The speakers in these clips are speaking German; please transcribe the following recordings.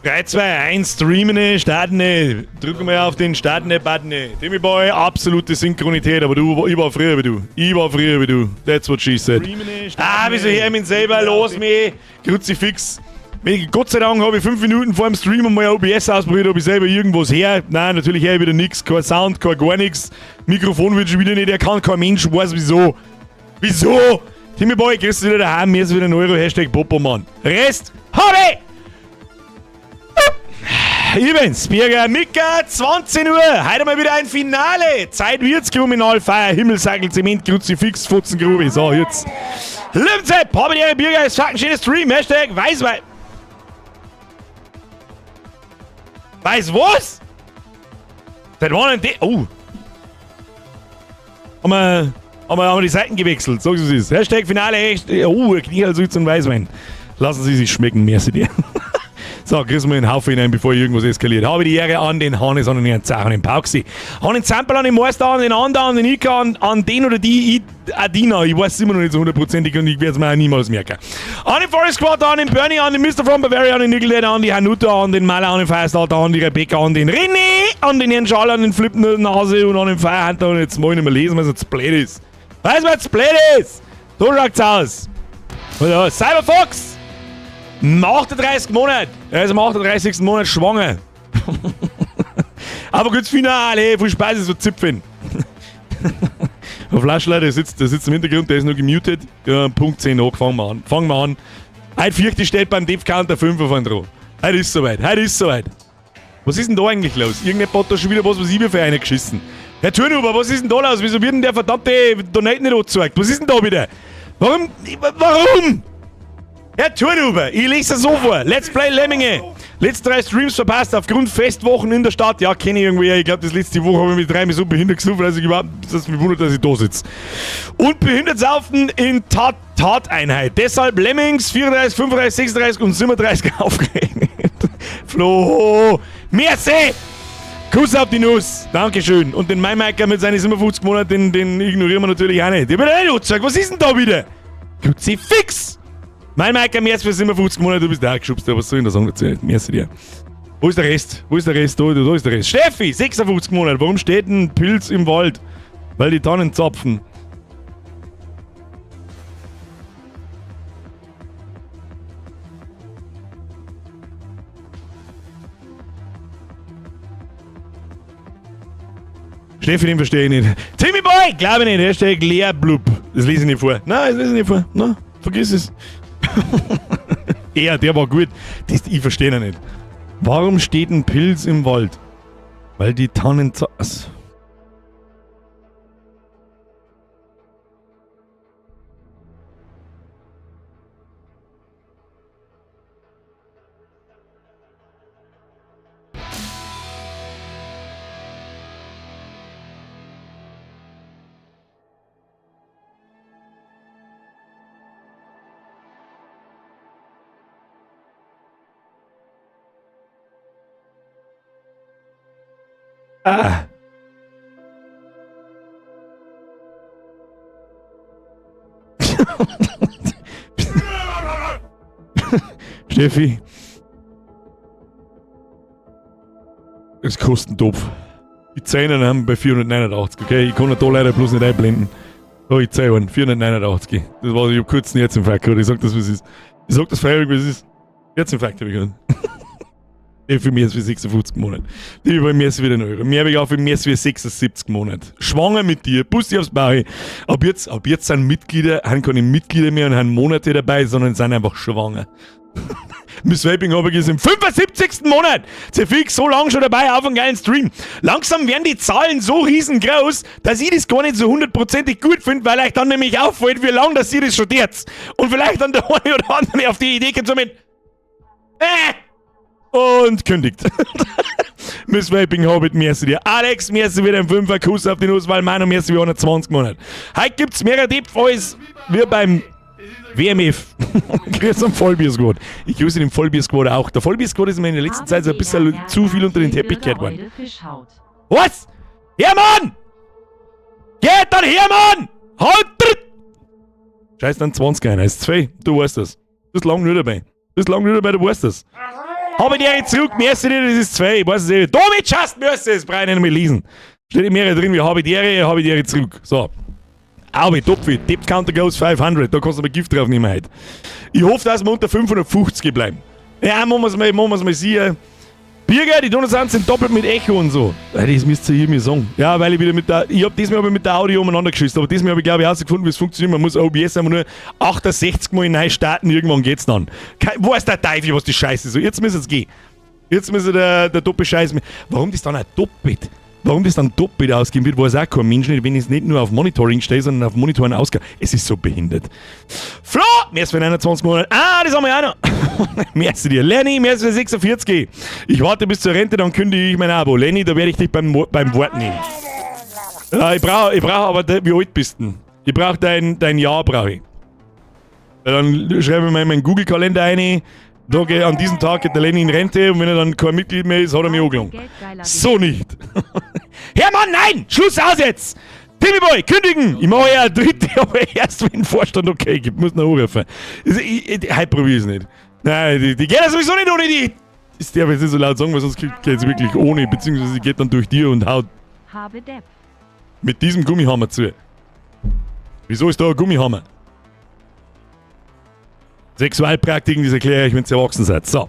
3, 2, 1, streamen, starten. Drücken wir auf den Starten-Button. Timmy Boy, absolute Synchronität, aber ich war früher wie du. That's what she said. Wieso hör ich mich selber los, mir? Kruzifix. Gott sei Dank habe ich 5 Minuten vor dem Stream mal OBS ausprobiert, ob ich selber irgendwas her. Nein, natürlich her wieder nichts. Kein Sound, kein gar nichts. Mikrofon wird schon wieder nicht erkannt, kein Mensch weiß wieso. Wieso? Timmy Boy, gehst du wieder daheim, mir ist wieder ein Euro, Hashtag Popomann. Rest, habe Events, Birger, Nicker, 20 Uhr. Heute mal wieder ein Finale. Zeit wird's, Kriminalfeier, Himmelsagel, Zement, Kruzifix, Futzengrube. So, jetzt. Liebenzeit, Poppy, Birger, ist fucking schönes Stream. Hashtag Weißwein. Weiß was? Seit wann denn oh. Haben wir die Seiten gewechselt. So wie es ist. Hashtag Finale echt. Oh, Kniehalsütz und Weißwein. Lassen Sie sich schmecken, merci dir. So, kriegst du mal einen Haufen hinein, bevor irgendwas eskaliert. Habe die Ehre an den Hannes, an den Zach, an den Pauxi, an den Zampel, an den Meister, an den Ander, an den Ika, an den oder die Adina. Ich weiß es immer noch nicht so hundertprozentig und ich werde es mir auch niemals merken. An den Forest Squad, an den Bernie, an den Mr. from Bavaria, an den Nickel, an die Hanuta, an den Maler, an den Firestarter, an die Rebecca, an den René, an den Herrn Schall, an den flippenden Nase und an den Firehunter. Und jetzt muss ich nicht mehr lesen, weil es jetzt blöd ist. Weißt du, was jetzt blöd ist? So schaut's aus. Oder Cyberfox! Im 38. Monat. Er ist im 38. Monat schwanger. Aber gutes Finale. Viel Spaß, so Zipfen. Der Flaschler, der sitzt im Hintergrund, der ist noch gemutet. Ja, Punkt 10 hoch, fangen wir an. Heute 40 steht beim Dev-Counter 5 von drauf. Heute ist soweit. Was ist denn da eigentlich los? Irgendjemand hat da schon wieder was ich mir für eine geschissen. Herr Turnuber, was ist denn da los? Wieso wird denn der verdammte Donate nicht angezeigt? Was ist denn da wieder? Warum? Herr Turnuber, ich lese es so vor. Let's Play Lemminge. Letzte 3 Streams verpasst aufgrund Festwochen in der Stadt. Ja, kenne ich irgendwie. Ich glaube, das letzte Woche habe ich mit 3 so behindert gesucht, dass ich mich wundert, dass ich da sitze. Und behindert saufen in Tateinheit. Deshalb Lemmings 34, 35, 36 und 37 aufgerechnet. Flo, merci! Kuss auf die Nuss. Dankeschön. Und den Maimaker mit seinen 57 Monaten, den ignorieren wir natürlich auch nicht. Der wird nicht gesagt, was ist denn da wieder? Kruzifix! Mein Mike, mehr als für 57 Monate, du bist da geschubst, was soll ich denn da sagen? Merci dir. Wo ist der Rest? Da ist der Rest. Steffi, 56 Monate, warum steht ein Pilz im Wald? Weil die Tannen zapfen. Steffi, den verstehe ich nicht. Timmy Boy, glaube ich nicht. Hashtag Leerblub. Das lese ich nicht vor. Nein, das lese ich nicht vor. Nein, vergiss es. Der war gut. Ich verstehe ihn nicht. Warum steht ein Pilz im Wald? Weil die Tannen... Ah. Steffi. Das kostet einen Topf. Die Zähne haben bei 489, okay? Ich kann da leider bloß nicht einblenden. Oh, ich zeige einen. 489. Das war, ich hab kurz einen Herzinfarkt gehabt. Ich sag das, was es ist. Ich sag das freiwillig, was es ist. Herzinfarkt habe ich gehabt. Für mehr als 56 Monate. Die bei mir ist wieder ein Euro. Mehr habe ich auch für mehr als 76 Monate. Schwanger mit dir, Bussi aufs Bauch. Ab jetzt sind Mitglieder, haben keine Mitglieder mehr und haben Monate dabei, sondern sind einfach schwanger. Miss Vaping habe ich im 75. Monat. Zerfix so lange schon dabei auf einen geilen Stream. Langsam werden die Zahlen so riesengroß, dass ich das gar nicht so hundertprozentig gut finde, weil euch dann nämlich auffällt, wie lange das ihr das schon tät. Und vielleicht dann der eine oder andere auf die Idee kommt, so mit und kündigt. Miss Vaping Hobbit, merci dir. Alex, merci wieder ein 5er Kuss auf die Nuss, weil meiner merci wie 120 Monate. Heute gibt's mehr Tipps als wir beim WMF. Grüß am Vollbier-Squad. Ich grüße den Vollbier-Squad auch. Der Vollbier-Squad ist mir in der letzten Zeit so ein bisschen zu viel unter den Teppich gekehrt worden. Was? Ja, Mann! Geht dann her, Mann! Halt! Scheiß dann 20 ein, heißt 2. Du weißt das. Du bist lang nur dabei. Du weißt das. Habe ich dir zurück, merci dir, das ist 2. Ich weiß es nicht. Damit schaust du es, brauche ich nicht mehr lesen. Steht mehr drin wie habe ich dir zurück. So. Aber Topfi, Dip Counter goes 500, da kannst du mal Gift drauf nehmen heute. Ich hoffe, dass wir unter 550 bleiben. Ja, machen wir es mal sehen. Birger, die Donuts sind doppelt mit Echo und so. Das müsst ihr mir sagen. Ja, weil ich wieder ich hab diesmal mit der Audio umeinander geschissen, aber diesmal habe ich glaube ich herausgefunden, wie es funktioniert. Man muss OBS einfach nur 68 Mal neu starten, irgendwann geht's dann. Wo ist der Teufel, was die Scheiße so? Jetzt müssen es gehen. Jetzt müssen der Doppel-Scheiß. Warum das dann auch doppelt? Warum das dann doppelt ausgeben wird, weiß auch kein Mensch nicht, wenn ich es nicht nur auf Monitoring stehe, sondern auf Monitoren ausgehe. Es ist so behindert. Flo, merci für 21 Monate. Ah, das haben wir auch noch. Merci dir. Lenny, merci für 46. Ich warte bis zur Rente, dann kündige ich mein Abo. Lenny, da werde ich dich beim Wort nehmen. Ja, ich brauch aber, wie alt bist du denn? Ich brauche dein Jahr, brauche ich. Dann schreibe ich mal in meinen Google-Kalender ein. An diesem Tag geht der Lenny in Rente und wenn er dann kein Mitglied mehr ist, hat er mich angelangt. So nicht. Hermann, nein! Schluss aus jetzt! Timmy Boy, kündigen! Ich mache ja eine dritte, aber erst wenn der Vorstand okay gibt. Muss noch anrufen. Heute probiere ich es nicht. Nein, die geht ja sowieso nicht ohne die. Ich darf jetzt nicht so laut sagen, weil sonst geht es wirklich ohne, beziehungsweise sie geht dann durch dir und haut mit diesem Gummihammer zu. Wieso ist da ein Gummihammer? Sexualpraktiken, das erkläre ich, wenn ihr erwachsen seid. So.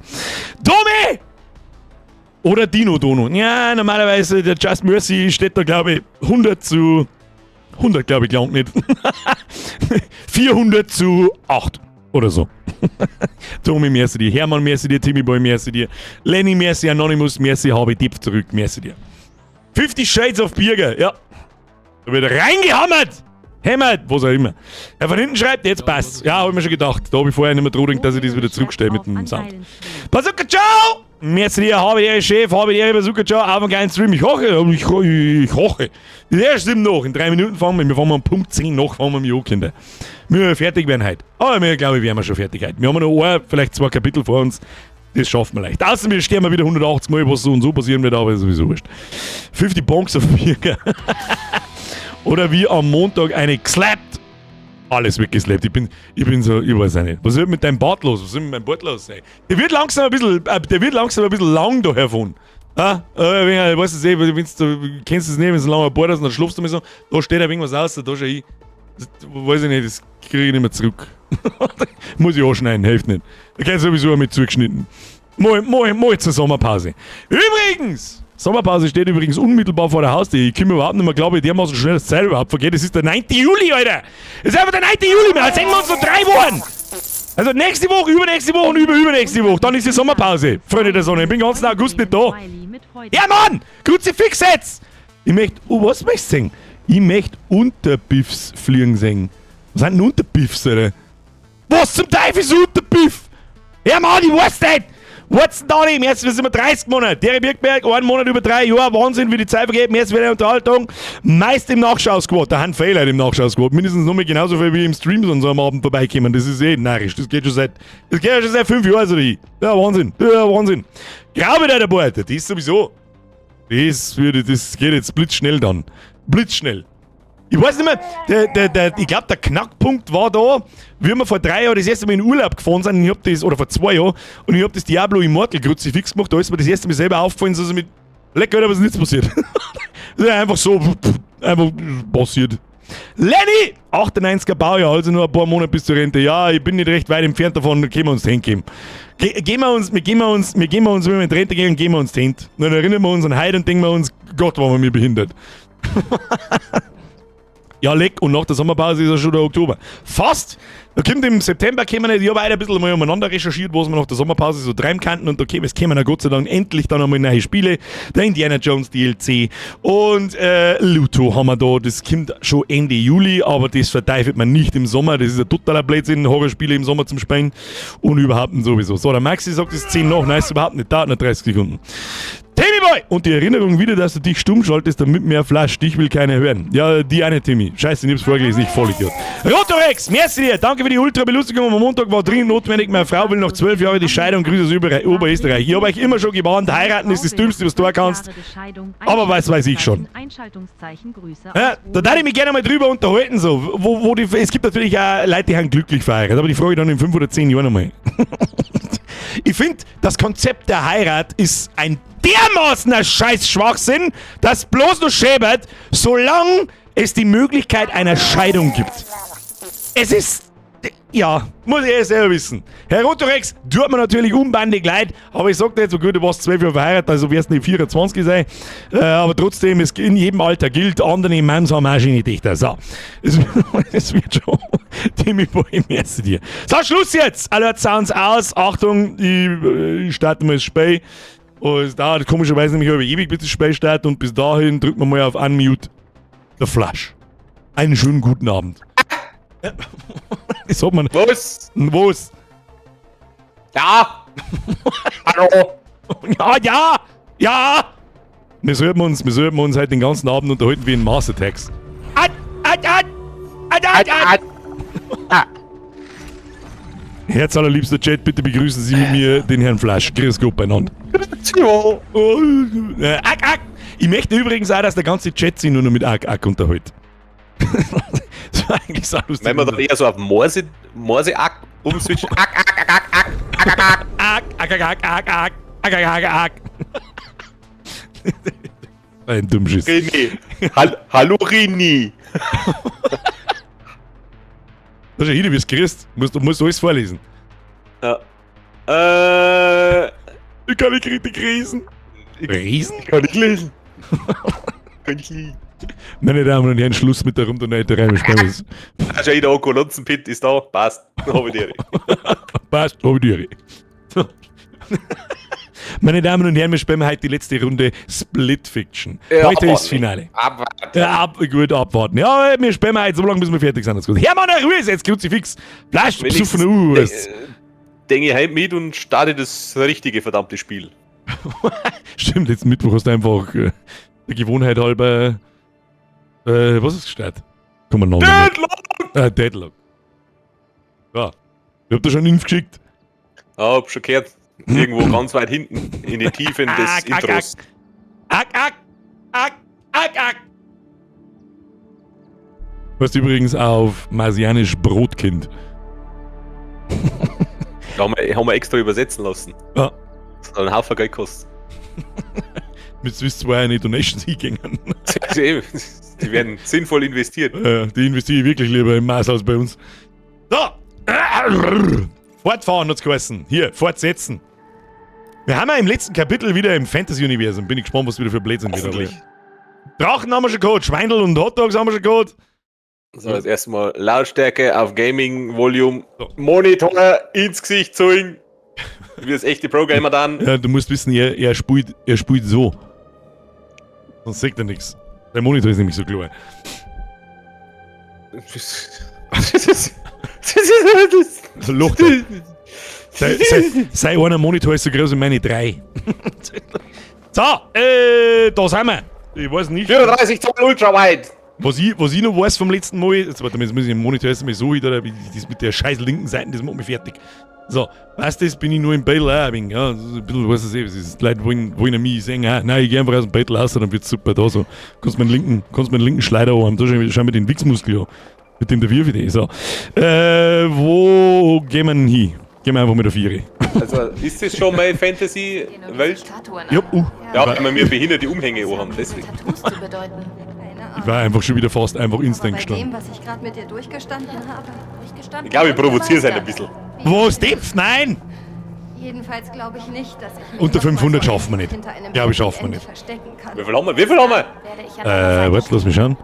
Domi! Oder Dino Dono. Ja, normalerweise, der Just Mercy steht da, glaube ich, 100 glaube ich, lang nicht. 400 zu 8. Oder so. Domi, merci dir. Hermann, merci dir. Timmy Boy, merci dir. Lenny, merci. Anonymous, merci. Habe Tipp zurück, merci dir. 50 Shades of Birger. Ja. Da wird reingehammert. Hämmert, was auch immer. Er von hinten schreibt, jetzt passt. Ja, hab ich mir schon gedacht. Da habe ich vorher nicht mehr dran gedacht, dass ich das wieder zurückstelle mit dem Sound. Bazooka, ciao! Merci dir, habe dir, Chef, habe dir, Bazooka, ciao, auf einen geilen Stream. Ich hoche. Der stimmt noch. In 3 Minuten fahren wir um Punkt 10 nach, fahren wir mit an, Kinder. Wir fertig werden heute. Aber wir, glaube ich, werden wir schon fertig heute. Wir haben noch vielleicht 2 Kapitel vor uns. Das schaffen wir leicht. Außerdem wir sterben wieder 180 Mal, was so und so passieren wird, aber ist sowieso wurscht. 50 Bonks auf Birger. Oder wie am Montag eine geslappt. Alles weggeslappt. Ich bin so, ich weiß auch nicht. Was wird mit deinem Bart los? Was wird mit meinem Bart los? Ey? Der wird langsam ein bisschen lang daher von. Ah, weißt du, du kennst es nicht, wenn du so lange Bart hast und dann schlupfst du mir so, da steht ein irgendwas aus, da schon ich. Das, weiß ich nicht, das kriege ich nicht mehr zurück. Muss ich anschneiden, hilft nicht. Da kann ich sowieso mit zugeschnitten. Mal zur Sommerpause. Übrigens! Sommerpause steht übrigens unmittelbar vor der Haustür. Ich komme überhaupt nicht mehr, glaube ich, dermaßen schnell das Zeit überhaupt vergeht. Es ist der 9. Juli, Alter! Es ist einfach der 9. Juli, wir sehen uns noch 3 Wochen! Also nächste Woche, übernächste Woche und übernächste Woche. Dann ist die Sommerpause, Freunde der Sonne. Ich bin den ganzen August nicht da. Ja, Mann! Kruzifix jetzt! Ich möchte, was möchtest du sehen? Ich möchte Unterbiffs fliegen sehen. Was sind denn Unterbiffs, Alter? Was zum Teufel ist Unterbiff? Ja, Mann, ich weiß nicht! What's da nicht? Jetzt sind wir 30 Monate. Terry Birkberg, 1 Monat über 3 Jahre. Wahnsinn, wie die Zeit vergeht. Jetzt wieder eine Unterhaltung. Meist im Nachschau-Squad. Da haben Fehler im Nachschau-Squad. Mindestens noch mal genauso viel wie im Stream sonst am Abend vorbeikommen. Das ist narrisch. Das geht ja schon seit 5 Jahren so wie. Ja, Wahnsinn. Ja, Wahnsinn. Glaube der Bord. Das ist sowieso. Das geht jetzt blitzschnell dann. Blitzschnell. Ich weiß nicht mehr, ich glaube, der Knackpunkt war da, wie wir vor 3 Jahren das erste Mal in Urlaub gefahren sind, ich hab das, oder vor 2 Jahren, und ich hab das Diablo Immortal Kruzifix gemacht, da ist mir das erste Mal selber aufgefallen, so mit, lecker, aber es ist nichts passiert. Das ist einfach so, einfach passiert. Lenny! 98er Baujahr, also nur ein paar Monate bis zur Rente. Ja, ich bin nicht recht weit entfernt davon, da können wir uns den geben. Gehen wir uns, wenn wir in die Rente gehen, gehen wir uns den. Dann erinnern wir uns an heute und denken wir uns, Gott, waren wir mir behindert. Ja, leck, und nach der Sommerpause ist ja schon der Oktober. Fast! Da kommt im September, ich habe beide ein bisschen mal umeinander recherchiert, was wir nach der Sommerpause so treiben könnten, und es kämen ja Gott sei Dank endlich dann einmal neue Spiele. Der Indiana Jones DLC und Luto haben wir da, das kommt schon Ende Juli, aber das verteufelt man nicht im Sommer, das ist ein totaler Blödsinn, Horrorspiele im Sommer zum Spielen und überhaupt nicht sowieso. So, der Maxi sagt, es ist 10 nach, nein, ist überhaupt nicht, dauert noch 30 Sekunden. Timmy Timmy-Boy! Und die Erinnerung wieder, dass du dich stumm schaltest, damit mehr Flash. Dich will keiner hören. Ja, die eine, Timmy. Scheiße, ich hab's vorgelesen, ich Vollidiot. Rotorex, merci dir. Danke für die Ultra-Belustigung. Am Montag war dringend notwendig. Meine Frau will nach 12 Jahren die Scheidung. Grüße aus Oberösterreich. Ich habe euch immer schon gewarnt. Heiraten ist das Dümmste, was du tun kannst. Aber was weiß ich schon. Ja, da darf ich mich gerne mal drüber unterhalten. So. Es gibt natürlich auch Leute, die haben glücklich verheiratet. Aber die frage ich dann in 5 oder 10 Jahren nochmal. Ich finde, das Konzept der Heirat ist ein dermaßener Scheiß-Schwachsinn, dass bloß nur schäbert, solange es die Möglichkeit einer Scheidung gibt. Es ist... Ja, muss ich selber wissen. Herr Rotorex, tut mir natürlich unbandig leid, aber ich sag dir jetzt so gut, du warst 12 Jahre verheiratet, also wirst nicht 24 sein. Aber trotzdem, es in jedem Alter gilt, andere Manns haben auch schöne Dichter. So, es wird schon. Timmy Boy, merci dir. So, Schluss jetzt! Alert Sounds aus. Achtung, ich starte mal das Spiel. Und es dauert komischerweise nämlich über ewig, bis das Spiel startet. Und bis dahin drücken wir mal auf Unmute the Flash. Einen schönen guten Abend. Das hat man. Was? Was? Ja! Hallo! Ja! Wir sollten uns halt den ganzen Abend unterhalten wie in Mars Attacks. Herzallerliebster Chat, bitte begrüßen Sie mit mir den Herrn Flash. Grüß Gott beieinander. Ich möchte übrigens auch, dass der ganze Chat sich nur noch mit Ack unterhält. Das war eigentlich so lustig. Wenn man dann eher so auf Morse-Ack umswitchen. Ein Dummschiss. René. Hallo René. Das ist ja hier, wie es grüßt. Du musst alles vorlesen. Ja. Ich kann nicht richtig lesen. Riesen? Kann ich lesen. Kann ich lesen. Meine Damen und Herren, Schluss mit der Runterneiterei. Hast ja jeder Okulonzenpit ist da. Passt. Habe ich dir. Passt, habe ich dir. Meine Damen und Herren, wir spielen heute die letzte Runde Split Fiction. Ja, heute abwarten. ist das Finale. Abwarten. Ja, gut, abwarten. Ja, wir spielen heute so lange, bis wir fertig sind. Hermann, Ruhe ist jetzt, Kruzifix. Flasch, besoffen aus. Denke ich heim mit und starte das richtige verdammte Spiel. Stimmt, jetzt Mittwoch hast du einfach der Gewohnheit halber. Was ist gestartet? Komm mal Deadlock! Deadlock. Ja. Ich hab da schon Inf geschickt. Ja, hab schon gehört. Irgendwo ganz weit hinten in die Tiefen des Intros. Was übrigens auf Marsianisch Brotkind. Da haben wir extra übersetzen lassen. Ja. Das hat einen Haufen Geld gekostet. Jetzt wisst ihr, eine Donations hingehen. Die werden sinnvoll investiert. Die investiere ich wirklich lieber im Maß als bei uns. So! Fortfahren hat's geheißen. Hier, fortsetzen. Wir haben ja im letzten Kapitel wieder im Fantasy-Universum. Bin ich gespannt, was wieder für Blödsinn wieder. Drachen haben wir schon gehabt, Schweindel und Hotdogs haben wir schon gehabt. So, das erste Mal Lautstärke auf Gaming-Volume, so. Monitor ins Gesicht zeigen. Wie das echte Pro-Gamer dann. Ja, du musst wissen, er spielt so. Sonst sagt er nichts. Der Monitor ist nämlich so klein. Loch. Sei einer Monitor ist so groß wie meine 3. So, da sind wir. Ich weiß nicht. 34 Zoll Ultrawide. Was ich noch weiß vom letzten Mal, jetzt warte mal, jetzt muss ich den Monitor erst mal so wieder, das mit der scheiß linken Seite, das macht mich fertig. So, weißt du, das bin ich nur im Battle auch ein wenig, ja, ein bisschen, weißt du, die Leute wollen mich sehen, nein, ich geh einfach aus dem Battle raus, dann wird's super, da so, kannst meinen linken Schleider haben, da schau mir den Wichsmuskel an, mit dem der Wirf idee, so. Wo gehen wir denn hin? Gehen wir einfach mit der Viere. Also, ist das schon meine Fantasy-Welt? Ja, ja, wenn wir behinderte Umhänge haben, deswegen. Ich war einfach schon wieder fast einfach instant gestanden. Was ich gerade mit dir durchgestanden habe. Ich glaube, ich provoziere es halt ein bisschen. Was, Dipf? Nein! Jedenfalls glaube ich nicht, dass ich mich unter 500 schaffen wir nicht. Glaube ich, schaffen wir nicht. Wie viel haben wir? Wie viel haben wir? Warte, lass mich schauen.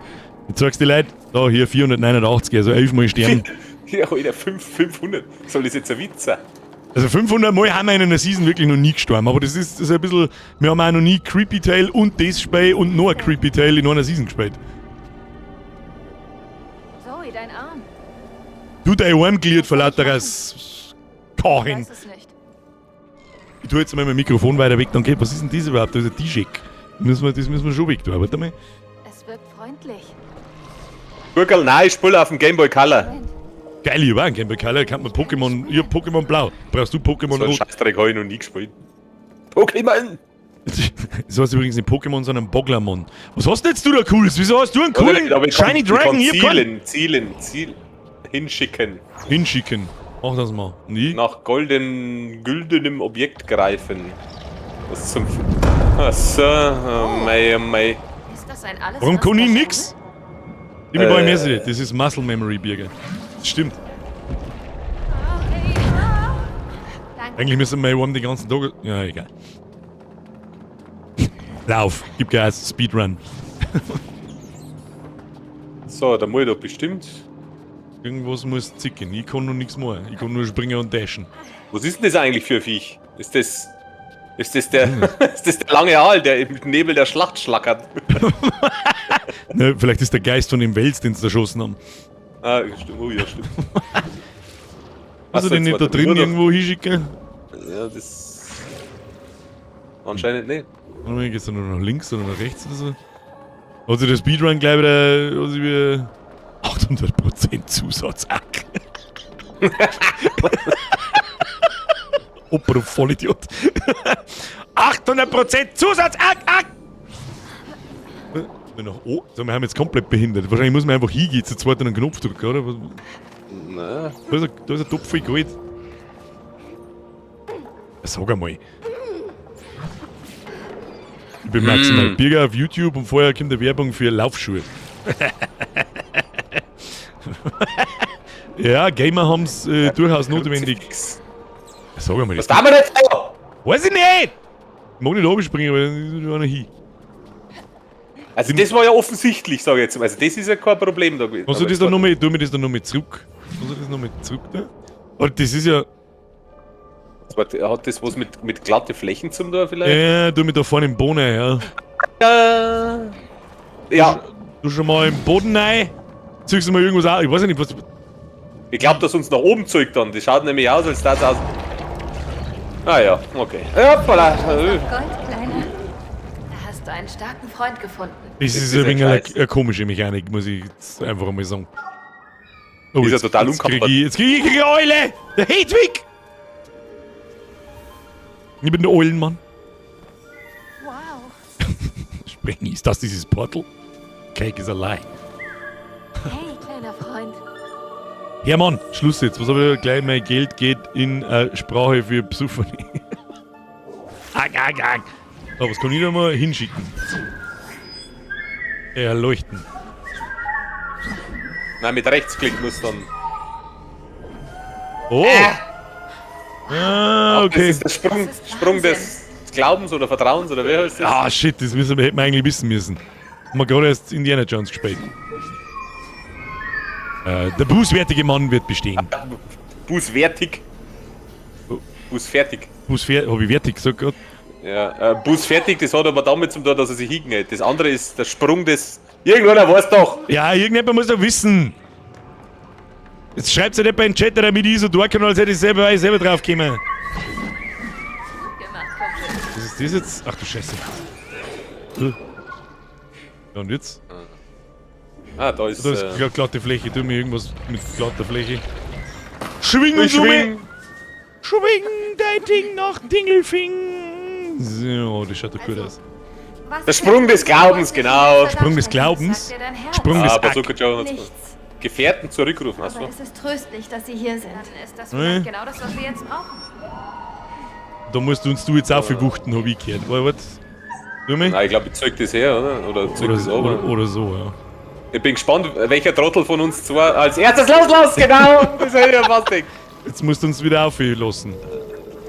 Jetzt sagst du die Leute, da hier 489, also 11 Mal sterben. Ja, Alter, 500. Soll das jetzt ein Witz sein? Also 500 Mal haben wir in einer Season wirklich noch nie gestorben, aber das ist ein bisschen, wir haben auch noch nie Creepy Tale und das gespielt und noch ein Creepy Tale in einer Season gespielt. Zoe, dein Arm. Du, dein Arm glied vor lauter Karin. Ich weiß es nicht. Ich tue jetzt mal mein Mikrofon weiter weg, dann geht. Was ist denn das überhaupt? Das ist ein DJ. Das müssen wir schon weg tun. Warte mal. Es wirkt freundlich. Gurkel, nein, ich spiele auf dem Game Boy Color. Moment. Geil, ich war ein Game Boy Color, kann man Pokémon. Ich hab Pokémon Blau. Brauchst du Pokémon So einen Rot? Scheißdreck habe ich noch nie gespielt. Pokémon! Das heißt übrigens nicht Pokémon, sondern Boglamon. Was hast denn jetzt du da Cooles? Wieso hast du einen Oder coolen nicht, aber ich Shiny kann Dragon? Hier Zielen. Hinschicken. hinschicken. Mach das mal. Nie? Nach güldenem Objekt greifen. Was zum... Achso, oh mei. Ist das ein alles? Warum was kann ich verschwindet? nix? Ich bin bei mir nicht. Das ist Muscle Memory, Birger. Das stimmt. Danke. Eigentlich müssen wir one den ganzen Tag. Ja, egal. Lauf, gib Gas, Speedrun. So, da muss ich doch bestimmt... Irgendwas muss zicken. Ich kann noch nichts machen. Ich kann nur springen und dashen. Was ist denn das eigentlich für ein Viech? Ist das der, ist das der lange Aal, der im Nebel der Schlacht schlackert? Ne, vielleicht ist der Geist von dem Wels, den sie erschossen haben. Ah, stimmt. Oh ja, stimmt. Hast du den nicht da drin irgendwo hinschicken? Ja, das... Anscheinend nicht. Warte mal, geht's da nur nach links oder nach rechts oder so? Hat sich der Speedrun gleich wieder... Hat sich wieder 800% Zusatz. Opa, du Vollidiot. 800% Zusatz. Oh, so, wir haben jetzt komplett behindert. Wahrscheinlich muss man einfach hingehen, zu zweit einen Knopf drücken, oder? Na, Da ist ein Topf voll Gold. Sag einmal. Ich bin maximal Birger auf YouTube und vorher kommt eine Werbung für Laufschuhe. Ja, Gamer haben es durchaus notwendig. Sag einmal. was tun wir jetzt da? Weiß ich nicht! Ich mag nicht runterspringen, aber ich will nicht hin. Also das war ja offensichtlich, sage ich jetzt mal. Also das ist ja kein Problem da gewesen. Hast du das dann nochmal, tu mir das dann nochmal zurück? Hast du das nochmal zurück da? Aber das ist ja... Hat das was mit glatte Flächen zum tun vielleicht? Ja, tu mir da vorne im Boden, ja. Ja, Du schon mal im Boden rein, ziehst du mal irgendwas aus. Ich weiß ja nicht, was... ich glaube, dass uns nach oben zeigt dann. Das schaut nämlich aus, als das aus... Ah ja, okay. Ja, voilà. Gold, Kleiner. Da hast du einen starken Freund gefunden. Das ist ist ein wenig Scheiß. eine komische Mechanik, muss ich jetzt einfach einmal sagen. Oh, Ist ja total jetzt krieg unkaputt. jetzt krieg ich eine Eule! Der Hedwig! Ich bin der Eulenmann. Wow. Spring, ist das dieses Portal? Cake is a lie. Hey, kleiner Freund. Ja, Mann, Schluss jetzt. Was habe ich gleich? Mein Geld geht in Sprache für Pseudonie. So, was kann ich da mal hinschicken? Erleuchten. Nein, mit Rechtsklick muss dann... Oh! Ah, Das okay. ist der Sprung des Glaubens oder Vertrauens oder wer heißt das? Ah, shit, das hätten wir eigentlich wissen müssen. Haben wir gerade erst Indiana Jones gespielt. Der bußwertige Mann wird bestehen. Bußfertig. Bußfertig. Hab ich wertig gesagt gerade? Ja, Bußfertig, das hat aber damit zu tun, dass er sich hingeht. Das andere ist der Sprung des... Irgendeiner weiß doch! Ja, irgendjemand muss doch wissen. Jetzt schreibt ja nicht bei den Chat, damit ich so durchkomme, als hätte ich selber draufgekommen. Gemacht, Kumpel. Was ist das jetzt? Ach du Scheiße. Ja, und jetzt? Ah, da ist... Da ist glatte Fläche. Tu mir irgendwas mit glatter Fläche. Schwingen, Schwing! Schwing dein Ding nach Dingelfing. So, das schaut doch gut aus. Was Der Sprung des Glaubens, genau. Sprung des Glaubens? Sagt dir dein Herz? Sprung des Ah, aber so Ack. kann schon Nichts. Gefährten zurückrufen, hast Aber du? es ist tröstlich, dass Sie hier sind. Dann ist das Hm. vielleicht genau das, was wir jetzt brauchen. Da musst du uns jetzt auch viel wuchten, hab ich gehört. Warte. Tu mich? Nein, ich glaube, ich zeig das her, oder? Oder zeig Oder, das so, aber. oder so, ja. Ich bin gespannt, welcher Trottel von uns zwei als erstes los, genau! Das hätte ich ja fast gedacht. Jetzt musst du uns wieder aufhören lassen.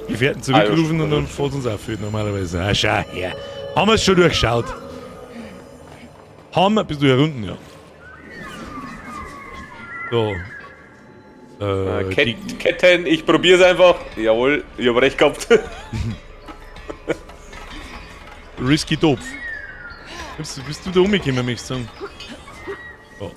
Gefährten zurückrufen und dann fährt uns aufhören normalerweise. Ah, schau her. Haben wir es schon durchschaut? Haben wir? Bist du hier unten, ja. So. Ketten, ich probier's einfach. Jawohl, ich hab recht gehabt. Risky Topf. Bist du da umgekommen, möchte ich sagen? Oh.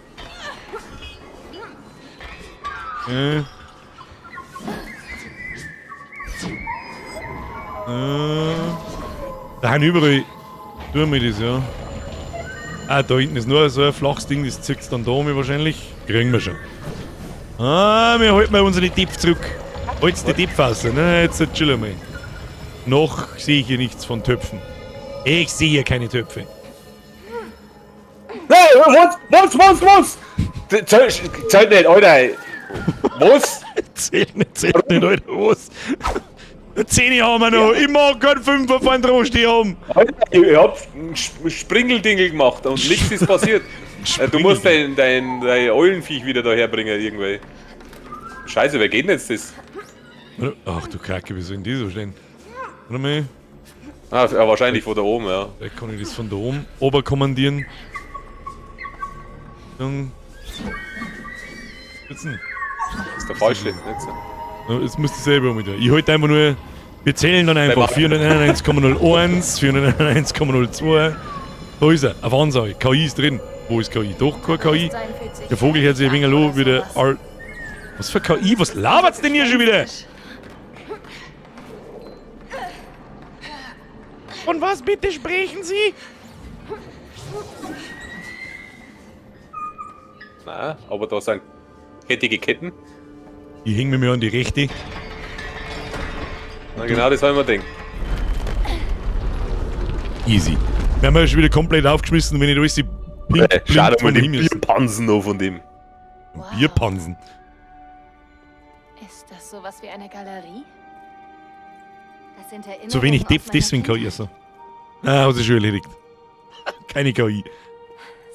Da haben überall. Tun wir das, ja. Ah, da hinten ist nur so ein flaches Ding, das zieht dann da um wahrscheinlich. Kriegen wir schon. Ah, wir halten mal unsere Tipps zurück. Halt's die Tipps raus. Na, jetzt chill mal. Noch sehe ich hier nichts von Töpfen. Ich sehe hier keine Töpfe. Nein, was? Zählt nicht, Alter. Was? Zählt nicht, Alter, was? 10 haben wir noch. Ich mag keinen 5 auf einen Draht stehen haben. Alter, ich hab Springeldingel gemacht und nichts ist passiert. Du musst dein Eulenviech wieder da herbringen, irgendwie. Scheiße, wer geht denn jetzt das? Ach du Kacke, wie soll denn die so stehen? Warte mal. Ah, ja, wahrscheinlich von da oben, ja. Vielleicht kann ich das von da oben oberkommandieren. Dann. Sitzen. Das ist der falsche. Nicht so. Ja, jetzt müsst ihr selber mit. Ich halte einfach nur. Wir zählen dann einfach 491,01, 491,02. Da ist er, auf Ansage. KI ist drin. Wo ist KI? Doch, keine KI. Der Vogel hört sich ein wenig an, wie der Al. Was für KI? Was labert's denn hier schon wieder? Und was bitte sprechen Sie? Nein, aber da sind kettige Ketten. Die hängen mir an die Rechte. Na, genau das haben wir gedacht. Easy. Wir haben ja schon wieder komplett aufgeschmissen, wenn ich alles die pink Schau dir mal die Himmel ist. Bierpansen an von dem. Bierpansen. Ist das sowas wie eine Galerie? Das sind Erinnerungen Zu wenig aus Depth, meiner deswegen Kindheit. KI so. Ah, hat sich schon erledigt. Keine KI.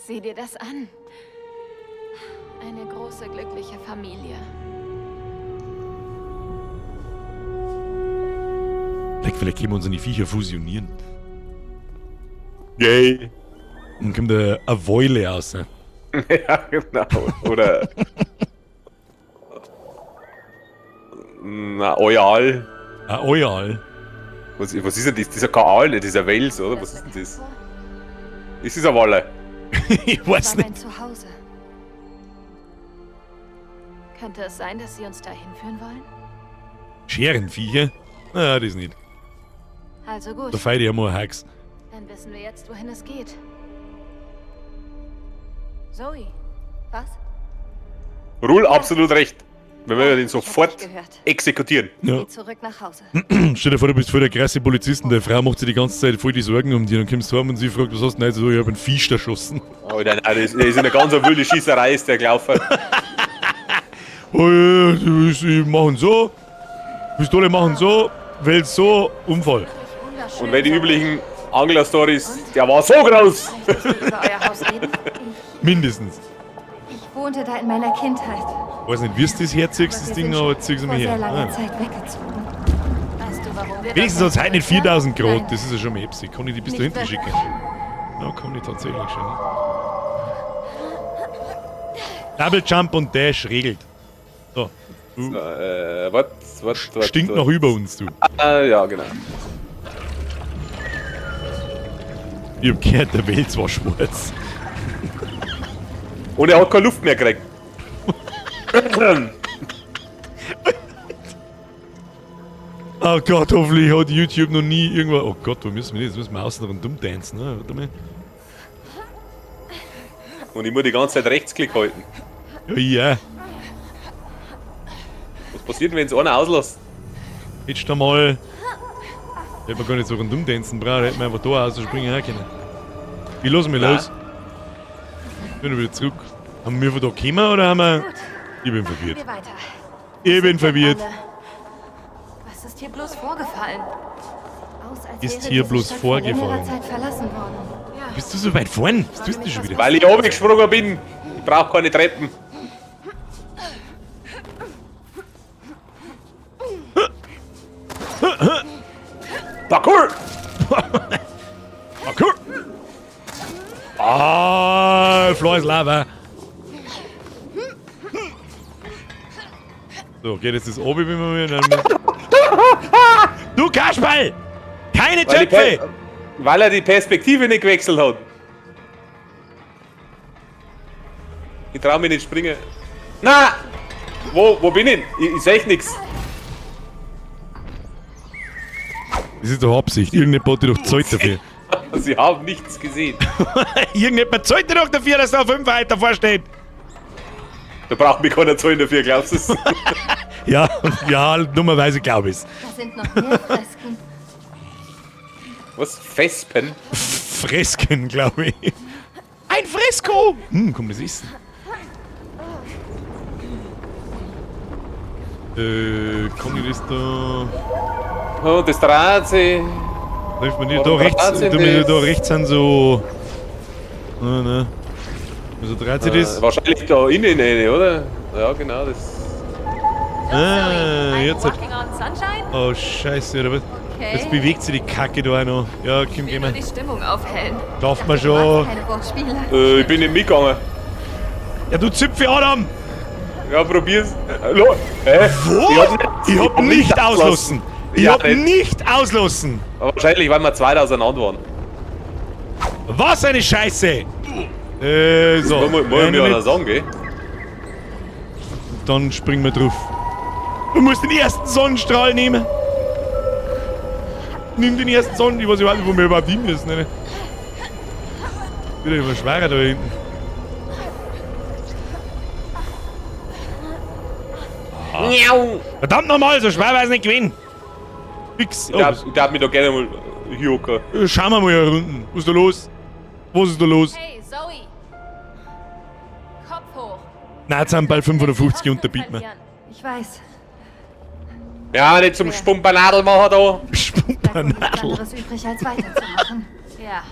Sieh dir das an. Eine große, glückliche Familie. Vielleicht können wir uns an die Viecher fusionieren. Yay. Dann kommt eine Wäule raus. Ne? Ja, genau. Oder. Na, Oal. Ein Eal. Was ist denn das? Das ist ja kein Aal, das ist ein Wels, oder? Was ist denn das? Ist das ein Walle? Ich Das weiß war nicht. mein Zuhause. Könnte es sein, dass Sie uns dahin führen wollen? Scherenviecher? Ah, das nicht. Also gut, Da feiert ich ja mal Hacks. dann wissen wir jetzt, wohin es geht. Zoe, was? Ruhl, absolut recht. Wir werden den Ich hab sofort dich gehört. exekutieren. Ja. Geh zurück nach Hause. Stell dir vor, du bist voll der krasse Polizist und der Frau macht sich die ganze Zeit voll die Sorgen um dich. Dann kommst du heim und sie fragt, was hast du denn? Also, ich hab einen Fisch erschossen. Alter, nein, das ist eine ganz wilde Schießerei, ist der gelaufen. Oh ja, die machen so, Pistole machen so, Welt so, Unfall. Wunderschön, Und wenn die Zoe. üblichen Angler-Stories, der war so groß. Kann ich über euer Haus reden? Mindestens. Ich wohnte da in meiner Kindheit. Weiß nicht, wie du das herziehst, das Wir Ding, sind aber schon zieh's vor mir sehr her. langer Ah. Zeit weggezogen. Weißt du, warum wir Wenigstens hat es heute nicht 4000 Grad, Nein. das ist ja schon mal Epsi. Kann ich die bis da Nicht hinten wirklich. schicken? Ja, kann ich tatsächlich schon. Double Jump und Dash regelt. So. Was? Stinkt noch über uns, du. Ah, ja, genau. Ich hab gehört, der Wels war schwarz. Und er hat keine Luft mehr gekriegt. Oh Gott, hoffentlich hat YouTube noch nie irgendwo. Oh Gott, wo müssen wir jetzt? Müssen wir außen rundum tanzen, ne? Warte mal. Und ich muss die ganze Zeit Rechtsklick halten. Ja, ja. Was passiert, wenn es einer auslässt? Jetzt einmal. Hätte man gar nicht so rundum tanzen brauchen, hätte man einfach da rausspringen können. Wie lassen wir Nein. los? Ich bin wieder zurück. Haben wir von da gekommen oder haben wir. Ich bin verwirrt. Geh weiter. Ich bin Sind wir verwirrt. alle- Was ist hier bloß vorgefallen? Aus, als Ist wäre hier diese bloß Stadt vor längerer vorgefallen? Zeit verlassen worden. Ja. Bist du so weit vorn? Was tust du schon wieder? Weil ich oben gesprungen bin. Ich brauche keine Treppen. Parkour! Parkour! Ah, Floor ist Lava. So, geht jetzt das oben, wie wir dann. Du Kasperl! Keine Weil, Töpfe! weil er die Perspektive nicht gewechselt hat. Ich trau mich nicht springen. Na! Wo bin ich? Ich seh nichts. Das ist doch Absicht. Irgendjemand hat dir doch Zeit dafür. Sie haben nichts gesehen. Irgendjemand zahlt dir doch dafür, dass da 5 weiter vorsteht. Da braucht mich keiner zahlen dafür, glaubst du es? Ja, ja, dummerweise glaube ich's. Da sind noch mehr Fresken. Was? Vespen? Fresken, glaube ich. Ein Fresko! Komm, das essen. Kann ich das da... Oh, das dreht sich. Trifft man nicht da Warum rechts? dreht sich Da das? rechts sind so... Nein. Also dreht sich das? Wahrscheinlich da innen rein, oder? Ja, genau, das. Jetzt hat... Walking on Sunshine? Oh, scheiße, oder was? Okay. Jetzt bewegt sich die Kacke da auch noch. Ja, komm, geh Nur mal. die Stimmung aufhellen. Darf man Du magst schon. keine Wortspiele. Ich bin nicht mitgegangen. Ja, du Zipfe, Adam! Ja, probier's. Hallo? Ich hab nicht auslassen! Ich Ja, hab nicht. nicht auslassen! Aber wahrscheinlich, weil wir 2 auseinander waren. Was eine Scheiße! So. Wollen wir Einen mir einer mit. sagen, gell? Dann springen wir drauf. Du musst den ersten Sonnenstrahl nehmen. Nimm den ersten Sonnen, ich weiß überhaupt nicht, wo wir überhaupt hin müssen. Ne? Wieder immer schwerer da hinten. Miau! Verdammt nochmal, so schwer war es nicht gewesen. Fix. Oh, Ich darf mich da gerne mal hier hocken. schauen wir mal hier unten. Was ist da los? Was ist da los? Hey, Zoe. Kopf hoch. Nein, jetzt sind bald 550 unterbieten wir. Verlieren. Ich weiß. Ja, nicht zum Spumpernadel machen da. Bleibt uns nichts Spumpernadel. anderes übrig, als weiterzumachen. Ja.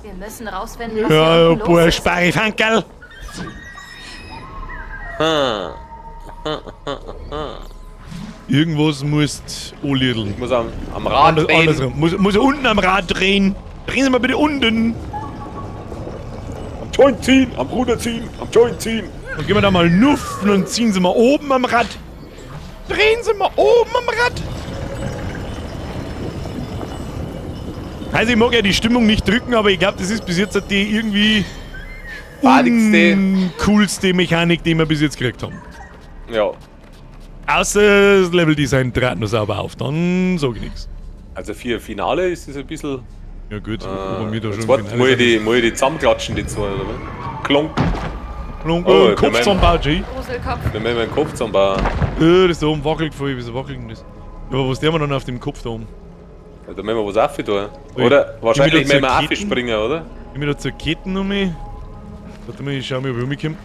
Wir müssen rausfinden, was Ja, hier ja, unten boah, los ist. Sparifankerl. Irgendwas musst anliedeln. Ich muss am Rad drehen. Andersrum. Muss er unten am Rad drehen. Drehen Sie mal bitte unten. Am Joint ziehen, am Ruder ziehen, am Joint ziehen. Dann gehen wir da mal nuffen und ziehen Sie mal oben am Rad. Drehen Sie mal oben am Rad. Also ich mag ja die Stimmung nicht drücken, aber ich glaube, das ist bis jetzt die irgendwie Fadigste. coolste Mechanik, die wir bis jetzt gekriegt haben. Ja. Außer das Leveldesign trat noch sauber auf, dann sag ich nichts. Also für Finale ist es ein bisschen. Ja gut, aber mir da schon Jetzt warte, muss ich die zusammenklatschen, die zwei, oder was? Klonk. Oh, Kopf zum Bauchi. Gruselkopf. Dann müssen wir den Kopf zusammenbauen. Das da oben wackelt voll, wieso wackelt denn das? Ja, aber was der wir dann auf dem Kopf da oben? Ja, da müssen wir was auftun. Ui. Oder wahrscheinlich Gib mir müssen da wir zur Ketten. aufspringen, oder? Ich mir da zur Ketten noch mal. Warte mal, ich schau mal, ob ich rumkomme.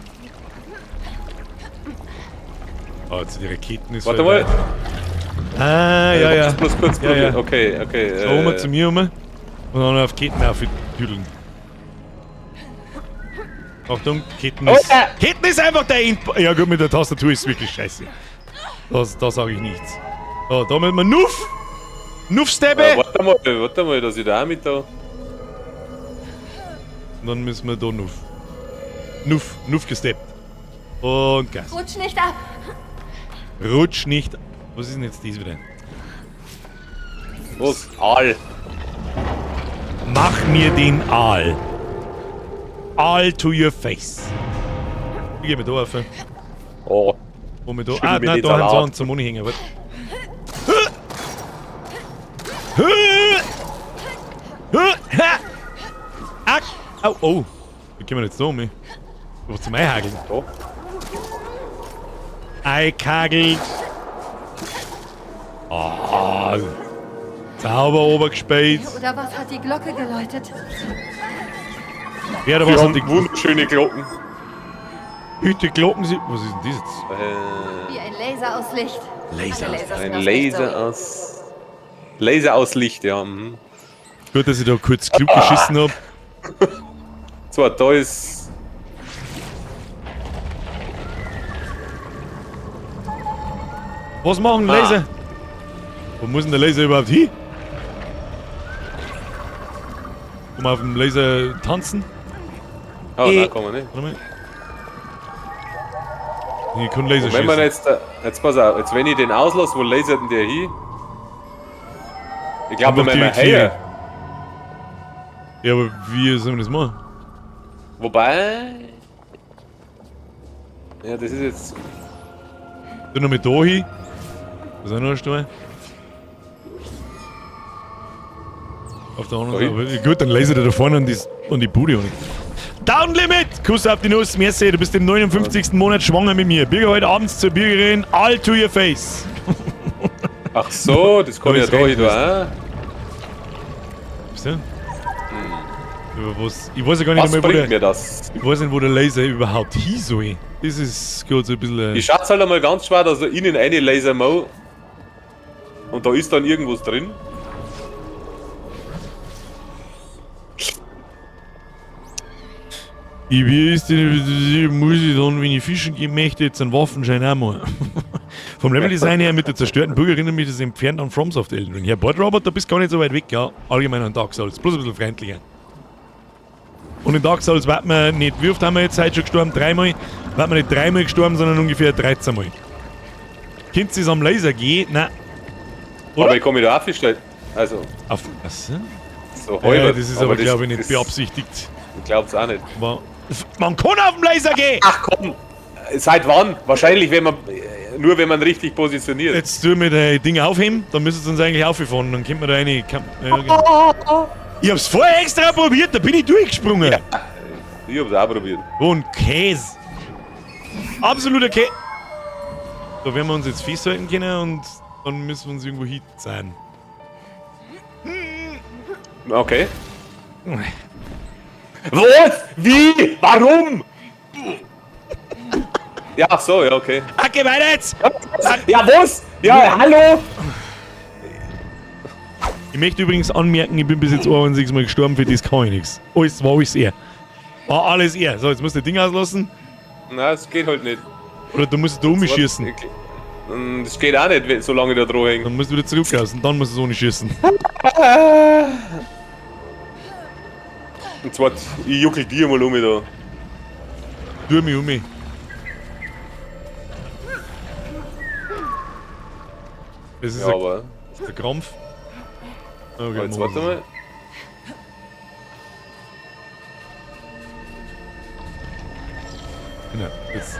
Ah, jetzt die Raketen ist Warte voll mal. weit. Ah, ja. Kurz Ja, probieren. ja. Okay. Da oben zu mir rum. Und dann auf Ketten aufdüdeln. Achtung, Ketten ist... Oh, Ketten ist einfach der Endboss. Ja gut, mit der Tastatur ist es wirklich scheiße. Da sage ich nichts. So, da müssen wir Nuff! Nuff-Steppe! Warte mal, dass ich da auch mit da. Und dann müssen wir da Nuff gesteppt. Und Gas. Rutsch nicht ab. Rutsch nicht. Was ist denn jetzt dies wieder? Was? Aal. Mach mir den Aal. Aal to your face. Ich geh mir da auf. Oh. Wo wir da. Schüttel Ah, mir nein, die da haben sie Salat. einen zum Monihängen. Warte. Au, oh. Wie können wir jetzt da um? Was zum Einhageln? Da. Eikagelt. Oh, sauber obergespielt. Oder was hat die Glocke geläutet? Ja, da Wir was haben sind die wunderschöne Glocken. Hüte Glocken sind. Was ist denn das jetzt? Wie ein Laser aus Licht. Laser Alle aus- Laser sind Ein aus Laser Licht, Zoe. aus. Laser aus Licht, ja. Mhm. Gut, dass ich da kurz klug geschissen hab. So, da ist. Was machen Laser? Wo muss denn der Laser überhaupt hin? Kann man auf dem Laser tanzen? Oh, nein, kann man nicht. Warte mal. Ich kann Laser Und wenn man schießen. jetzt pass auf, jetzt wenn ich den auslasse, wo lasert denn der hin? Ich glaube, wir Einfach müssen direkt her. Ja, aber wie sollen wir das machen? Wobei. Ja, das ist jetzt. Dann noch mit da hin. Was auch noch ein Stein? Auf der anderen Seite. Gut, dann laser der da vorne an die Bude. Down Limit! Kuss auf die Nuss, merci, du bist im 59. Monat schwanger mit mir. Bürger heute abends zur Bürgerin, all to your face. Ach so, das kann ja da hin, auch. Was denn? Ich weiß ja gar nicht Was mehr, bringt mir das? Ich weiß nicht, wo der Laser überhaupt hin soll. Das ist gerade so ein bisschen. Ich schaut's halt einmal ganz schwer, dass er innen eine Laser mau und da ist dann irgendwas drin. Wie ist denn, muss ich dann, wenn ich fischen gehen möchte, jetzt einen Waffenschein auch mal? Vom Leveldesign her mit der zerstörten Burg erinnert mich das entfernt an FromSoft Elden Ring. Ja, Bordrobot, da bist du gar nicht so weit weg, ja. Allgemein an Dark Souls, bloß ein bisschen freundlicher. Und in Dark Souls wird man nicht, wie oft haben wir jetzt heute schon gestorben? 3-mal? Wird man nicht 3-mal gestorben, sondern ungefähr 13-mal. Könnt ihr es am Laser gehen? Nein. Oder? Aber ich kann mich da aufstellen. Also, Auf was? so halber. Das ist aber glaube ich, nicht beabsichtigt. Ich glaub's auch nicht. Man kann auf den Laser gehen! Ach komm! Seit wann? Wahrscheinlich, wenn man nur wenn man richtig positioniert. Jetzt tun wir das Ding aufheben, dann müssen wir uns eigentlich auffahren. Dann kommt man da rein. Ja, genau. Ich hab's vorher extra probiert, da bin ich durchgesprungen. Ja, ich hab's auch probiert. Und Käse. Absoluter Käse. Da werden wir uns jetzt festhalten können und dann müssen wir uns irgendwo hin sein. Okay. Was? Wie? Warum? Ja, ach so, ja, okay. Okay, weiter jetzt! Ja, was? Ja, hallo? Ich möchte übrigens anmerken, ich bin bis jetzt 61 Mal gestorben, für das kann ich nichts. Alles war alles er. War alles er. So, jetzt musst du das Ding auslassen. Nein, das geht halt nicht. Oder du musst es da umschießen. Das geht auch nicht, solange der Droh hängt. Dann musst du wieder zurück raus und dann musst du es ohne schießen. Und zwar, ich juckel dir mal um da. Tu mich um mich. Das ist Ja, aber. der Krampf. Okay, Jetzt warte mal. Genau, jetzt.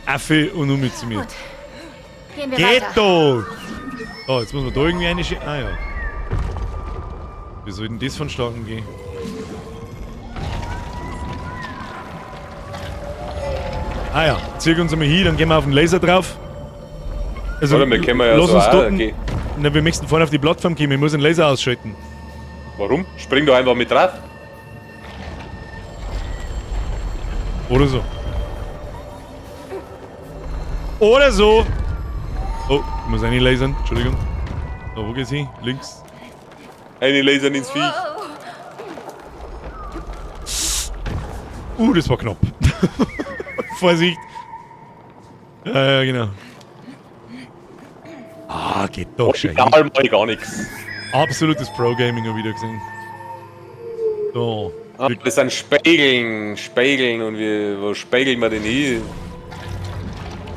Affe und um zu mir. Gut. Gehen wir Geht weiter. doch! Oh, jetzt muss man da irgendwie eine Ah ja. Wie soll denn das vonstatten gehen? Ah ja, zieh uns einmal hin, dann gehen wir auf den Laser drauf. Also, Oder wir können ja lass so uns auch dort. gehen. Na, wir möchten vorne auf die Plattform gehen, ich muss den Laser ausschalten. Warum? Spring doch einfach mit drauf. Oder so. Oder so! Oh, ich muss eine lasern, Entschuldigung. So, wo geht's hin? Links. Eine Lasern ins Viech. Das war knapp. Vorsicht! Ja, genau. Ah, geht doch schon. Da mal gar nichts. Absolutes Pro-Gaming habe ich wieder gesehen. So. Ah, das sind Spiegeln und wo spiegeln wir denn hin?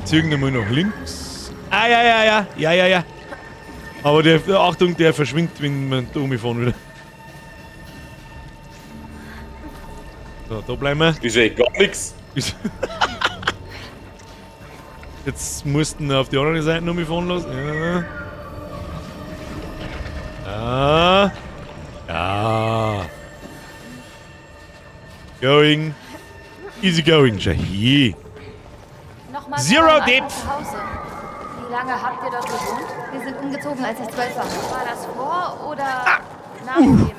Ziehen wir mal nach links. Ah, ja. Aber der, Achtung, der verschwindet, wenn man da umfahren will. So, da bleiben wir. Ist ja gar nichts. Jetzt mussten wir auf die andere Seite umfahren lassen. Ja. Ja. Going. Easy going, Jahi. Nochmal Zero zu eurem Dip. alten Zuhause. Wie lange habt ihr dort gewohnt? Wir sind umgezogen, als ich 12 war. War das vor oder nach dem?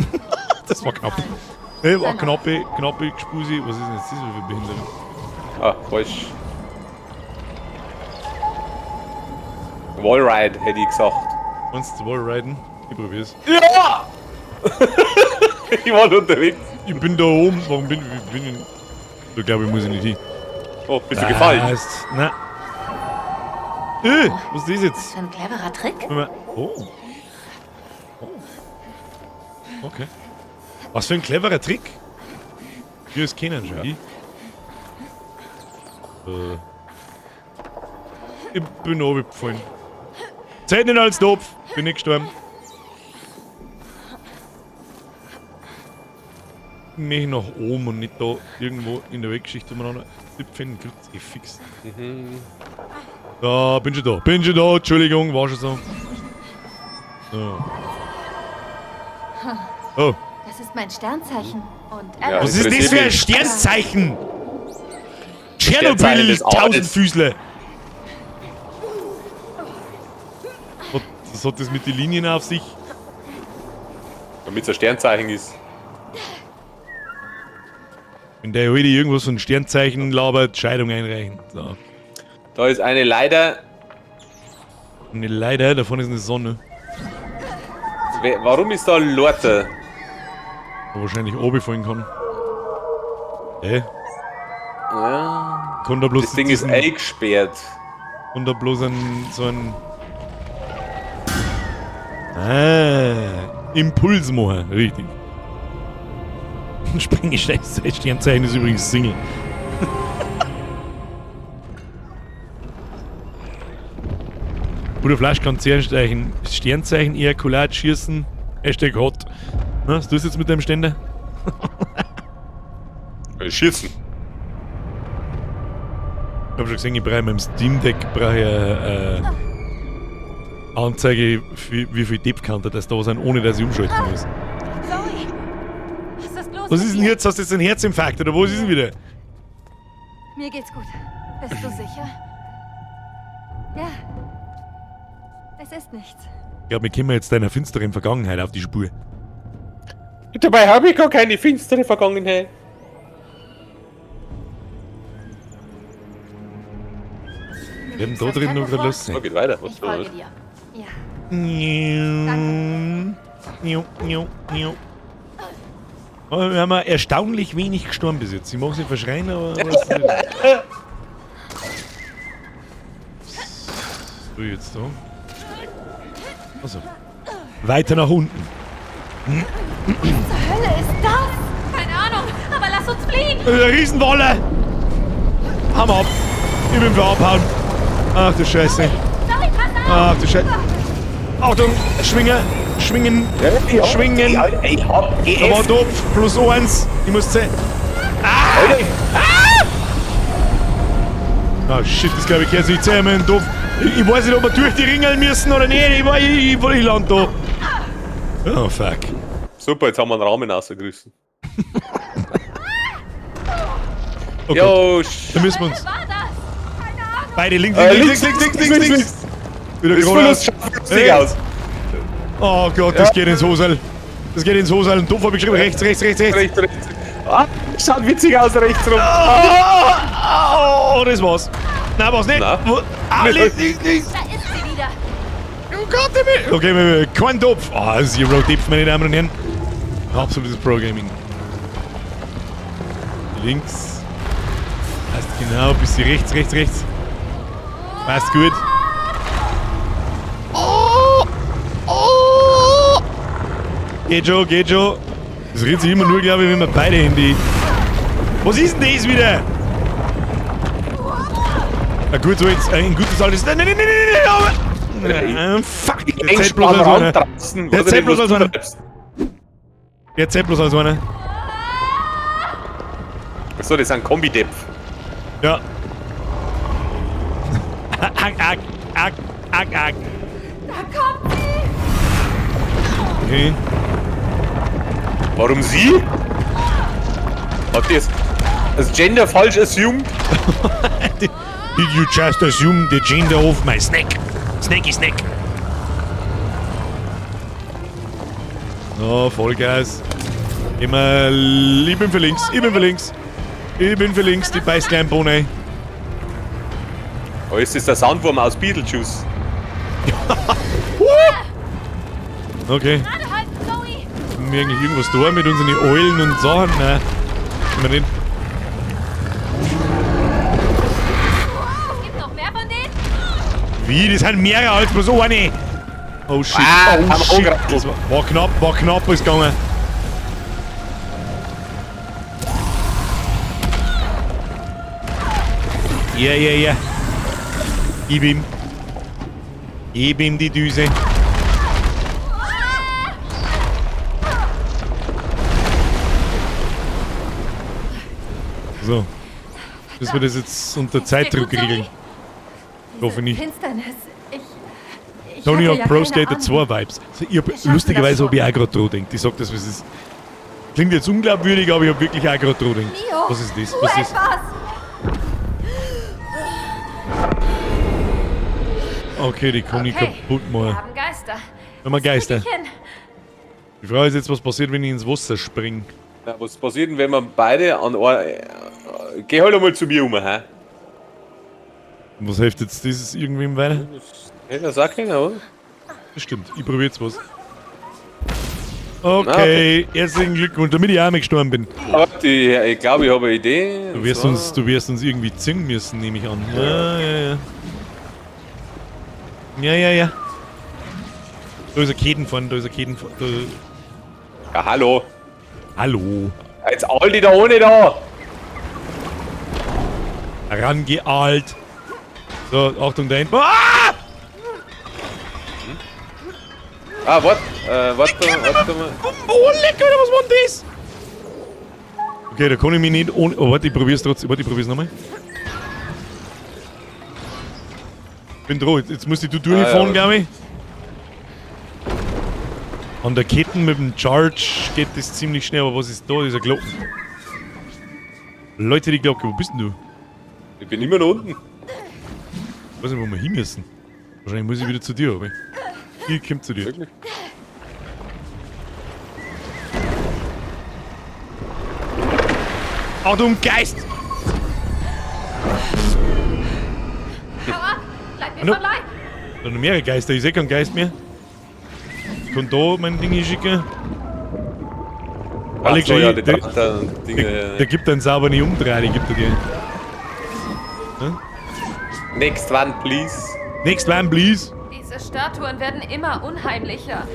Das war knapp. War knappe Gespusi. Was ist denn jetzt das für Behinderung? Ah, falsch. Wallride, hätte ich gesagt. Kannst du Wallriden? Ich probier's. Ja! Ich war unterwegs. Ich bin da oben. Warum bin ich? Ich glaube, ich muss nicht hin. Oh, bist du gefallen? Na. Was ist das jetzt? Für ein cleverer Trick? Oh. Okay. Was für ein cleverer Trick. Wir es kennen schon. Ich bin runtergefallen. Zählt nicht als doof. Bin nicht gestorben. Mich nach oben und nicht da irgendwo in der Weggeschichte umeinander finden, kriegt's fix. Ja, bin schon da. Entschuldigung, war schon so. So. Oh, Das ist mein Sternzeichen. Und Ja, Alice. was ist das für ein Sternzeichen? Sternzeichen Tschernobyl, des Auges. Tausendfüßler. Was hat das mit den Linien auf sich? Damit es ein Sternzeichen ist. Wenn der heute irgendwas von Sternzeichen labert, Scheidung einreichen. So. Da ist eine leider. Und leider, davon ist eine Sonne. Warum ist da ein Lorte? Wo wahrscheinlich oben fallen kann. Ja. Kann da bloß Das Ding ist eingesperrt. Und da bloß so ein Impuls machen, richtig. Sternzeichen ist übrigens Single. Bruder Flasch kann Sternzeichen, Ejakulat, Schießen, Hashtag hot. Was tust du jetzt mit deinem Ständer? Schießen. Ich hab schon gesehen, ich brauche mit dem Steam Deck eine Anzeige, wie viel Depp-Counter das da sind, ohne dass ich umschalten muss. Zoe, was ist los? Was mit ist denn dir? jetzt? Hast du jetzt einen Herzinfarkt oder wo ist es denn wieder? Mir geht's gut. Bist du sicher? Ja. Es ist nichts. Ich glaube, wir kommen jetzt deiner finsteren Vergangenheit auf die Spur. Dabei habe ich gar keine finstere Vergangenheit. Wir haben da drin noch gerade Lust. So, geht weiter. Was Ich ist da folge los? dir. Ja. Aber wir haben erstaunlich wenig gestorben bis jetzt. Ich mag sie verschreien, aber... Was so, jetzt da. Also. Weiter nach unten. Zur Hölle ist das? Keine Ahnung, aber lass uns fliehen. Eine Riesenwolle! Hammer ab! Ich bin für abhauen. Ach du Scheiße. Zoe, pass auf. Ach du Scheiße. Achtung! Schwingen! Schwingen! Schwingen! Ich hab Da war doof. +1. Ich muss sehen. Ah shit, das glaube ich gehört sich zusammen doof. Ich weiß nicht, ob wir durch die Ringeln müssen oder nicht. Ich land da. Oh fuck. Super, jetzt haben wir einen Rahmen rausgerissen. Oh Gott. Jo, Da müssen wir uns. Was war das? Keine Ahnung. Beide links. Wieder das geradeaus. schaut lustig aus. Oh Gott, das geht ins Hosel. Das geht ins Hosel. Und doof habe ich geschrieben. Rechts. Rechts. Ah, schaut witzig aus, rechts rum. Oh, das war's. Nein, war's nicht. Na? Links. Da ist sie wieder. Oh Gott, okay, kein Topf. Ah, Zero Tips, meine Damen und Herren. Absolutes Pro-Gaming. Links. Passt genau, bisschen rechts. Passt gut. Geht schon. Das redet sich immer nur, glaube ich, wenn man beide Handy... Was ist denn das wieder? Na gut, so jetzt ein gutes altes... Nein, fuck! Jetzt zählt bloß als einer. Jetzt zählt bloß als einer. Jetzt zählt bloß als einer. Achso, das ist ein Kombi-Depf. Ja. Ack. Da kommt sie. Okay. Warum sie? Habt ihr das Gender falsch assumed? Did you just assume the gender of my snack? Snacky Snack. So, Vollgas. Immer. Ich bin für links. Die beißt gleich einen Bohnen. Oh, ist das der Soundwurm aus Beetlejuice? Okay. Gerade halten, Zoe. Haben wir eigentlich irgendwas da mit unseren Eulen und Sachen? Nein. Können wir nicht. Es gibt noch mehr von denen. Wie? Das sind mehrere als bloß eine. Oh shit. haben wir shit. angerannt. Das war knapp ist gegangen. Ja. Gib ihm die Düse. So. Dass wir das jetzt unter Zeitdruck regeln. Ich hoffe nicht. Finsternis. Tony hatte Hawk ja Pro keine Skater Ahnung. 2 Vibes. Also ich hab, Ich hoffe, lustigerweise das habe ich auch gerade dran gedacht. Ich sag das, was es ist. Klingt jetzt unglaubwürdig, aber ich hab wirklich auch gerade dran gedacht. Mio, Was ist das? tu Was ist? etwas! Okay, die kann ich Okay, kaputt wir machen. haben Geister. Wenn wir Geister. Krieg ich hin. Die Frage ist jetzt, was passiert, wenn ich ins Wasser springe. Ja, was passiert denn, wenn wir beide an geh halt einmal zu mir um, hä? Was hilft jetzt dieses irgendwem weiter? Hätte das auch können, oder? Das stimmt, ich probiere jetzt was. Okay, herzlichen Glückwunsch, damit ich auch mal gestorben bin. Aber ich glaube, ich habe eine Idee. Du wirst, uns irgendwie zwingen müssen, nehme ich an. Ja. Da ist ein Keten vorne, da ist ein Keten vorne. Ja, hallo. Hallo. Jetzt all die da ohne da. Herangealt. So, Achtung, da hinten. Ah! Warte mal. Oh, lecker, was war denn das? Okay, da kann ich mich nicht ohne... Oh, warte, ich probier's trotzdem. Warte, ich probier's nochmal. Bin dran, jetzt musst du durchfahren, ja. glaube ich. An der Ketten mit dem Charge geht das ziemlich schnell, aber was ist da? Das ist eine Glocke. Leute, die Glocke, wo bist denn du? Ich bin immer noch unten. Ich weiß nicht, wo wir hin müssen. Wahrscheinlich muss ich wieder zu dir, aber ich komm zu dir. Wirklich? Achtung, Geist! Hau ab! Bleib mir Hallo? von Leib! Da sind noch mehrere Geister, ich sehe keinen Geist mehr. Ich kann da mein Ding schicken. Ach so, ja, die der Dinge. gibt einen sauberen Umdreh, die gibt er dir. Next one, please. Next one, please. Diese Statuen werden immer unheimlicher.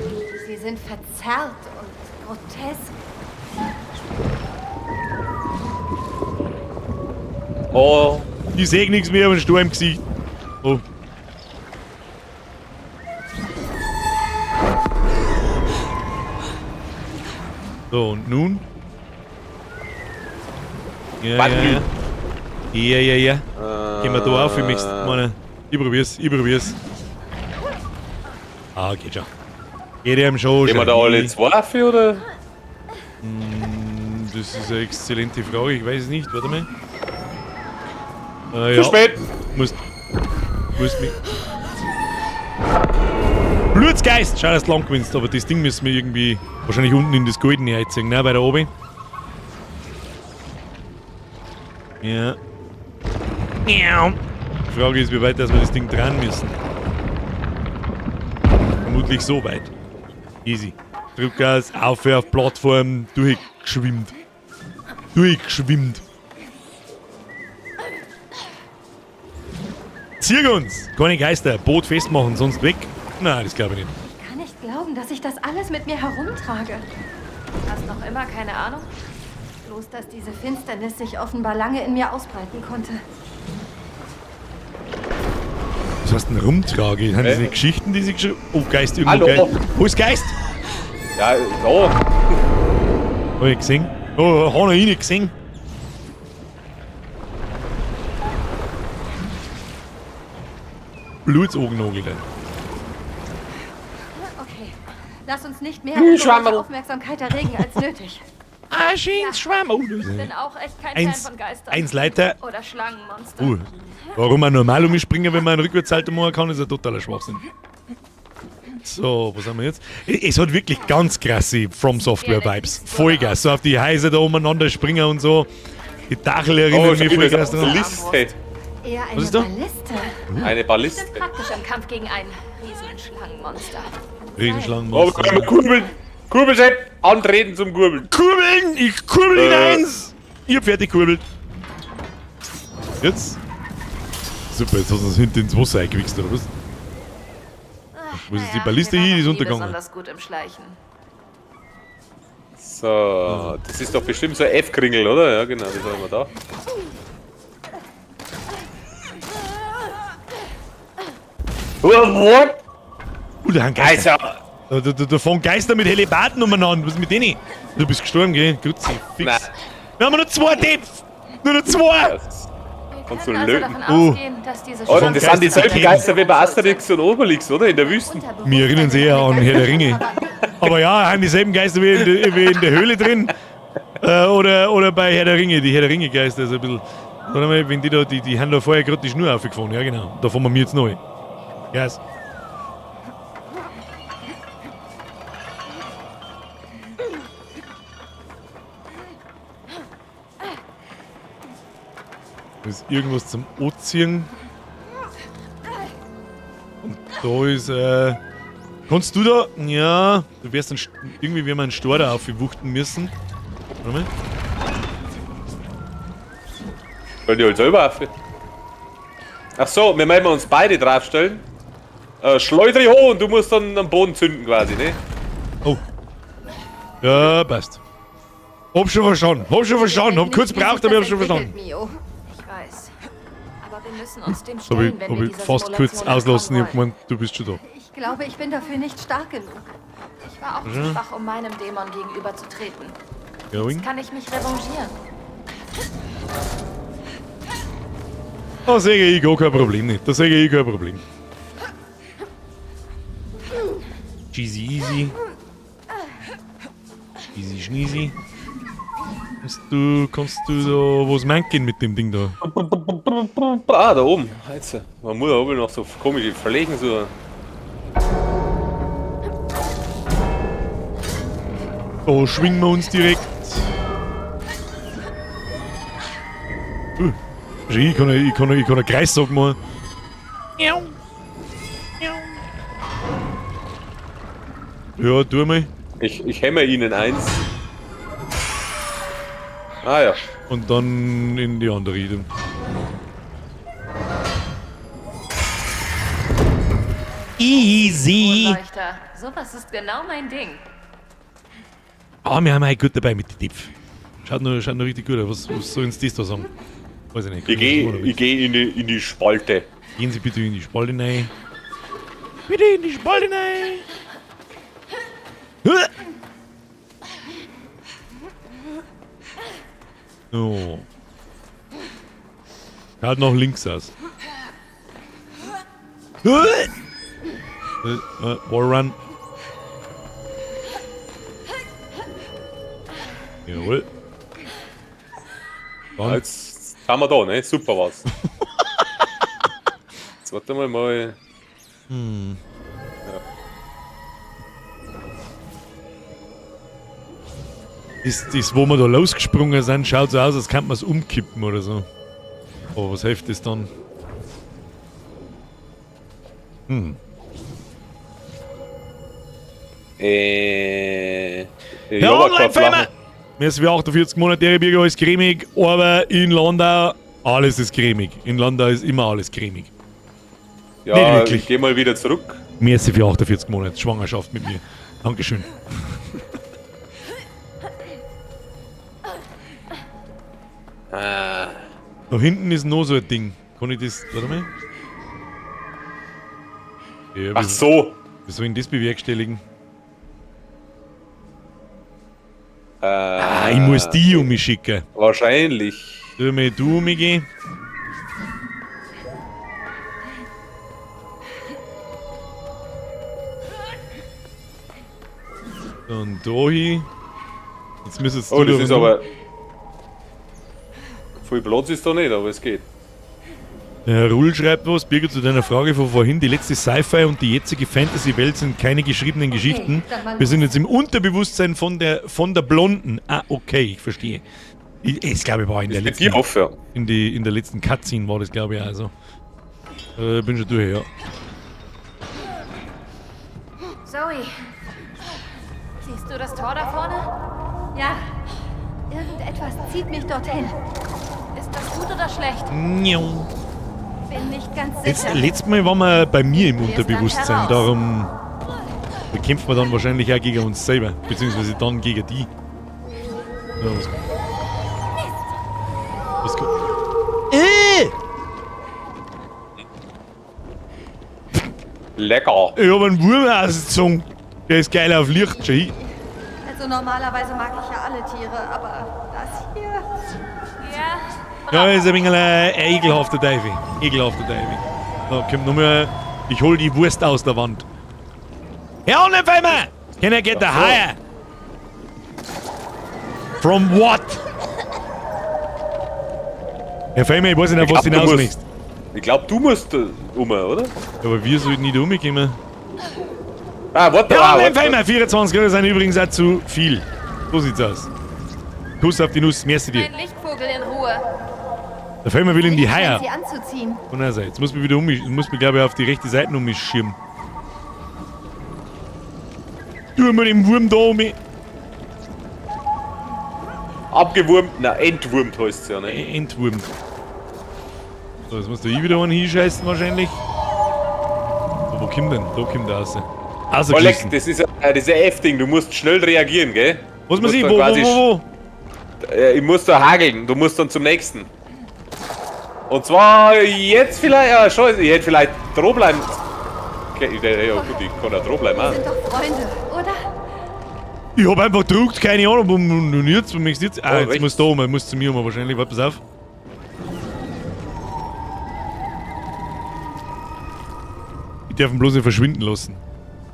Sie sind verzerrt und grotesk. Oh, Ich sehe nichts mehr, aber ein Sturm im Gesicht. Oh. So, und nun? Ja, Wann? Ja. Gehen wir da auf, ich probier's. Ah, geht schon. Geht ihm schon. gehen wir da alle zwei für, oder? Das ist eine exzellente Frage, ich weiß es nicht, warte mal. Zu spät. Musst mich. Blutsgeist! Schau, dass du lang gewinnst, aber das Ding müssen wir irgendwie wahrscheinlich unten in das Goldene einziehen, ne? Bei der oben. Ja. Die Frage ist, wie weit dass wir das Ding dran müssen. Vermutlich so weit. Easy. Druckgas, auf Plattform, durchgeschwimmt. Zieh uns! Keine Geister, Boot festmachen, sonst weg. Nein, das glaube ich nicht. Ich kann nicht glauben, dass ich das alles mit mir herumtrage. Hast noch immer keine Ahnung? Bloß, dass diese Finsternis sich offenbar lange in mir ausbreiten konnte. Was heißt denn rumtrage? Haben diese Geschichten, die sie geschrieben? Oh, Geist, irgendwo Hallo. geil. Wo ist Geist? Ja, so. Hab ich gesehen? Oh, hab ich nicht gesehen. Blutsaugennagel. Okay, lass uns nicht mehr Schwammerl. Aufmerksamkeit erregen als nötig. Ah, schönes Schwamm. Oh, Ich bin auch echt kein Eins- Fan von Geistern. eins Leiter. Oder Schlangenmonster. Warum man normal umspringen, wenn man einen Rückwärtssalto machen kann, ist ein totaler Schwachsinn. So, was haben wir jetzt? Es hat wirklich ganz krasse From Software Vibes. Vollgas, so auf die Häuser da umeinander springen und so. Die Dachel erinnern mich voll krass dran. Balliste. Eher eine Was ist da? Balliste. Eine Balliste. Sind praktisch im Kampf gegen ein Riesenschlangenmonster. Riesenschlangen. Oh, können wir kurbeln. Kurbelset. Antreten zum Kurbeln. Kurbeln! Ich kurbel in eins! Ich hab fertig kurbelt. Jetzt? Super, jetzt hast du uns hinten ins Wasser eingewichst, oder was? Wo ist jetzt die Balliste hin? Die ist untergegangen. Besonders gut im Schleichen. So, das ist doch bestimmt so ein F-Kringel, oder? Ja, genau, das haben wir da. What? Da haben Geister. Also, Da fahren Geister mit Helibaten umeinander. Was ist mit denen? Du bist gestorben, gell? Grüezi. Fix. Nein. Wir haben nur 2 Depf! Nur noch 2! Kannst du können also löten. davon ausgehen, dass diese Oh, das sind dieselben Geister- Geister wie bei Asterix und Obelix, oder? In der Wüste. Mir erinnern sie eher an Herr der Ringe. Aber ja, haben dieselben Geister wie in der Höhle drin. Oder bei Herr der Ringe, die Herr der Ringe Geister ist ein bisschen. Warte mal, wenn die haben da vorher gerade die Schnur aufgefahren, ja genau. Da fahren wir mir jetzt neu. Yes. Da ist irgendwas zum Anziehen. Und da ist, kannst du da? Ja, du wirst dann irgendwie werden wir einen Stor da aufgewuchten müssen. Warte mal. Wollen die halt selber auf? Ach so, wir meinen uns beide draufstellen. Schleudere hoch und du musst dann am Boden zünden quasi, ne? Oh. Ja, passt. Hab schon verstanden. Hab kurz braucht, aber ich hab schon verstanden. Mio. Ich weiß. Aber wir müssen uns dem Hab stellen, ich, wenn hab wir ich diese fast kurz Simulation auslassen. Ich hab anfangen wollen. gemeint, du bist schon da. Ich glaube, ich bin dafür nicht stark genug. Ich war auch zu schwach, um meinem Dämon gegenüberzutreten. Going. Jetzt kann ich mich revanchieren. Da sehe ich gar kein Problem nicht. Da sehe ich kein Problem. Cheesy easy. Easy schneezy. Kannst du da was manken mit dem Ding da? Ah, da oben. Jetzt. Man muss da oben noch so komische Verlegen so. Da schwingen wir uns direkt. Ich kann einen Kreis sagen mal. Ja, tu mal. Ich hämmer ihnen eins. Ah ja. Und dann in die andere Richtung. Easy! Kronleuchter. Sowas ist genau mein Ding. Ah, wir haben heute gut dabei mit den Tipf. Schaut noch richtig gut aus. Was sollen Sie das da sagen? Weiß ich nicht. Ich geh in die Spalte. Gehen Sie bitte in die Spalte rein. Bitte in die Spalte rein! So. Schaut nach links aus. Wallrun. Jawohl. Dann. Jetzt haben wir da, ne? Super was. Jetzt warte mal. Das, wo wir da losgesprungen sind, schaut so aus, als könnte man es umkippen oder so. Aber was hilft das dann? Ja, aber kein Flachen. Mir ist wie 48 Monate Bürger alles cremig, aber in Landau alles ist cremig. In Landau ist immer alles cremig. Nicht Ja, wirklich. ich geh mal wieder zurück. Merci für 48 Monate Schwangerschaft mit mir. Dankeschön. Da hinten ist noch so ein Ding. Kann ich das. Warte mal. Ja, Ach so. wie soll ich das bewerkstelligen? Ich muss die um mich schicken. Wahrscheinlich. Du mich gehen. Dann da hin. Jetzt müsstest Oh, du das da ist runter. aber. Viel Platz ist da nicht, aber es geht. Ruhl schreibt was, Birgit, zu deiner Frage von vorhin. Die letzte Sci-Fi und die jetzige Fantasy-Welt sind keine geschriebenen Geschichten. dann mal Wir sind jetzt im Unterbewusstsein von der Blonden. Ah, okay, ich verstehe. Ich glaube, ich war in der Mit letzten, dir aufhören. in der letzten Cutscene war das, glaube ich, also. Bin schon durch, ja. Zoe. Siehst du das Tor da vorne? Ja. Irgendetwas zieht mich dorthin. Ist das gut oder schlecht? Bin nicht ganz sicher. Letztes Mal waren wir bei mir im Wir sind Unterbewusstsein, heraus. darum bekämpfen wir dann wahrscheinlich auch gegen uns selber, beziehungsweise dann gegen die. Ja, was kommt? Lecker. Ich hab einen Wurm ausgezogen. Der ist geil auf Licht, schon. Also normalerweise mag ich ja alle Tiere, aber das hier... Ja, Ja, ist ein wenig ein ekelhafter Teufel. Ekelhafter Teufel. Da kommt nur mehr. Ich hol die Wurst aus der Wand. Herr Ohrenfeimer! Can I get the higher? From what? Herr Feimer, ich weiß nicht, auf was du hinaus möchtest. Ich glaub, du musst oder? Aber wir sollten nicht umkommen. Ah, warte, Herr Ohrenfeimer, 24 Euro sind übrigens auch zu viel. So sieht's aus. Kuss auf die Nuss, merci dir. Ein Lichtvogel in Ruhe. Der Feimer will ihm die Haier. Sie anzuziehen. Von der Seite. Jetzt muss man wieder muss mich, glaube ich, auf die rechte Seite umschirmen. Tu mal den Wurm da um. Abgewurmt, na entwurmt heißt es ja, ne? Entwurmt. So, jetzt musst du hier wieder einen hinscheißen wahrscheinlich. So, wo kommt denn? Da kommt der raus. Alex, das ist ein F-Ding, du musst schnell reagieren, gell? Was muss ich? Wo? Ich muss da hageln, du musst dann zum nächsten. Und zwar jetzt vielleicht, ja scheiße, ich hätte vielleicht dran bleiben. Okay, ja gut, ich kann ja dran bleiben. Wir sind doch Freunde, oder? Ich hab einfach gedruckt, keine Ahnung, und jetzt, wo möchtest du jetzt? Ah, jetzt rechts. muss da um, muss zu mir um wahrscheinlich, warte, pass auf. Ich darf ihn bloß nicht verschwinden lassen.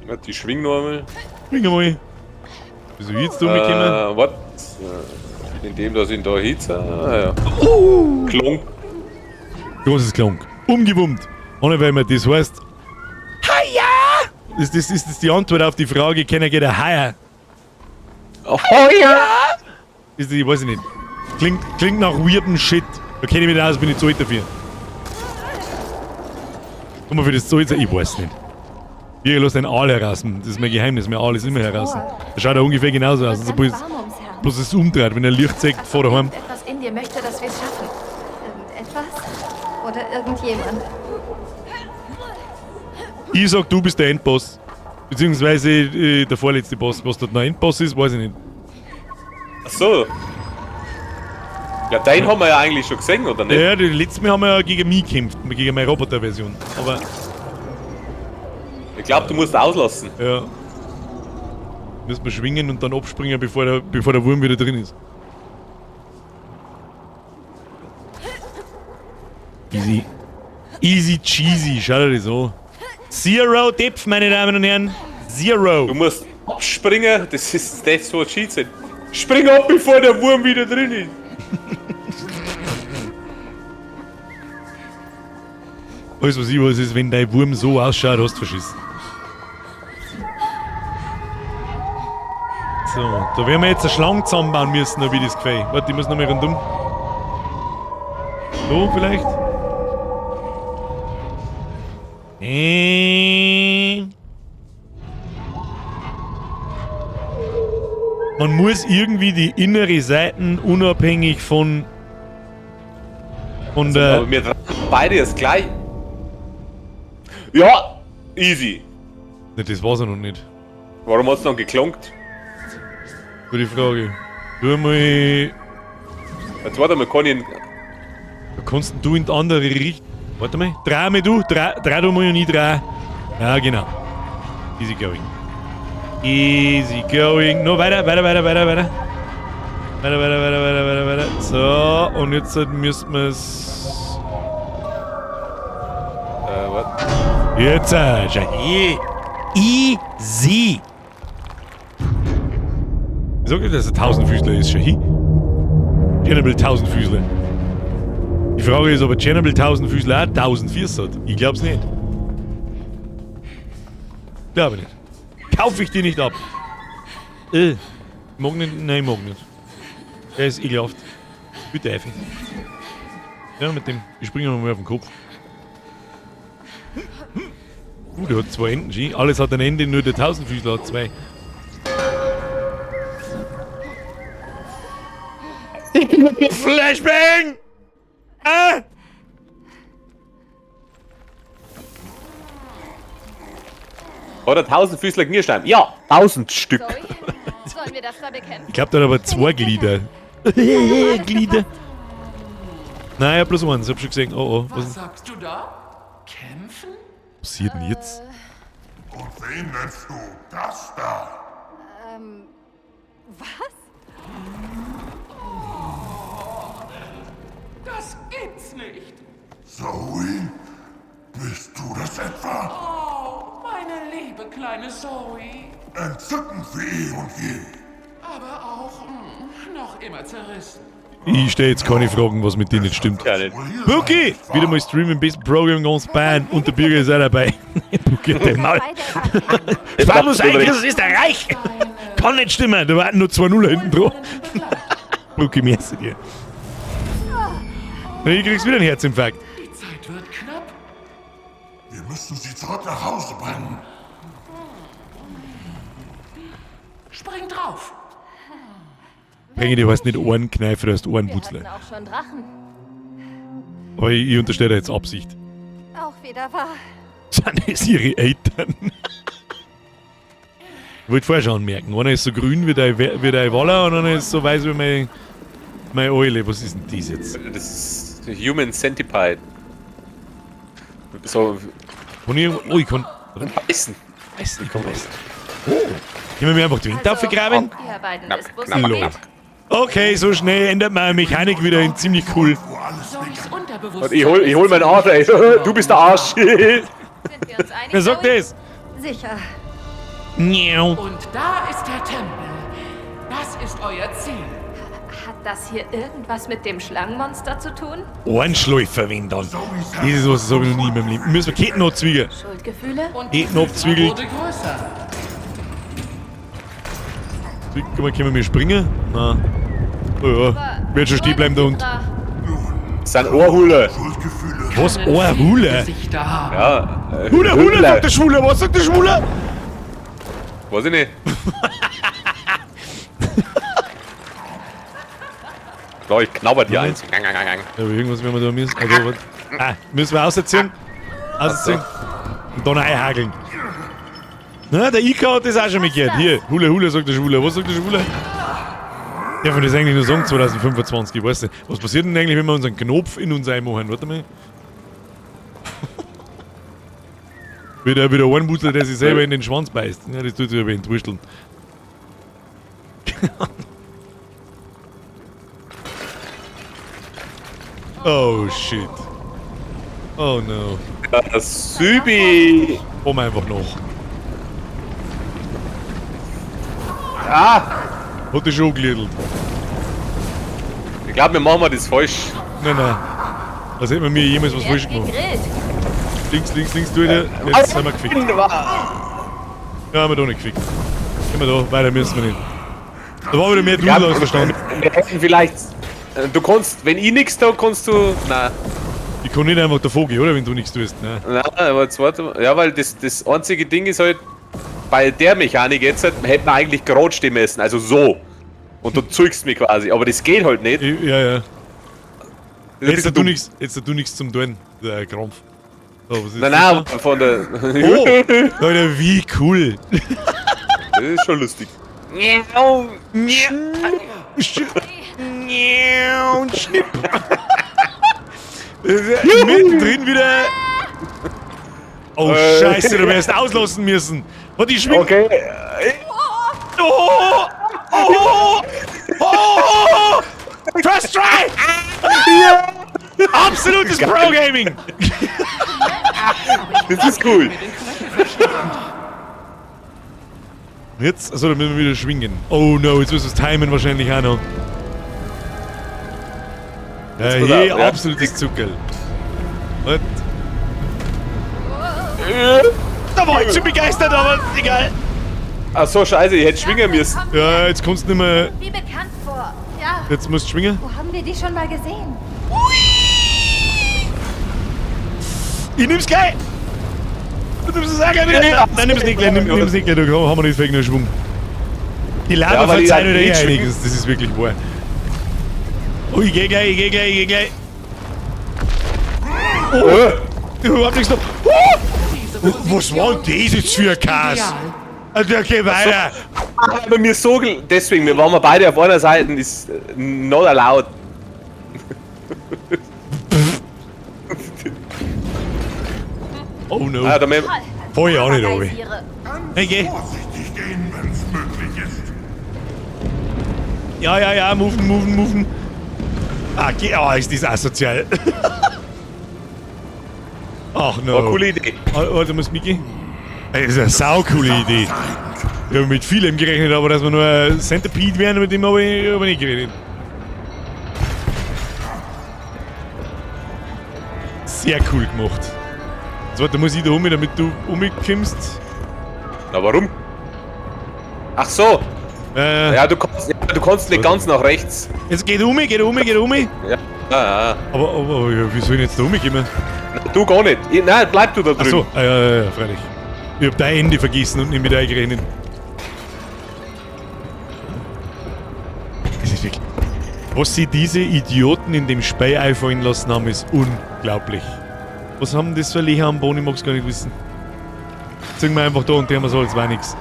Ja, die schwingen noch einmal. Bring mal. Wieso jetzt da mitkommen? Was? Indem das ihn da hitze. Ah, ja. Klonk. Großes Klonk. Umgewummt. Ohne weil man das heißt. Haja! Ist das die Antwort auf die Frage, kann er geht ein Haia? Oh ja! Ist das, ich weiß nicht. Klingt nach weirdem Shit. Da kenne ich mich nicht aus, bin ich zu alt dafür. Guck mal, für das zu alt sein, ich weiß nicht. Hier, lass den Aal heraus. Das ist mein Geheimnis, mein Aal ist immer heraus. Da schaut er ungefähr genauso aus. Also bloß es umdreht, wenn er Licht zeigt, vor daheim. Etwas in dir möchte, dass wir es schaffen. Irgendetwas? Oder irgendjemand? Ich sag, du bist der Endboss. Beziehungsweise der vorletzte Boss. Was dort noch Endboss ist, weiß ich nicht. Ach so. Ja, den haben wir ja eigentlich schon gesehen, oder nicht? Ja, die letzten Mal haben wir ja gegen mich gekämpft. Gegen meine Roboter-Version. Aber, Ich glaube, du musst auslassen. ja. Müssen wir schwingen und dann abspringen, bevor der Wurm wieder drin ist. Easy. Easy cheesy, schau dir das an. Zero Depth, meine Damen und Herren. Zero. Du musst abspringen, das ist das, was Cheats sind. Spring ab, bevor der Wurm wieder drin ist. Alles, was ich weiß, ist, wenn dein Wurm so ausschaut, hast du verschissen. So, da werden wir jetzt eine Schlange zusammenbauen müssen, wie das gefällt. Warte, ich muss noch mal rundum. So, vielleicht? Man muss irgendwie die innere Seiten unabhängig von der... Aber wir tragen beide das gleich. Ja, easy. Ne, das war's ja noch nicht. Warum hat's dann geklonkt? Gute Frage. Tu mal... Jetzt warte mal, kann ich ihn... Kannst du in die andere Richtung... Warte mal. Dreh mal du. Dreh du mal und ich dreh. Ja, genau. Easy going. Easy going. Noch weiter. Weiter. So, und jetzt müssen wir es... warte. Jetzt, schau. Easy. Ich sag nicht, dass er 1000-Füßler ist, schau. General 1000-Füßler. Die Frage ist, ob ein General 1000-Füßler auch 1000 Füße hat. Ich glaub's nicht. Glaube nicht. Kauf ich dir nicht ab. Mag nicht? Nein, mag nicht. Der ist ekelhaft. Bitte einfach. Ja, mit dem. Ich springe mal auf den Kopf. Der hat 2 Enden, Ski. Alles hat ein Ende, nur der 1000-Füßler hat 2. Flashbang! Ah! Oder 1000 Füßler Knierstein? Ja, 1000 Stück. Zoe? Sollen wir das da bekämpfen? Ich glaube, der hat aber 2 Glieder. Glieder. Nein, ich hab bloß eins. Ich hab schon gesehen. Oh, Was sagst du da? Kämpfen? Was passiert denn jetzt? Und wen nennst du das da? Was? Das es nicht. Zoe? Bist du das etwa? Oh, meine liebe kleine Zoe. Entzückend wie eh und je. Aber auch noch immer zerrissen. Ich stelle jetzt keine Fragen, was mit denen nicht stimmt. Ja, nicht. Buki! Wieder mal streamen, bis Programm ganz Bayern und der Bürger ist auch dabei. Buki, der Maul. Spar muss eigentlich, das ist der Reich! Kann nicht stimmen, da warten nur 2-0 hinten drauf. Buki, merci dir. Ich krieg's wieder einen Herzinfarkt. Die Zeit wird knapp. Wir müssen sie zurück nach Hause bringen. Spring drauf. Pengi, du hast nicht Ohrenkneifer, du hast Wir Ohrenbutzler. hatten auch schon Drachen. Aber ich unterstelle da jetzt Absicht. Auch wieder wahr. Sind es ihre Eltern? Ich wollte vorher schon anmerken. Einer ist so grün wie der Waller und einer ist so weiß wie meine Eule. Was ist denn das jetzt? Das ist Human Centipede. So, Ich kann beißen. Ich kann weißen. Oh. Können wir mir einfach die Windtaufe graben? Ihr beiden Knapp, ist knapp, Bussi. knapp. Okay, so schnell ändert meine Mechanik wieder in ziemlich cool. Zoes Und Unterbewusstsein. ich hol meinen Arsch, ey. Du bist der Arsch. Sind wir uns einig? Wer sagt Zoe? das? Sicher. Miau. Und da ist der Tempel. Das ist euer Ziel. Hat das hier irgendwas mit dem Schlangenmonster zu tun? Ohrenschläufer wenn dann. Das ist was, das habe ich noch nie in meinem Leben. Müssen wir Ketten abzwiegeln. Schuldgefühle? Und die Knopfzwiegel. wurde größer. Können wir springen? Nein. Oh ja. Wird schon stehen bleiben, der Hund. Das sind Ohrhule. Schuldgefühle. Was? Ohrhule? Gesichter haben. Ja. Hule, sagt der Schwule. Was sagt der Schwule? Weiß ich nicht. Da, ich knabber die eins. Ja, aber irgendwas werden wir da müssen. Also, müssen wir ausziehen? Ausziehen. Und dann einhageln. Na, der Ika hat das auch schon mitgehört. Hier, Hule, sagt der Schwule. Was sagt der Schwule? Darf man das eigentlich nur sagen, 2025, ich weiß nicht. Was passiert denn eigentlich, wenn wir unseren Knopf in uns einmachen? Warte mal. Wieder ein Butler, der sich selber in den Schwanz beißt. Ja, das tut sich aber entwursteln. Oh shit. Oh no. Sübi. Komm einfach noch. Ah, Hat er schon gelidelt. ich glaube, wir machen das falsch. Nein. Was hätten wir mir jemals was falsch gemacht? Links, tu ich. Jetzt sind wir gefickt. Ja, haben wir da nicht gefickt. Gehen wir da, weiter müssen wir nicht. Da war wieder mehr Dudel als verstanden. Wir hätten vielleicht. Du kannst, wenn ich nichts tue, kannst du. Nein, Ich kann nicht einfach davor gehen, oder? Wenn du nichts tust. Nein. nein, aber jetzt warte mal. Ja, weil das einzige Ding ist halt, bei der Mechanik jetzt halt, hätten wir eigentlich gerade stehen müssen, also so. Und du zeugst mich quasi, aber das geht halt nicht. Ja. Das ist ein Jetzt bisschen du dumm. nichts, jetzt du nichts zum tun, der Krampf. So, was ist Nein, das nein, von der. Oh, Leute, wie cool. Das ist schon lustig. Schnipp. Mittendrin wieder. Oh, Scheiße, du wärst auslassen müssen. Und die schwingen. Okay. Oh! First try! Absolutes Pro-Gaming! Das ist cool. Jetzt, also da müssen wir wieder schwingen. Oh no, jetzt müssen wir es timen wahrscheinlich auch noch. pass Hier, auf, ja. absolutes Zuckerl. Und da war ich zu begeistert, aber egal. Ach so, scheiße, ich hätte schwingen müssen. Ja, jetzt kommst du nicht mehr. Wie bekannt vor. Ja. Jetzt musst du schwingen. Wo haben wir die schon mal gesehen? Ich nimm's gleich! Du nimmst es auch gleich wieder! Nein, nimm's nicht gleich, nimm's nicht gleich, da haben wir nicht wegen nur Schwung. Die Lava Ja, weil die verzeiht halt wieder nicht schwingen. einiges, das ist wirklich wahr. Oh, ich geh gleich. Du hast nichts noch. Was war denn das jetzt für ein Kass? Also, okay, weiter. Aber mir so, deswegen, wir waren beide auf einer Seite, ist not allowed. Oh no. Ah, da mehr, Fahr ich auch nicht runter. Geysire. Hey, geh. Vorsichtig gehen, wenn's möglich ist. Ja, moven. Ist das asozial. Ach no. War eine coole Idee. Warte, muss Miki? Das ist eine saucoole Idee. Ich habe mit vielem gerechnet, aber dass wir nur ein Centipede werden, mit dem habe ich nicht gerechnet. Sehr cool gemacht. So, da muss ich da um, damit du umkommst. Na, warum? Ach so. Ja, du kannst nicht ganz nach rechts. Jetzt geht um. Ja. Aber wie soll ich jetzt da umkommen? Du gar nicht. Nein, bleib du da drüben. Achso, ja, freilich. Ich hab dein Ende vergessen und nicht mit eingerechnet. Das ist wirklich. Was sie diese Idioten in dem Spiel einfallen lassen haben, ist unglaublich. Was haben das für Lecher am Boden? Ich mag's gar nicht wissen. Ziehen wir einfach da und haben wir so, als wäre nix.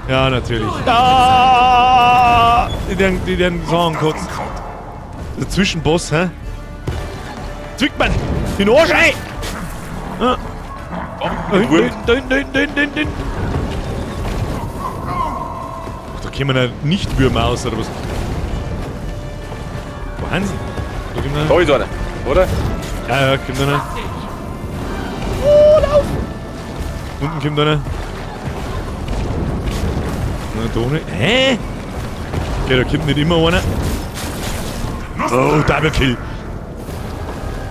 Ja, natürlich. Ah! Die werden so angekotzt. Der Zwischenboss, hä? Zwickt man! Den Arsch ein! Ah. Da hinten. Da kommen ja nicht Würmer aus, oder was? Wahnsinn! Da kommt einer. Da ist einer, oder? Ja, kommt einer. Oh, lauf! Unten kommt einer. Na, da nicht. Hä? Okay, da kommt nicht immer einer. Oh, Double Kill.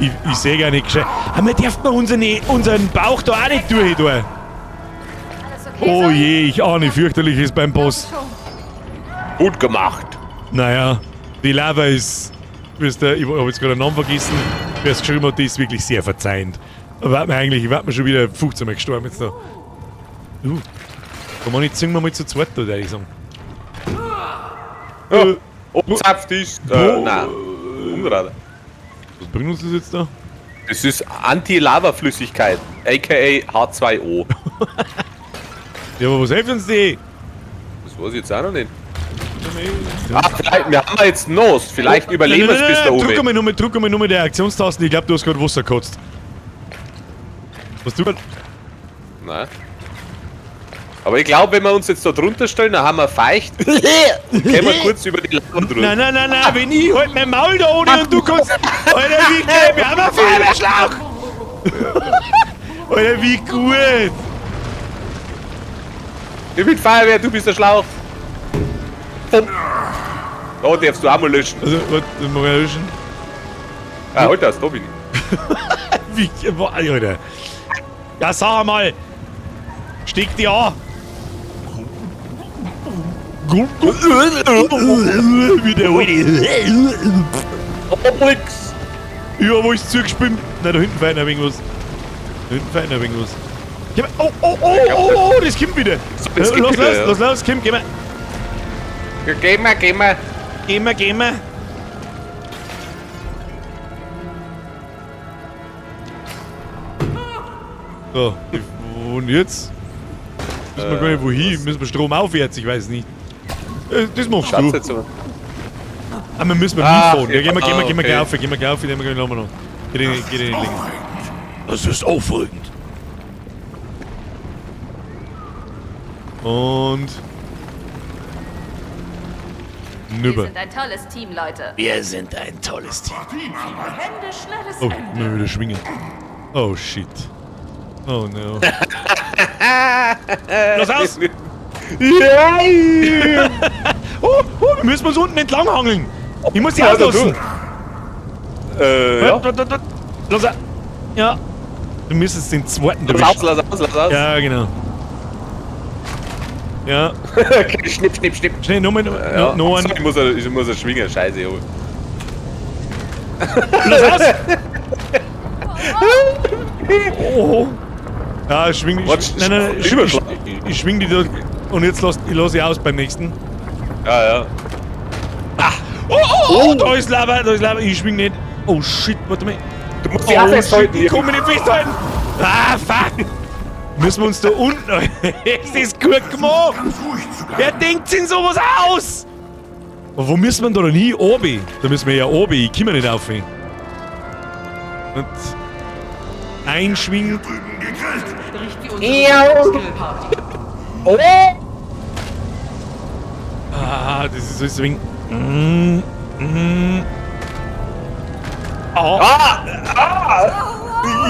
Ich sehe gar nicht gescheit. Aber wir dürfen unseren Bauch da auch nicht durch. Alles okay, Oh Zoe? je, ich ahne fürchterliches beim Boss. Gut gemacht. Naja, die Lava ist, ich habe jetzt gerade den Namen vergessen, wer es geschrieben hat, die ist wirklich sehr verzeihend. Ich werde mir schon wieder 15 Mal gestorben jetzt da. Komm mal, jetzt singen wir mal zu zweit, da, würde ich sagen. Ja. Zapft ist. Nein. Umdraht. Was bringt uns das jetzt da? Das ist Anti-Lava-Flüssigkeit, aka H2O. Ja, aber was hilft uns die? Das weiß ich jetzt auch noch nicht. Vielleicht, wir haben jetzt Nos. Vielleicht überleben wir es bis da oben. Drück einmal nur mit der Aktionstaste. Ich glaube, du hast gerade Wasser gekotzt. Was du gerade? Nein. Aber ich glaube, wenn wir uns jetzt da drunter stellen, dann haben wir feucht. Können wir kurz über die Lava drüber. Nein, wenn ich halt mein Maul da ohne und du kannst. Alter, wie geil, wir haben einen Feuerwehrschlauch! Alter, wie gut! Ich bin Feuerwehr, du bist der Schlauch. Da darfst du auch mal löschen. Also, warte, das muss ich löschen. Ah, halt das, da bin ich. Wie, Alter. Ja, sag mal. Steck die an. Wie der Alte. Nix. Ja, wo ist zugeschwimmt? Nein, da hinten fährt noch irgendwas. Oh, das kommt wieder. Das kommt wieder, ja. Los, komm, geh mal. Geh mal. Geh mal. So, und jetzt? Müssen wir gar nicht wohin? Müssen wir Strom aufwärts? Ich weiß nicht. Das machst Schatz du. jetzt so. Ah, wir müssen mitfahren. Ja, gehen wir gleich auf, dann gehen wir nochmal noch. Geh den nicht liegen. Das ist aufregend. Und... Wir Nüber. sind ein tolles Team, Leute. Wir sind ein tolles Team. Hände, schnelles Oh, Ende. mal wieder schwingen. Oh, shit. Oh, no. Los aus! Ja! Oh, wir müssen uns unten entlang hangeln. Ich muss die auslassen. Ja. Los aus. Ja. Du müsstest den zweiten Lass erwischen. aus. Ja, genau. Ja. Okay, schnipp. Schnell, noch einen. So, ich muss er schwingen, scheiße. Jo. Los aus! Oh. Ja, ich schwing. Nein, ich schwing die da. Und jetzt lass ich aus beim nächsten. Ja. Oh, da ist Lava. Ich schwing nicht. Oh shit, warte mal. Du musst die auch festhalten. Ich kann mich nicht festhalten. Ah, fuck. Müssen wir uns da unten... Es ist gut gemacht. Wer denkt sich sowas aus? Aber wo müssen wir da denn hin? Oben. Da müssen wir ja oben. Ich komme nicht auf. Und einschwingen. Riecht wie unsere Skillparty. Ah, das ist so ein Swing.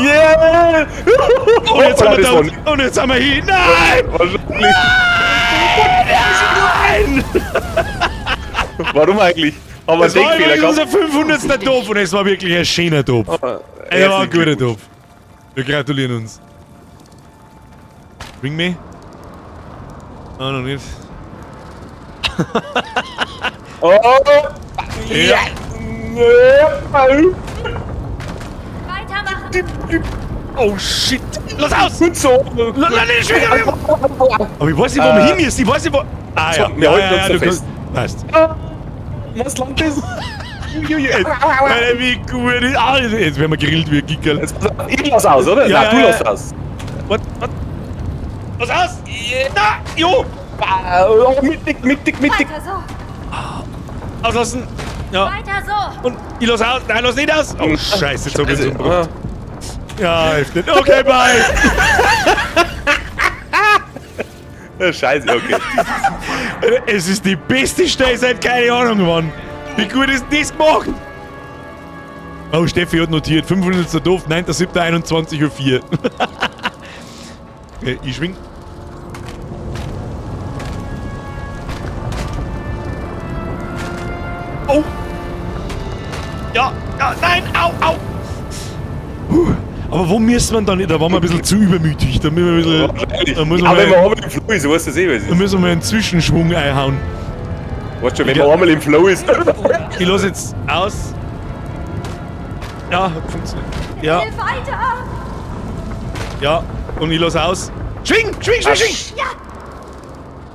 Yeah! Und jetzt haben wir das da. war nicht- Und jetzt haben wir hier. Nein! Wahrscheinlich. Nein! Warum eigentlich? Haben wir einen Das war Denkfehler übrigens gehabt? unser 500. Topf und es war wirklich ein schöner Topf. Er war ein Herzlichen guter Glückwunsch. Topf. Wir gratulieren uns. Bring me? Ah, noch nicht. Oh! Ja. Weitermachen. Oh shit! Los aus! Gut so! Lass den Schwinger! Aber ich weiß nicht, wo wir hin müssen. Ich weiß nicht, wo. Ah So, ja, wir halten uns da du fest. kannst. Passt. Was langt das? Alter, wie gut ist. Ah, jetzt werden wir grillt wie ein Gickerl. Ich lass aus, oder? Ja, Nein, du ja, lass ja. aus. Was? Los aus! Na, jo! Oh, mittig. Weiter so. Auslassen! Ja. Weiter so. Und ich lass aus! Nein, lass nicht aus! Oh, scheiße, jetzt hab ich so einen Ah. Ja, heftig. Okay, bye! Scheiße, okay. Es ist die beste Stelle seit keine Ahnung wann. Wie gut ist das gemacht? Oh, Steffi hat notiert. 500. Doof, 9.7.21.04 Uhr. Ich schwing. Oh! Ja, nein, au! Aber wo müssen wir dann nicht? Da waren wir ein bisschen zu übermütig. Da müssen wir ein bisschen. Da müssen wir Aber wenn man mal, einmal im Flow ist, weißt du eh, was es da ist. müssen wir einen Zwischenschwung einhauen. Weißt du, wenn man einmal im Flow ist. Ich lasse jetzt aus. Ja, funktioniert. Ja, Viel weiter. ja. Und ich lasse aus. Schwing!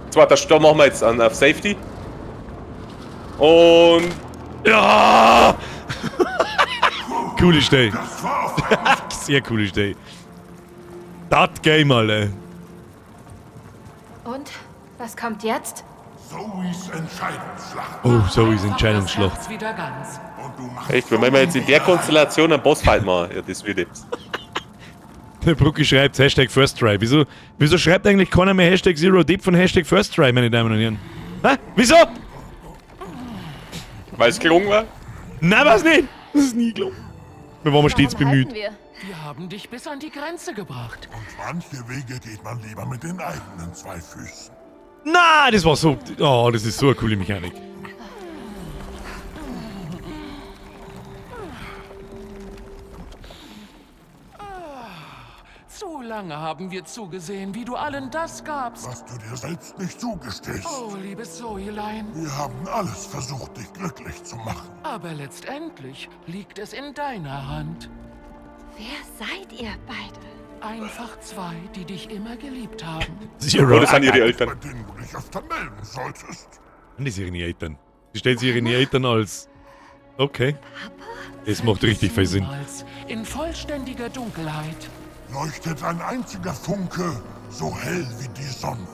Zweiter Stopp machen wir jetzt auf Safety. Und. Ja! Coole Stelle. Das war auf Sehr coole Stelle. Das Game, Alter. Und? Was kommt jetzt? Zoes Entscheidungsschlacht. Oh, so ist Einfach Entscheidungsschlacht. das Herz wieder ganz. Und du machst Echt, wenn wir jetzt in der Konstellation einen Bossfight machen, ja, das wird jetzt. Der Brucki schreibt Hashtag First Try. Wieso schreibt eigentlich keiner mehr Hashtag Zero Deep von Hashtag First Try, meine Damen und Herren? Hä? Wieso? Weil es gelungen war? Nein, was nicht? Das ist nie gelungen. Wir waren stets Warum bemüht. halten wir? Wir haben dich bis an die Grenze gebracht. manche Wege geht man lieber mit den eigenen zwei Füßen. Na, das war so. Oh, das ist so eine coole Mechanik. Zu lange haben wir zugesehen, wie du allen das gabst. Was du dir selbst nicht zugestehst. Oh, liebes Zoelein. Wir haben alles versucht, dich glücklich zu machen. Aber letztendlich liegt es in deiner Hand. Wer seid ihr beide? Einfach zwei, die dich immer geliebt haben. Zero. Oh, das sind ihre Bei Eltern. denen du dich öfter melden solltest. Das sind ihre Eltern. Sie stellt sich ihre Eltern als. Okay. Das macht richtig viel Sinn. Niemals in vollständiger Dunkelheit. Leuchtet ein einziger Funke, so hell wie die Sonne.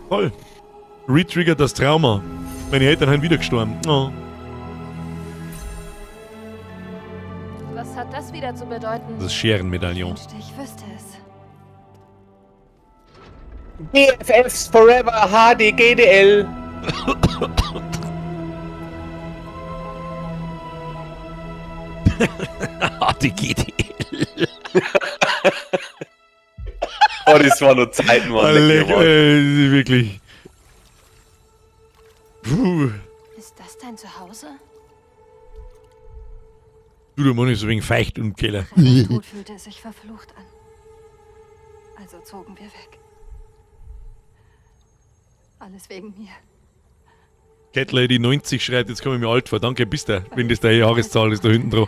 Toll. Retriggert das Trauma. Meine Eltern haben wieder gestorben. Oh. Was hat das wieder zu bedeuten? Das Scherenmedaillon. Ich wünschte, ich wüsste es. BFFs Forever HD GDL. Die GDL. Oh, das war nur Zeiten, Mann. Leck mir, Mann. Wirklich. Puh. Ist das dein Zuhause? Du, der Mann ist so wegen feucht im Keller. Im Tod fühlte es sich verflucht an. Also zogen wir weg. Alles wegen mir. Cat Lady 90 schreibt, jetzt komme ich mir alt vor. Danke, bist du, wenn das deine Jahreszahl ist da hinten dran.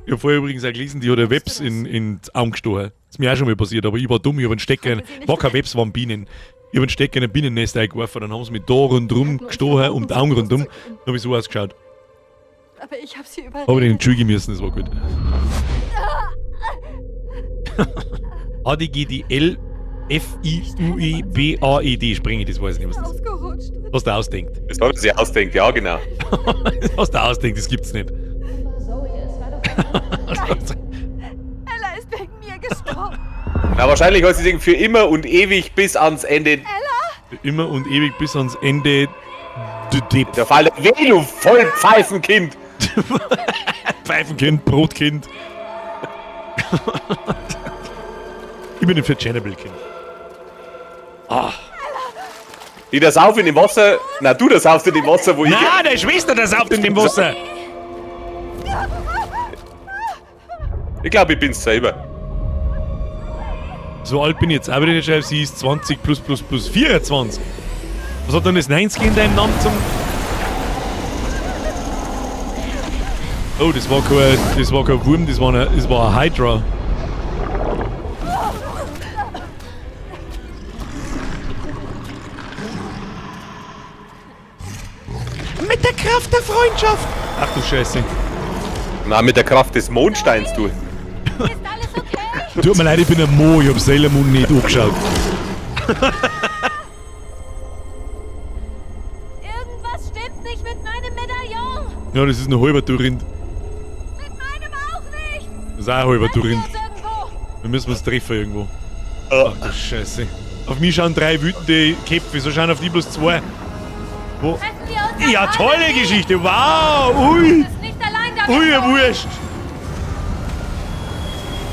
Ich habe vorher übrigens auch gelesen, die hat eine Webs in die Augen gestochen. Das ist mir auch schon mal passiert, aber ich war dumm, ich habe einen Stecker, war kein Webs, waren Bienen. Ich habe einen Stecker in ein Bienennest eingeworfen, dann haben sie mich da rundrum gestochen, um die Augen rundum. Dann habe ich so ausgeschaut. Aber ich habe sie überredet. Habe ich den entschuldigen müssen, das war gut. ADGDL FIUIBAED springe, das weiß ich nicht, was das ist. Ausgerutscht. Was der ausdenkt. Das hat er sich ausdenkt, ja, genau. Was der ausdenkt, das gibt's nicht. Ella ist wegen mir gestorben. Na, wahrscheinlich heißt es für immer und ewig bis ans Ende. Immer und ewig bis ans Ende Du Depp. Der Fall weh, du Vollpfeifenkind! Pfeifenkind, Brotkind. Ich bin ein für Chernobyl-Kind. Ich das auf in dem Wasser. Na, du das saufst in dem Wasser, wo ich. Na, der Schwester, der sauft in dem Wasser. Ich glaube, ich bin's selber. So alt bin ich jetzt auch wieder nicht, sie ist 20 plus 24. Was hat dann das 90 in deinem Namen zum... Oh, das war kein Wurm, das war ein Hydra. Mit der Kraft der Freundschaft! Ach du Scheiße. Na, mit der Kraft des Mondsteins, du. Ist alles okay? Tut mir leid, ich bin ein Mo, ich hab Sailor Moon nicht angeschaut. Irgendwas stimmt nicht mit meinem Medaillon. Ja, das ist ein halber Turint. Mit meinem auch nicht. Das ist auch ein halber Turint. Hier ist irgendwo. Wir müssen uns treffen irgendwo. Ach du Scheiße. Auf mich schauen 3 wütende Köpfe, wieso schauen auf die bloß 2? Wo? Treffen wir uns Ja, am tolle Abend? Geschichte, wow! Ui! Du bist nicht allein da. Ui, ihr Wurscht!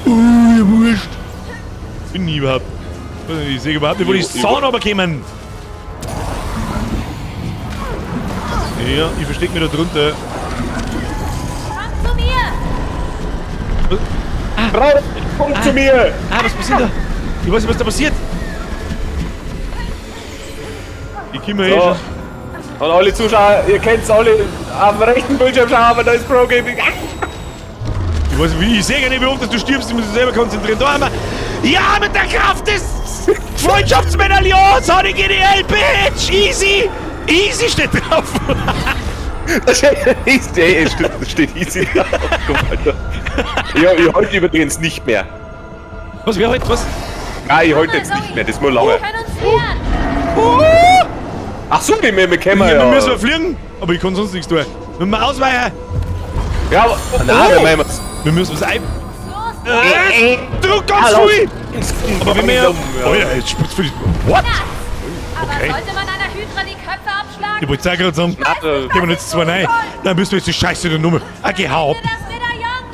Ui, ihr Wurscht! Bin nie überhaupt. Ich sehe überhaupt nicht, wo die Sonne runterkommen! Ja, ich versteck mich da drunter. Komm zu mir. Frau, komm zu mir! Ah, was passiert da? Ich weiß nicht, was da passiert. Ich komm mal So. schon. Und alle Zuschauer, ihr kennt's alle am rechten Bildschirm schauen, aber da ist Pro Gaming. Ich weiß nicht, wie, ich sehe gar nicht, wie oft dass du stirbst, ich muss mich selber konzentrieren. Da haben wir. Ja, mit der Kraft des Freundschaftsmedaillons, HDGDL, Bitch! Easy! Easy steht drauf! Das steht easy drauf. Guck mal da. Ja, heute übrigens nicht mehr. Was, wer heute? Was? Nein, ich heute jetzt nicht mehr, das ist nur lange. Wir können uns wehren. Ach so, wir kennen Ja, ja. wir müssen fliegen, aber ich kann sonst nichts tun. Wir müssen ausweichen. Ja, aber. Nein, wir machen wir's. Wir müssen was ein. Los, Druck ganz Hallo. viel! Aber wenn wir. Ja. Alter, jetzt spritzt für die. What? aber Okay. sollte man einer Hydra die Köpfe abschlagen? Ich wollte gerade sagen, Nein, gehen wir jetzt 2 rein. Dann müssen wir jetzt die Scheiße der Nummer. Ah, geh hau ab. Mir das Medaillon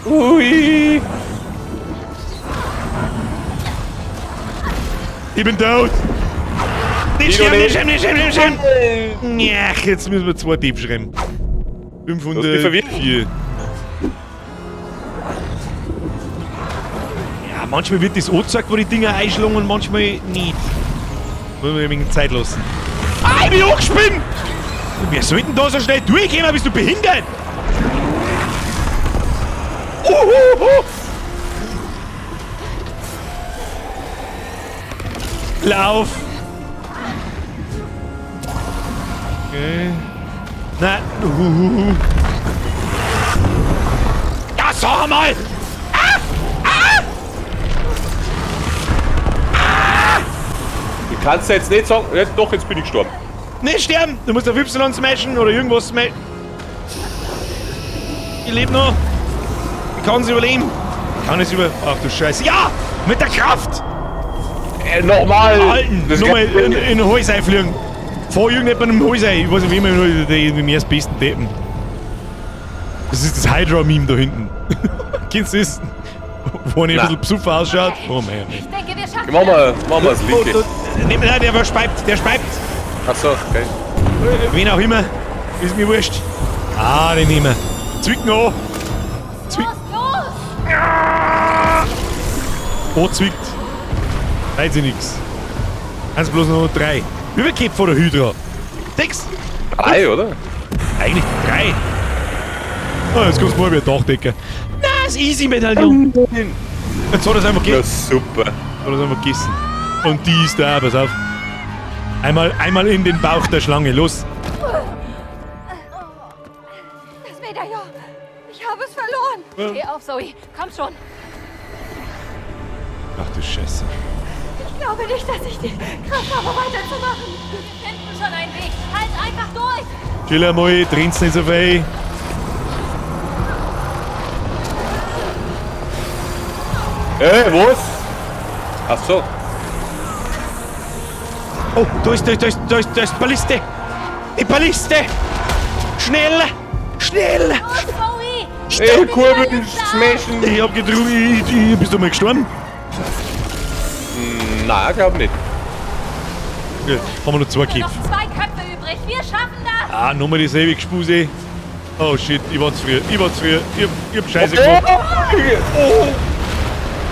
neu. Ui. Ich bin tot. Nicht sterben, nicht sterben, nicht sterben, nicht sterben. Ja, jetzt müssen wir 2 Dieb schreiben. Du hast mich verwirrt. 504. Ja, manchmal wird das angezeigt, wo die Dinger einschlagen und manchmal nicht. Muss man ein wenig Zeit lassen. Ah, ich bin angespinnt! Wer soll denn da so schnell durchgehen? Bist du behindert? Lauf! Okay. Na, Ja, sag mal! Du kannst jetzt nicht sagen, doch, jetzt bin ich gestorben. Nicht sterben! Du musst auf Y smashen oder irgendwas smashen. Ich lebe noch. Ich kann es überleben. Ich kann es über... Ach du Scheiße. Ja! Mit der Kraft! Nochmal! Halten! Das Nochmal geht- in ein Häus einfliegen. Vor irgendjemandem im Häus ein. Ich weiß nicht, wie immer nur die erstbesten Deppen. Das ist das Hydra-Meme da hinten. Kennst du das? Wo er ein Nein. bisschen Psuffer ausschaut. Oh man. Ich denke, wir schaffen Machen wir das Linke. Nein, der speibt. Der speibt. Achso, okay. Wen auch immer. Ist mir wurscht. Ah, den nehmen wir. Zwicken an. Los, los! Oh, zwickt. Weiß ich nix. Eins bloß noch 3. Wie viel Kämpfe von der Hydra? 6? 3, oder? Eigentlich 3. Oh, jetzt kommst du mal wieder Dachdecker. Na, das Easy-Medaillon. Jetzt hat er es einfach Ja, gegessen. super. Hat er es einfach gegessen. Und die ist da, pass auf. Einmal in den Bauch der Schlange, los. Das Medaillon. Ich habe es verloren. Steh auf, Zoe. Komm schon. Ach du Scheiße. Ich glaube nicht, dass ich die Kraft habe, weiterzumachen. Wir finden schon einen Weg. Halt einfach durch. Chill einmal, dreh's nicht so viel. Was? Ach so. Oh, da ist Balliste. Die Balliste. Schnell. Schnell. Los, Zoe! Ey, Kurbel, smashen! Ich hab getrunken. Bist du mal gestorben? Nein, glaub nicht. Ja, haben wir noch 2 Nur Köpfe. noch 2 Köpfe übrig. Wir schaffen das. Ah, nochmal dieselbe Gespuse. Oh shit, ich war zu früh. Ich hab Scheiße gemacht. Oh.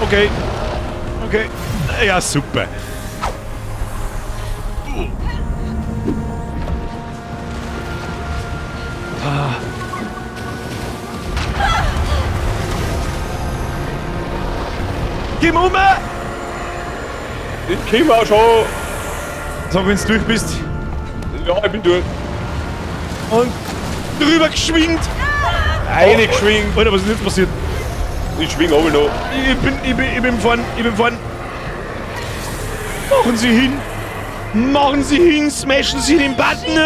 Okay. Okay. Ja, super. Geh mal um! Ich komm auch schon. Sag, wenn du durch bist. Ja, ich bin durch. Und drüber geschwingt. Eingeschwingt. Alter, was ist jetzt passiert? Ich schwing oben noch. Ich bin vorn. Machen Sie hin. Machen Sie hin. Smashen Sie den Button.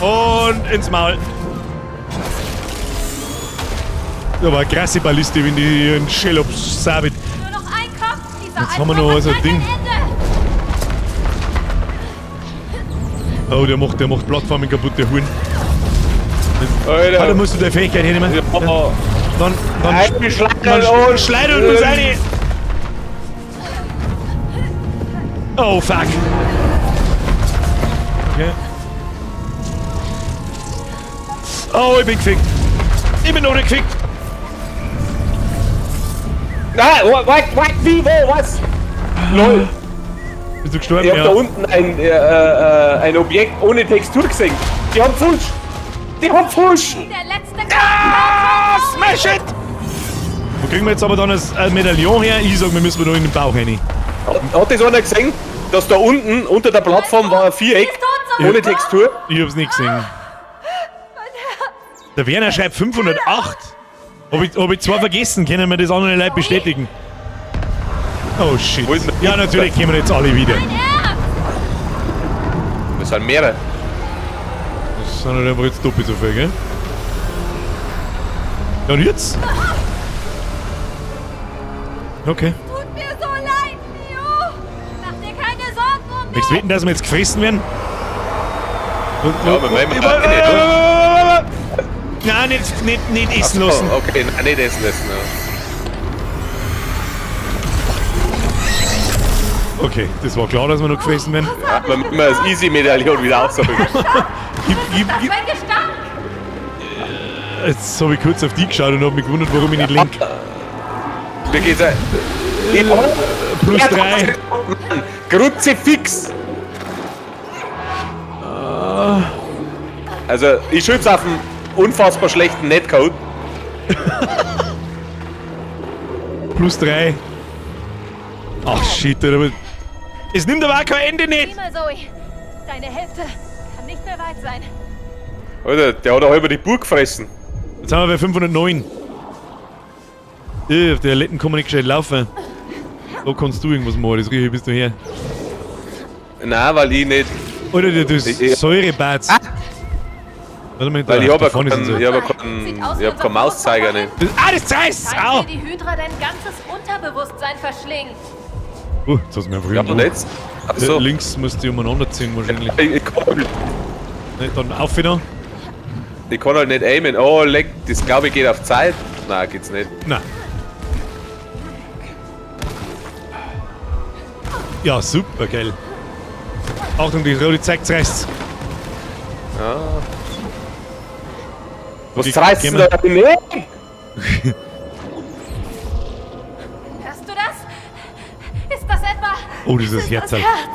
Und ins Maul. Da war eine krasse Balliste, wenn die einen Shell absabit. Nur noch ein Kopf. Dieser Jetzt haben wir Albtraum noch hat so ein bald Ding. ein Ende. Oh, der macht Plattformen kaputt, der Huhn. Ah, da Alter. musst du deine Fähigkeit hernehmen. Ja. Dann Eingeschlagen und schleid und uns rein. Oh, fuck. Okay. Oh, ich bin gefickt. Ich bin noch nicht gefickt. Nein, what, wie, wo, was? Lol. Bist du gestorben? Ich hab da unten ein Objekt ohne Textur gesehen. Die haben Fusch. Der letzte Kopf. Smash it! Wo kriegen wir jetzt aber dann ein Medaillon her? Ich sag, wir müssen da in den Bauch rein. Hat das einer gesehen, dass da unten unter der Plattform war ein Viereck ohne Textur? Ich hab's nicht gesehen. Der Werner schreibt 508. Hab ich 2 vergessen, können wir das andere Leute bestätigen? Oh shit. Wollten wir- Ja, natürlich kommen jetzt alle wieder. Das sind mehrere. Das sind halt einfach jetzt doppelt so viel, gell? Ja, und jetzt? Okay. Tut mir so leid, Mio. Mach dir keine Sorgen um mich. Möchtest du wetten, dass wir jetzt gefressen werden? Ja, aber wenn wir Nein, nicht essen lassen. Oh, okay, nein, nicht essen lassen. Ja. Okay, das war klar, dass wir noch gefressen werden. Ja, aber müssen wir das Easy-Medaillon wieder aufsammeln. Das mein Gestank. Jetzt habe ich kurz auf die geschaut und habe mich gewundert, warum ich nicht link. Wie geht's ein? Plus 3. Kruzifix! Also, ich schütze auf einen unfassbar schlechten Netcode. Plus 3. Ach shit, Alter. Es nimmt aber auch kein Ende Sieh nicht. mal, Zoe. Deine Hälfte kann nicht mehr weit sein. Alter, der hat auch über die Burg gefressen. Jetzt haben wir bei 509. Auf der Letten kann man nicht gescheit laufen. Da kannst du irgendwas machen, das rieche ich bis du her. Nein, weil ich nicht. Alter, das Ich- Säurebads. Warte mal, Weil ich da habe vorne sind sie. keinen Mauszeiger nicht. Das zerreißt! Scheint Au! dir die Hydra dein ganzes Unterbewusstsein verschlingt. Jetzt hast du mir einfach Ja, und jetzt? Achso. Links musst du umeinander ziehen wahrscheinlich. Ich kann Dann auf wieder. halt nicht aimen. Oh, leck, das glaube ich geht auf Zeit. Nein, geht's nicht. Nein. Ja, super, geil. Achtung, die rote zeigt rechts. Was Okay, reißt gehen du wir. da nicht? Hörst du das? Ist das etwa... Oh, das ist das das Herzl. Herz?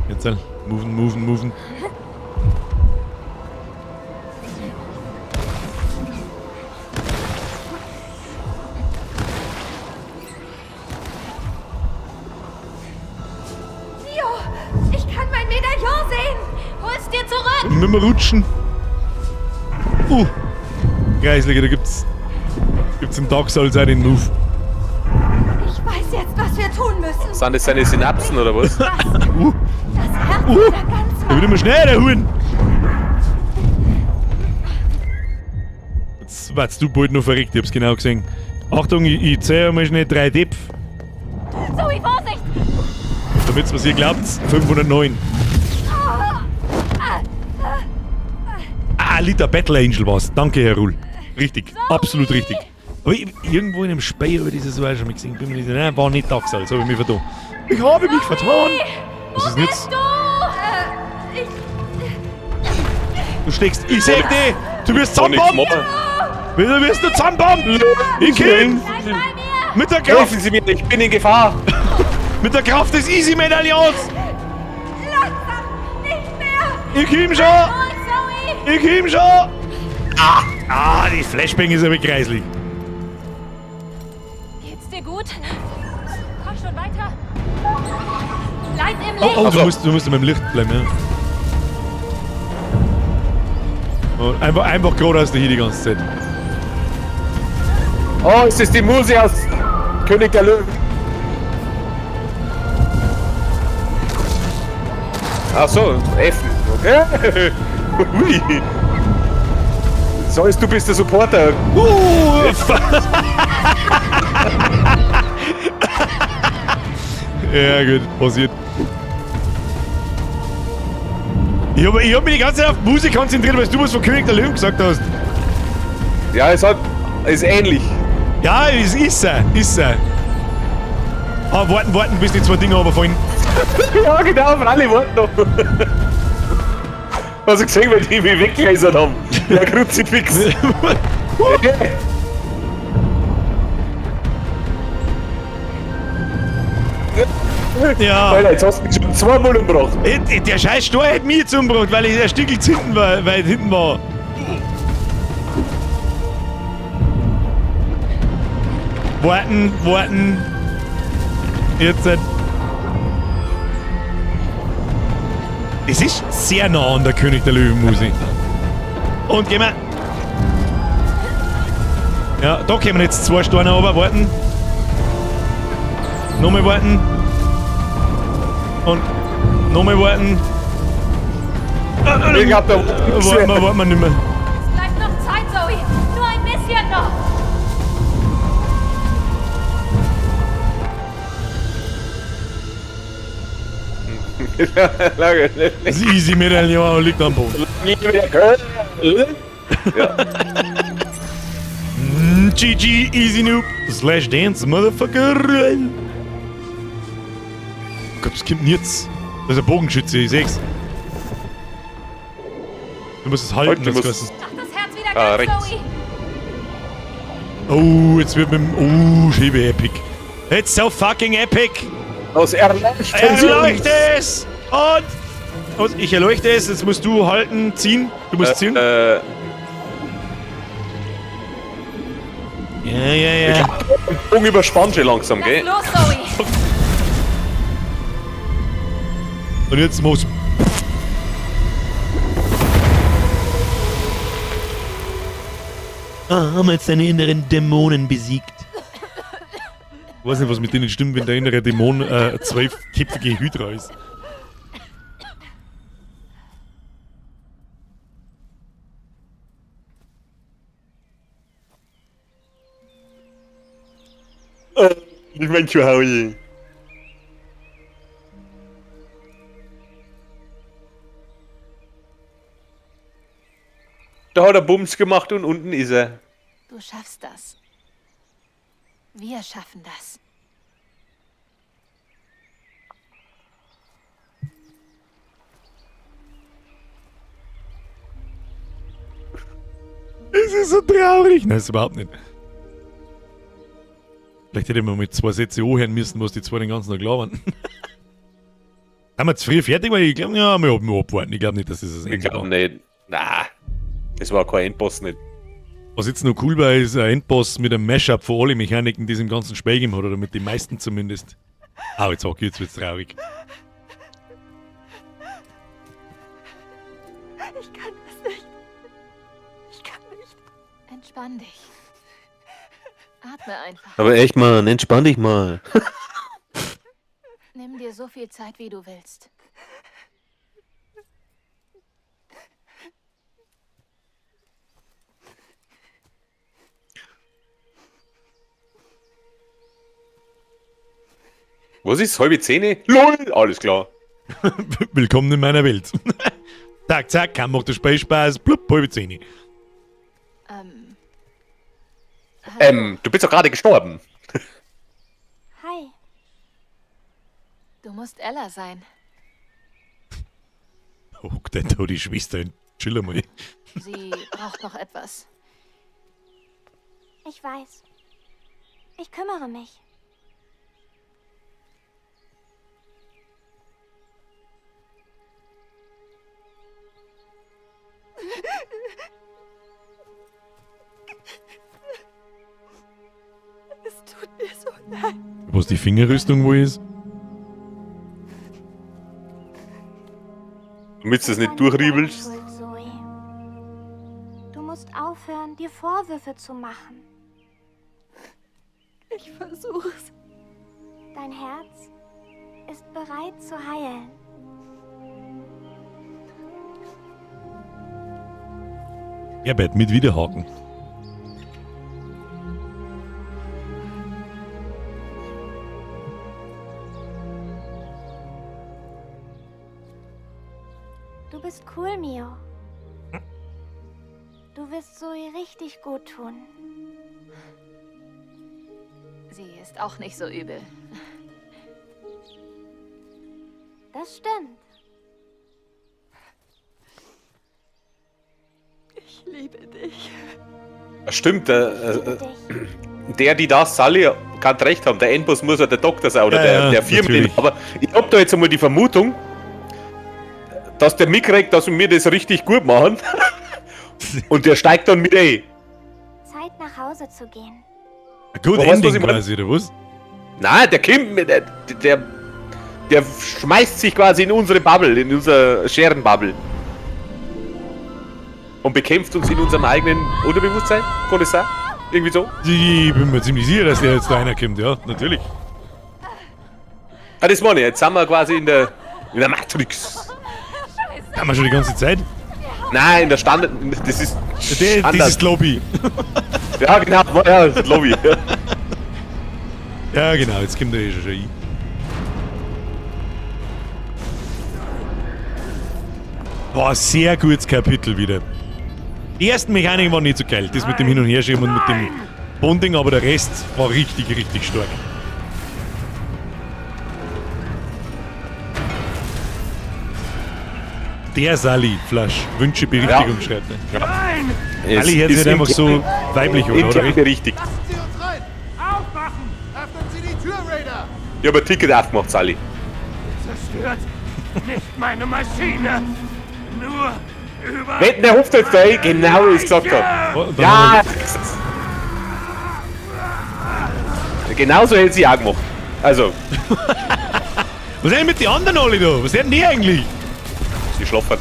Jetzt moven. Mio, ich kann mein Medaillon sehen. Hol's dir zurück. Mit dem Rutschen. Geisliger, da gibt's im Dark Souls auch den Move. Ich weiß jetzt, was wir tun müssen. Sind das seine Synapsen oder was? Das Herz wieder ganz Der wird immer schneller, der Huhn. Jetzt warst du bald noch verreckt, ich hab's genau gesehen. Achtung, ich zähle mal schnell 3 Depf. Zoe, Vorsicht! Damit's was ihr glaubt, 509. Liter Battle Angel war's. Danke, Herr Ruhl. Richtig, absolut richtig. Aber irgendwo in einem Speyer habe ich das so auch schon mal gesehen. Bin mir nicht, nein, war nicht da gesagt, so habe ich mich vertan. Ich habe mich vertan! Was ist denn jetzt? Du steckst, ich seh dich! Du wirst zusammenbomben! Wieso wirst du zusammenbomben? Ich komm! Mit der Kraft! Helfen Sie mir, ich bin in Gefahr! Mit der Kraft des Easy-Medaillons! Langsam! Nicht mehr! Ich komm schon! Zoe! Ich komm schon! Die Flashbang ist aber kreislig. Geht's dir gut? Komm schon weiter! Bleib im Licht! Oh, Also. du musst in meinem Licht bleiben, ja. Und einfach geradeaus hier die ganze Zeit. Oh, es ist die Muse aus König der Löwen. Ach so, F. Okay. Hui. So ist, du bist der Supporter. Ja, gut, passiert. Ich hab mich die ganze Zeit auf Musik konzentriert, weil du was von König der Löwen gesagt hast. Ja, ist ähnlich. Ja, es ist er, ist er. Aber warten, bis die zwei Dinge runterfallen. Ja, genau, für alle warten noch. Hast du gesehen, weil die mich weggelasert haben? Der Kruzifix. Ja. Alter, jetzt hast du mich schon zweimal umgebracht. Der scheiß Stor hätte mich jetzt umgebracht, weil ich der Stückel hinten war, weit hinten war. Warten. Jetzt. Es ist sehr nah an der König der Löwen Musik. Und gehen wir. Ja, da kommen jetzt zwei Steine runter, warten. Nochmal warten. Und nochmal warten. Ich hab da Warten wir nicht mehr. Es bleibt noch Zeit, Zoe! Nur ein bisschen noch! Das Easy Medaillon liegt am Boden. GG, Easy Noob, /Dance, Motherfucker. Oh Gott, was kommt denn jetzt? Das ist ein Bogenschütze, ich seh's. Du musst es halten, Du das musst- kannst Mach das Herz wieder ganz, rechts. Zoe! Oh, jetzt wird mit dem. Oh, Schiebe Epic. It's so fucking epic! Aus Erleuchtung. Erleuchte es! Und ich erleuchte es, jetzt musst du halten, ziehen. Du musst ziehen. Ja. Bogen überspannt schon langsam, gell? Los, Zoe! Und jetzt muss. Haben wir jetzt deine inneren Dämonen besiegt. Ich weiß nicht, was mit denen stimmt, wenn der innere Dämon 12-köpfige Hydra ist. Ich mein zu Hause. Da hat er Bums gemacht und unten ist er. Du schaffst das. Wir schaffen das. Es ist so traurig. Nein, ist überhaupt nicht. Vielleicht hätte man mit 2 Sätze anhören müssen, was die zwei den ganzen Tag labern. Haben wir zu früh fertig, weil ich glaube, ja, wir haben nur abwarten. Ich glaube nicht, dass das das Ich Ende glaube war. nicht. Na, das war kein Endboss nicht. Was jetzt noch cool war, ist ein Endboss mit einem Mashup von alle Mechaniken, die es im ganzen Spiel gegeben hat, oder mit den meisten zumindest. Ah, jetzt wird's traurig. Ich kann das nicht. Ich kann nicht. Entspann dich. Atme einfach. Aber echt, Mann, entspann dich mal. Nimm dir so viel Zeit, wie du willst. Was ist? Halbe 10? LOL! Alles klar. Willkommen in meiner Welt. Zack, zack, kann macht der Spiel Spaß. Blub, halbe 10. Du bist doch gerade gestorben. Hi. Du musst Ella sein. Huck denn da die Schwester und chill mal. Sie braucht noch etwas. Ich weiß. Ich kümmere mich. Es tut mir so leid. Was die Fingerrüstung wo ist? Damit du es nicht Deine durchriebelst. Schuld, Zoe. Du musst aufhören, dir Vorwürfe zu machen. Ich versuch's. Dein Herz ist bereit zu heilen. Herbert mit Widerhaken. Du bist cool, Mio. Du wirst Zoe richtig gut tun. Sie ist auch nicht so übel. Das stimmt. Ich liebe dich. Das stimmt, Liebe dich. die das, Sally, kann recht haben. Der Endboss muss ja der Doktor sein oder Ja, ja, der Firmen. natürlich. Aber ich hab da jetzt einmal die Vermutung, dass der mitkriegt, dass wir das richtig gut machen. Und der steigt dann mit ein. Zeit nach Hause zu gehen. Ein gut Aber weißt du, was Ending ich mein? quasi, oder was? Nein, der Kim, der schmeißt sich quasi in unsere Bubble, in unsere Scherenbubble. Und bekämpft uns in unserem eigenen Unterbewusstsein? Kann das sein? Irgendwie so? Ich bin mir ziemlich sicher, dass der jetzt da einer kommt, ja, natürlich. Ah, das meine ich. Jetzt sind wir quasi in der Matrix. Haben wir schon die ganze Zeit? Nein, in der Standard. Das ist. Das ist Lobby. Ja, genau. Ja, das ist Lobby. Ja, genau, jetzt kommt der eh schon rein. War ein sehr gutes Kapitel wieder. Die ersten Mechaniken waren nicht so geil. Das mit dem Hin- und Herschieben und mit dem Bonding, aber der Rest war richtig, richtig stark. Der Sally, Flash, Wünsche Berichtigung Ja. schreibt. Es Sally hört sich ist nicht einfach so weiblich an, oder? intern berichtigt. Lassen Sie uns rein! Aufmachen! Öffnen Sie die Tür, Raider! Ich habe ein Ticket aufgemacht, Sally. Zerstört nicht meine Maschine! Nur über... Wetten, der ruft jetzt da ein, genau wie ich gesagt habe. Oh, dann Ja! haben Genauso hätte sie auch gemacht. Also, Was ist denn mit den anderen alle da? Was sind die eigentlich? sie schlafen.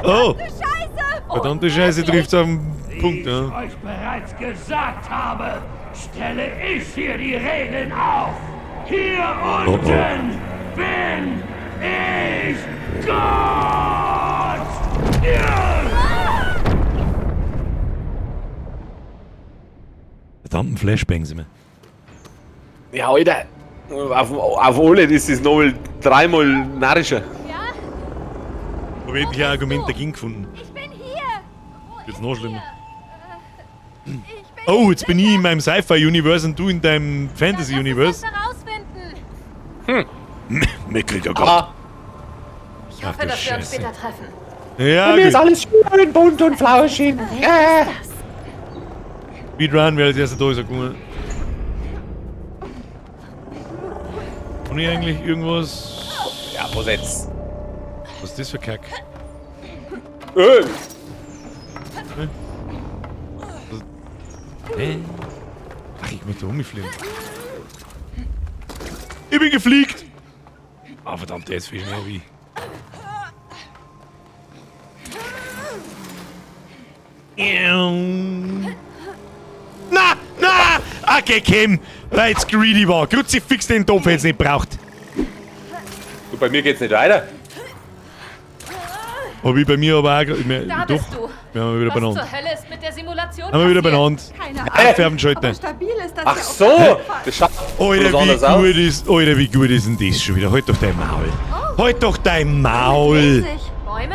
Oh! Verdammte Scheiße trifft's auf den Punkt, ja. euch bereits gesagt habe, stelle ich hier die Regeln auf. Hier unten bin ich Gott! Verdammten Flashbang sind wir. Ja, Alter. Auf alle, das ist nochmal dreimal narrischer. Habe ich endlich ein Argument dagegen gefunden. Ich bin hier. Jetzt noch schlimmer. Ich bin Oh, jetzt bin ich in meinem Sci-Fi-Universe und du in deinem Fantasy-Universe. herausfinden. Mickriger Gott. Ah, Ich hoffe, du dass wir uns Scheiße. später treffen. Ja, mir ist gut. alles schön bunt und flauschig. Wer ist das? Speedrun wäre als erster da, ist er gekommen. Kann ich eigentlich irgendwas... Ja, was jetzt? Was ist das für Kack? Ach, ich möchte rumfliegen. Ich bin gefliegt! Ah, verdammt, der ist viel mehr wie... Na, na! Okay, Kim, weil es greedy war. Kruzifix den Topf jetzt nicht braucht. Du, bei mir geht's nicht weiter. Hab ich bei mir aber auch... Da Doch. bist du. Wir haben wieder Was benannt. zur Hölle ist mit der Simulation Haben wir wieder passiert? benannt. Keine Abfärben schalten. Aber stabil ist das Ach ja so! auf jeden Fall. Das schaut Alter, bloß anders aus. Alter, wie gut ist denn das schon wieder? Halt doch dein Maul. Halt doch dein Maul. Riesig. Bäume?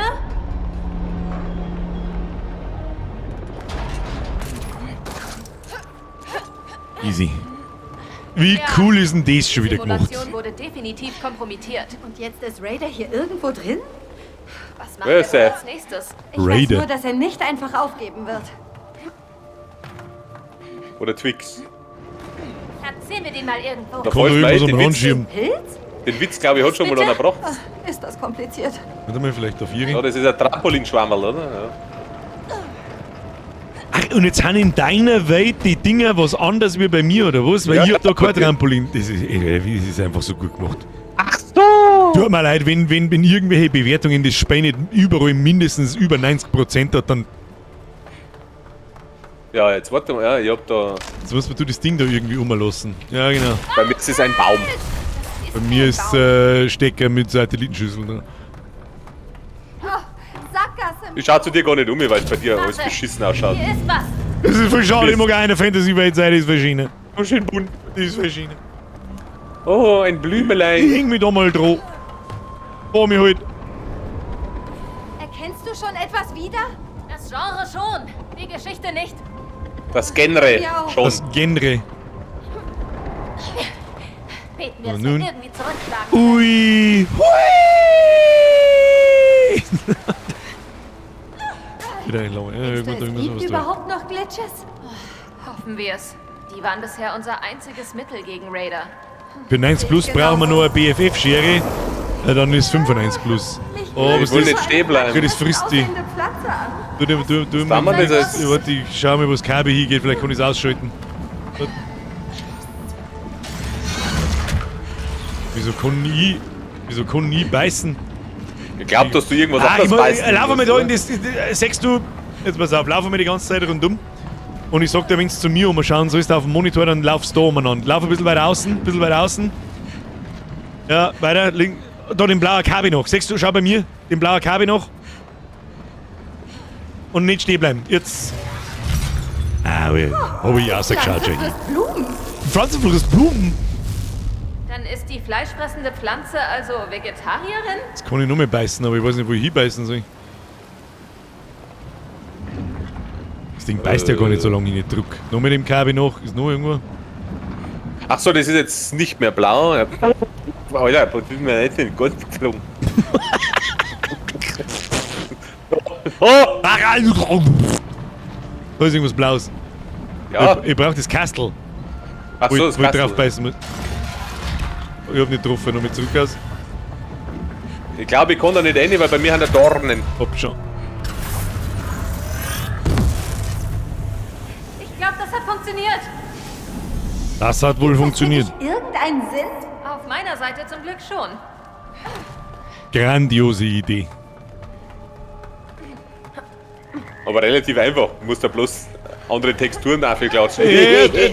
Easy. Wie cool ist denn das schon wieder gemacht? Simulation wurde definitiv kompromittiert. Und jetzt ist Raider hier irgendwo drin? Was macht Wer ist er der? als nächstes? Ich weiß Raider. nur, dass er nicht einfach aufgeben wird. Oder Twix. Schatz, sehen wir den mal irgendwo. Da Kann doch fällt mir irgendwas ein, am den Handschirm. Pilz? Witz, glaube ich, hat schon mal einer gebracht. Ist das kompliziert? Warte mal, vielleicht auf Ja, Ihre. das ist ein Trampolinschwammerl, oder? Ja. Ach, und jetzt sind in deiner Welt die Dinger was anders wie bei mir, oder was? Weil Ja, ich hab da kein okay. Trampolin. Das ist einfach so gut gemacht. Ach so! Tut mir leid, wenn irgendwelche Bewertungen das Spiel nicht überall mindestens über 90% hat, dann Ja, jetzt warte mal, ja, ich hab da. jetzt musst du das Ding da irgendwie umlassen. Ja, genau. Bei mir ist es ein Baum. Bei mir ist Stecker mit Satellitenschüssel drin. Sackgasse. Ich schau zu dir gar nicht um, weil es bei dir alles beschissen ausschaut. Hier ist was. Das ist voll schade, ich mag eine Fantasy-Welt sein, die ist verschieden. Oh, schön bunt. Die ist verschieden. Oh, ein Ich Blümelein. häng mich da mal dran. Oh, mich halt. Erkennst du schon etwas wieder? Das Genre schon. Die Geschichte nicht. Das Genre. Ja. Schon. Das Genre. Beten wir Und es nun? wird irgendwie zurückschlagen. Ui. Hui. Wieder einlaufen. Ja, Denkst du, es irgendwas gibt was da. überhaupt noch Glitches? Hoffen wir es. Die waren bisher unser einziges Mittel gegen Raider. Für 90 Plus brauchen wir noch eine BFF-Schere. Ja, dann ist 95 Plus. Oh, Ich was will das? nicht stehen bleiben. Das frisst die. Aussehende Pflanze an. Du, Kann man das jetzt? Warte, ich schau mal, wo das Kabel hingeht. Vielleicht kann ich es ausschalten. Warte. Wieso kann ich beißen? Ich glaub, dass du irgendwas Ich anderes beißen laufe musst, mir da oder? in das. Sagst du, jetzt pass auf, laufen wir die ganze Zeit rundum. Und ich sag dir, wenn du zu mir umschauen sollst auf dem Monitor, dann laufst du da umeinander. Lauf ein bisschen weiter außen, Ja, weiter, link. Da den blauen KB noch. Siehst du, schau bei mir, den blauen KB noch. Und nicht stehen bleiben. Jetzt. Ah, hab ich rausgeschaut, Pflanze Jenny. frisst Blumen. Pflanzenfluch ist Blumen. Dann ist die fleischfressende Pflanze also Vegetarierin? Jetzt kann ich noch mehr beißen, aber ich weiß nicht, wo ich hinbeißen soll. Das Ding beißt ja gar nicht so lange, ich nicht druck. Noch mit dem KB noch, ist noch irgendwo. Ach so, das ist jetzt nicht mehr blau. Ja. Alter, das ist mir nicht in den Gott geflogen. Oh! Da ist irgendwas Blaues. Ja, Ich brauch das Kastel, ach wo so, ich, das wo ich Kastel. drauf beißen muss. Ich hab nicht getroffen, noch mit zurück aus. Ich glaube, ich kann da nicht rein, weil bei mir haben da Dornen. Hab schon. Ich glaube, das hat funktioniert. Das hat wohl funktioniert. Irgendeinen Sinn? Auf meiner Seite zum Glück schon. Grandiose Idee. Aber relativ einfach. Du musst da bloß andere Texturen dafür klatschen.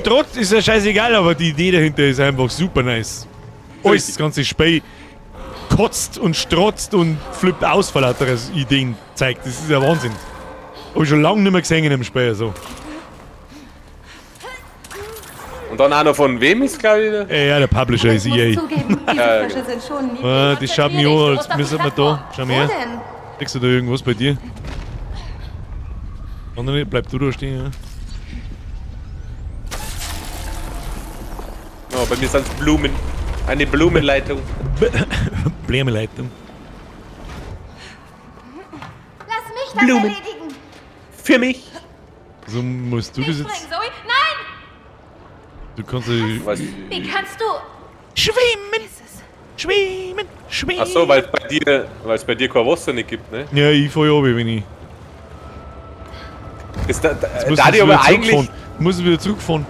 Trotz ist ja scheißegal, aber die Idee dahinter ist einfach super nice. Alles, das ganze Spiel kotzt und strotzt und flippt aus vor lauter Ideen zeigt. Das ist ja Wahnsinn. Hab ich schon lange nicht mehr gesehen in einem Spiel. So. Und dann auch noch von wem ist, glaube ich? Ja, der Publisher ist Ich muss EA. zugeben, diese Fische sind schon niedlich. Das schaut mich an, als müssen wir da. Schau mal Wo her. denn? Kriegst du da irgendwas bei dir? Andere, bleib du da stehen, ja. Oh, bei mir sind es Blumen. Eine Blumenleitung. Blämeleitung. Lass mich das Blumen. erledigen. Für mich. So musst du das Spring, jetzt. Zoe. Nein! Du kannst Was? Wie kannst du... schwimmen! Schwimmen! Schwimmen! Ach so, weil es bei dir kein Wasser nicht gibt, ne? Ja, ich fahr ja runter, wenn ich. Das, da Muss ich aber eigentlich, Muss ich wieder zurückfahren.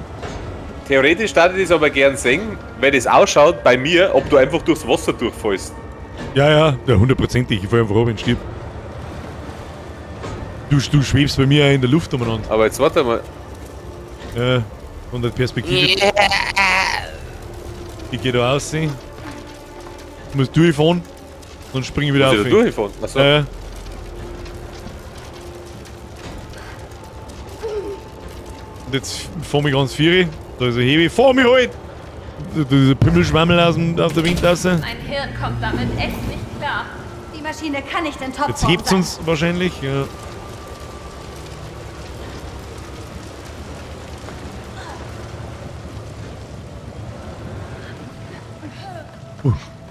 theoretisch darf ich das aber gern sehen, weil das ausschaut bei mir, ob du einfach durchs Wasser durchfällst. Ja, hundertprozentig. Ich fahr einfach runter und stirb. Du schwebst bei mir auch in der Luft umeinander. Aber jetzt warte mal. Ja, von der Perspektive. Ich geh da raus. Muss durchfahren. Dann spring ich wieder Muss auf. ich da durchfahren? Achso. Ja. Und jetzt fahr mich ganz vieri. Da ist ein Heavy. Fahr mich halt! Dieser Pimmelschwammel aus der Windtasse. Mein Hirn kommt damit echt nicht klar. Die Maschine kann nicht in Topform Jetzt hebt's uns wahrscheinlich, ja.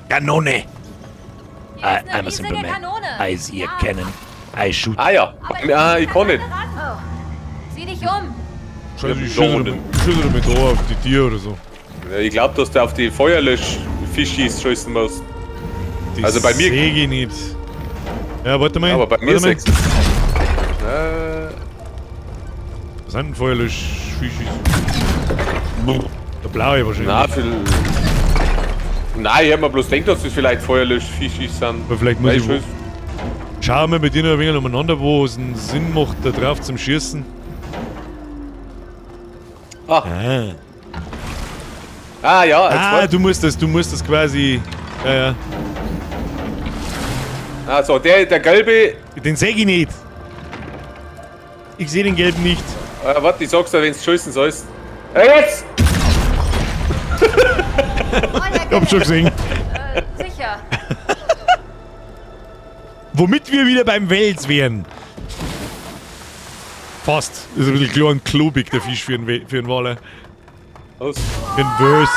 Kanone! Hier ist eine I'm a simple riesige man. Kanone. I see a cannon. I shoot. Ah ja. Ja, ich kann nicht. Oh. Sieh dich um. Scheiße, ich da schüttel unten. damit da auf die Tiere oder so. Ja, ich glaube, dass du auf die Feuerlösch-Fischis schießen musst. Die Also bei mir- Säge nicht. Ja, warte mal. Aber bei mir warte mal. 6. Was sind denn Feuerlöschfischis? Der blaue wahrscheinlich. Na, nein, ich hab mir bloß gedacht, dass das vielleicht Feuerlöschfischis sind. Aber vielleicht muss ich Weißt du, Schauen wir mit denen ein wenig umeinander, wo es einen Sinn macht, da drauf zum Schießen. Ah. Ah, ja, jetzt du musst das quasi. Ja, ja. Also, der gelbe. Den sehe ich nicht. Ich sehe den gelben nicht. Warte, ich sag's dir, wenn's schießen sollst. Jetzt! Ich hab schon gesehen. Sicher. Womit wir wieder beim Wels wären. Fast. Ist ein bisschen klar und klobig, der Fisch für einen Waller. Los. Für einen Wels.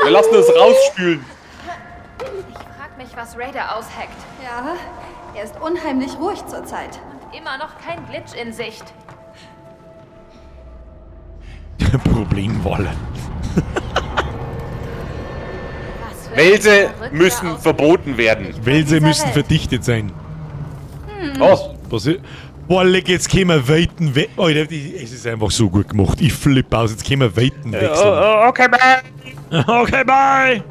Wir lassen uns rausspülen. Ich frag mich, was Raider aushackt. Ja, er ist unheimlich ruhig zurzeit. Immer noch kein Glitch in Sicht. Problemwaller. Was für Welse ein verrückter müssen Aus- verboten werden. Wälse dieser müssen Welt. verdichtet sein. Oh, Boah, leck, jetzt können wir weiten weg. Alter, es ist einfach so gut gemacht. Ich flippe aus, jetzt können wir weiten wechseln. okay, bye. Okay, bye!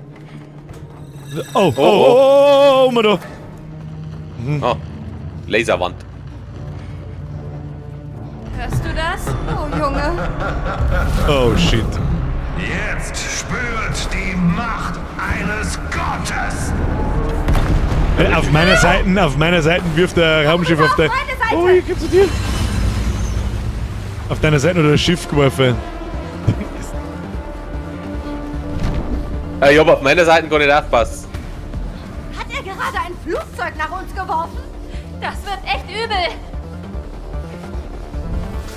Oh, mal da. Oh, Laserwand. Hörst du das? Oh, Junge. Oh, shit. Jetzt spürt die Macht eines Gottes. Auf meiner Seite wirft der Raumschiff auf der... Meine Seite. Oh, ich geh zu dir. Auf deiner Seite oder das Schiff geworfen. Ich hab auf meiner Seite gar nicht aufgepasst. Hat er gerade ein Flugzeug nach uns geworfen? Das wird echt übel.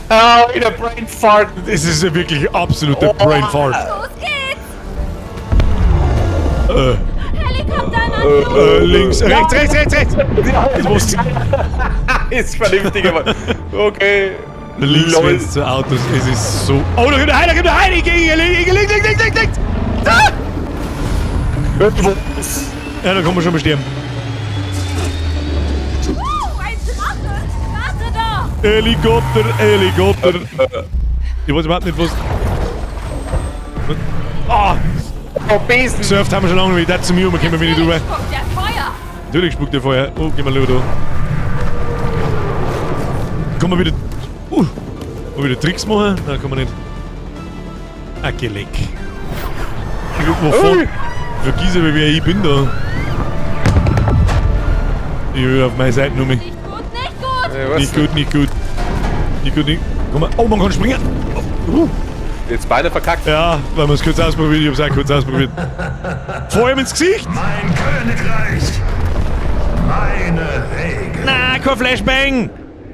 Oh, in der Brain Fart. Das ist ja wirklich absoluter Brain Fart. Los geht's. Helikopter, Links, rechts. Jetzt musst du Ist vernünftig, aber. Okay. links Lol. wird's zu Autos. Es ist so... Oh, da kommt der Heil, Ich gehe links. Ja, da kann man schon bestimmen. ein Drache. Warte doch. Helikopter. Ich weiß überhaupt nicht, was... Ah, Oh, Besen. surft haben wir schon lange nicht. Das zu mir, wir kommen wieder drüber. Spuckt der Feuer. Natürlich spuckt der Feuer. Oh, gehen wir lieber da. Kann man wieder... kann man wieder Tricks machen? Nein, kann man nicht. Ah, geleck. Wovon? Vergiss aber, wer ich bin da. Ich will auf meine Seite nur mich. Nicht gut. Nicht gut. Komm mal. Oh, man kann springen. Jetzt beide verkackt. Ja, weil man es kurz ausprobiert. Ich hab's auch kurz ausprobiert. Vor ihm ins Gesicht. Mein Königreich. Meine Regeln. Na, kein Flashbang.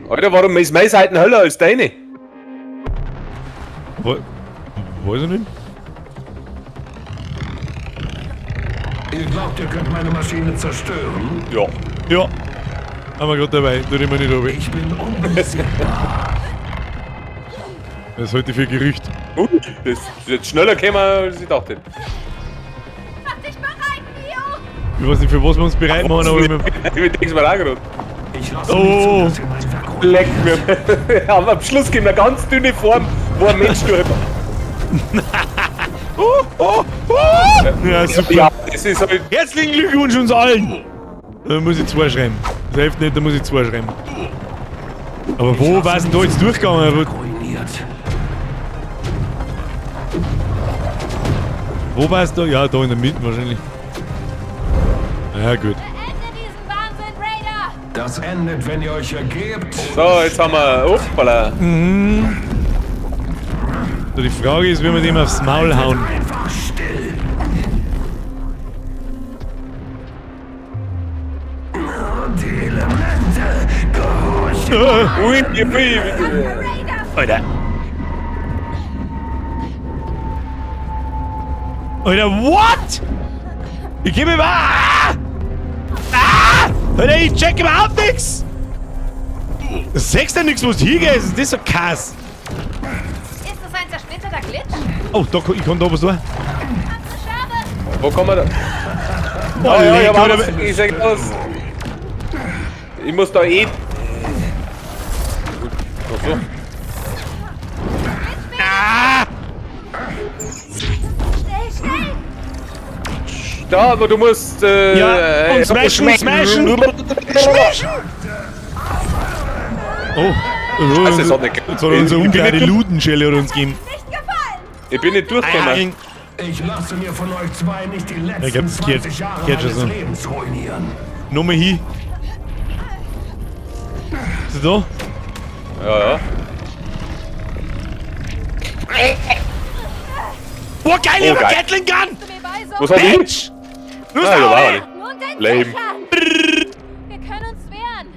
Alter, warum ist meine Seite höller als deine? Weiß ich nicht. Ihr glaubt, ihr könnt meine Maschine zerstören? Ja. Ja. Haben wir gerade dabei. Tu dich mal nicht runter. Ich bin unbesiegbar. Das halte ich für Gerücht. Das ist jetzt schneller gekommen, als ich dachte. Mach dich bereit, Neo. Ich weiß nicht, für was wir uns bereit machen, aber wir... Ich denke mal auch gerade. Ich lasse Oh. nicht zu, dass ihr mein Werk holt. Leck mir. Aber am Schluss gibt eine ganz dünne Form, wo ein Mensch drüber. Ja, super. Ja, das ist halt. Herzlichen Glückwunsch uns allen! Da muss ich 2 schreiben. Das hilft nicht, da muss ich 2 schreiben. Aber wo war es denn da jetzt durchgegangen? Ruiniert. Wo war es da? Ja, da in der Mitte wahrscheinlich. Ja, gut. Beende diesen Wahnsinn, Raider. Das endet, wenn ihr euch ergebt. So, jetzt haben wir. Hoppala. So, die Frage ist, wie wir dem aufs Maul hauen. Einfach still. Die Elemente gehorchen. Ui, ihr Alter. Alter, what? Ich geh mir über... Alter, ich check überhaupt nix! Sagst du nix, wo es hingeht? Das ist so krass. Ist das ein zersplitterter Glitch? Oh, da, ich kann da was tun. Schabe! Wo kommen wir da? Oh, Ja, leck, warte, Alter. ich sag aus. Ich muss da eh... Ach so. Schnell, schnell! Da, aber du musst... Ja, und smashen! Oh, Das ist auch nicht- jetzt hat er unsere ungeheure Ludenschelle uns gegeben. Nicht gefallen! Ich bin nicht durchgekommen. Ich lasse mir von euch zwei nicht die Ich letzten hab's 20 Jahre geht schon meines so. Lebens ruinieren. Nochmal hin. Ist er da? Ja. Boah, geil, Oh, ich hab geil. Gatling Gun! Du mir bei so Was hab ich? Bitch! Los, Ah, ja, da, war ey! nicht. Nun den Lame. Fächern! Wir können uns wehren!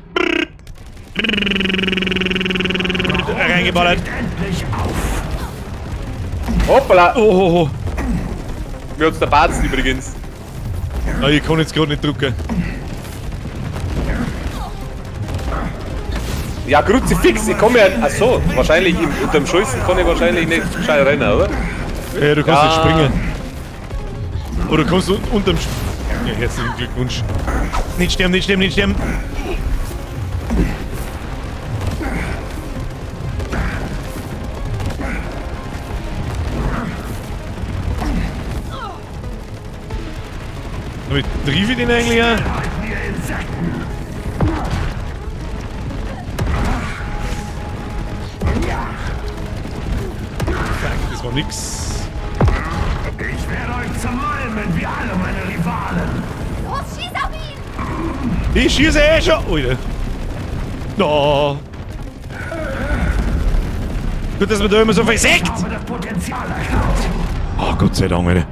Reingeballert. Endlich auf. Hoppala. Oh, oh, oh. Mir hat's der Batzen übrigens. Ah, ich kann jetzt gerade nicht drücken. Ja, Kruzifix, ich komme ja... Achso, wahrscheinlich unterm Schulzen kann ich wahrscheinlich nicht gescheit rennen, oder? Ja, du kannst Ja. nicht springen. Oder kannst du unterm... Ja, herzlichen Glückwunsch. Nicht sterben, nicht sterben, nicht sterben. Damit triff ich den eigentlich ja? Das war nix. Ich werde euch zermalmen wie alle meine Rivalen. Los, schieß auf ihn! Ich schieße eh schon. Alter. No. Gut, dass man da immer so versägt. Ich habe das Potenzial erkannt. Oh, Gott sei Dank, Alter.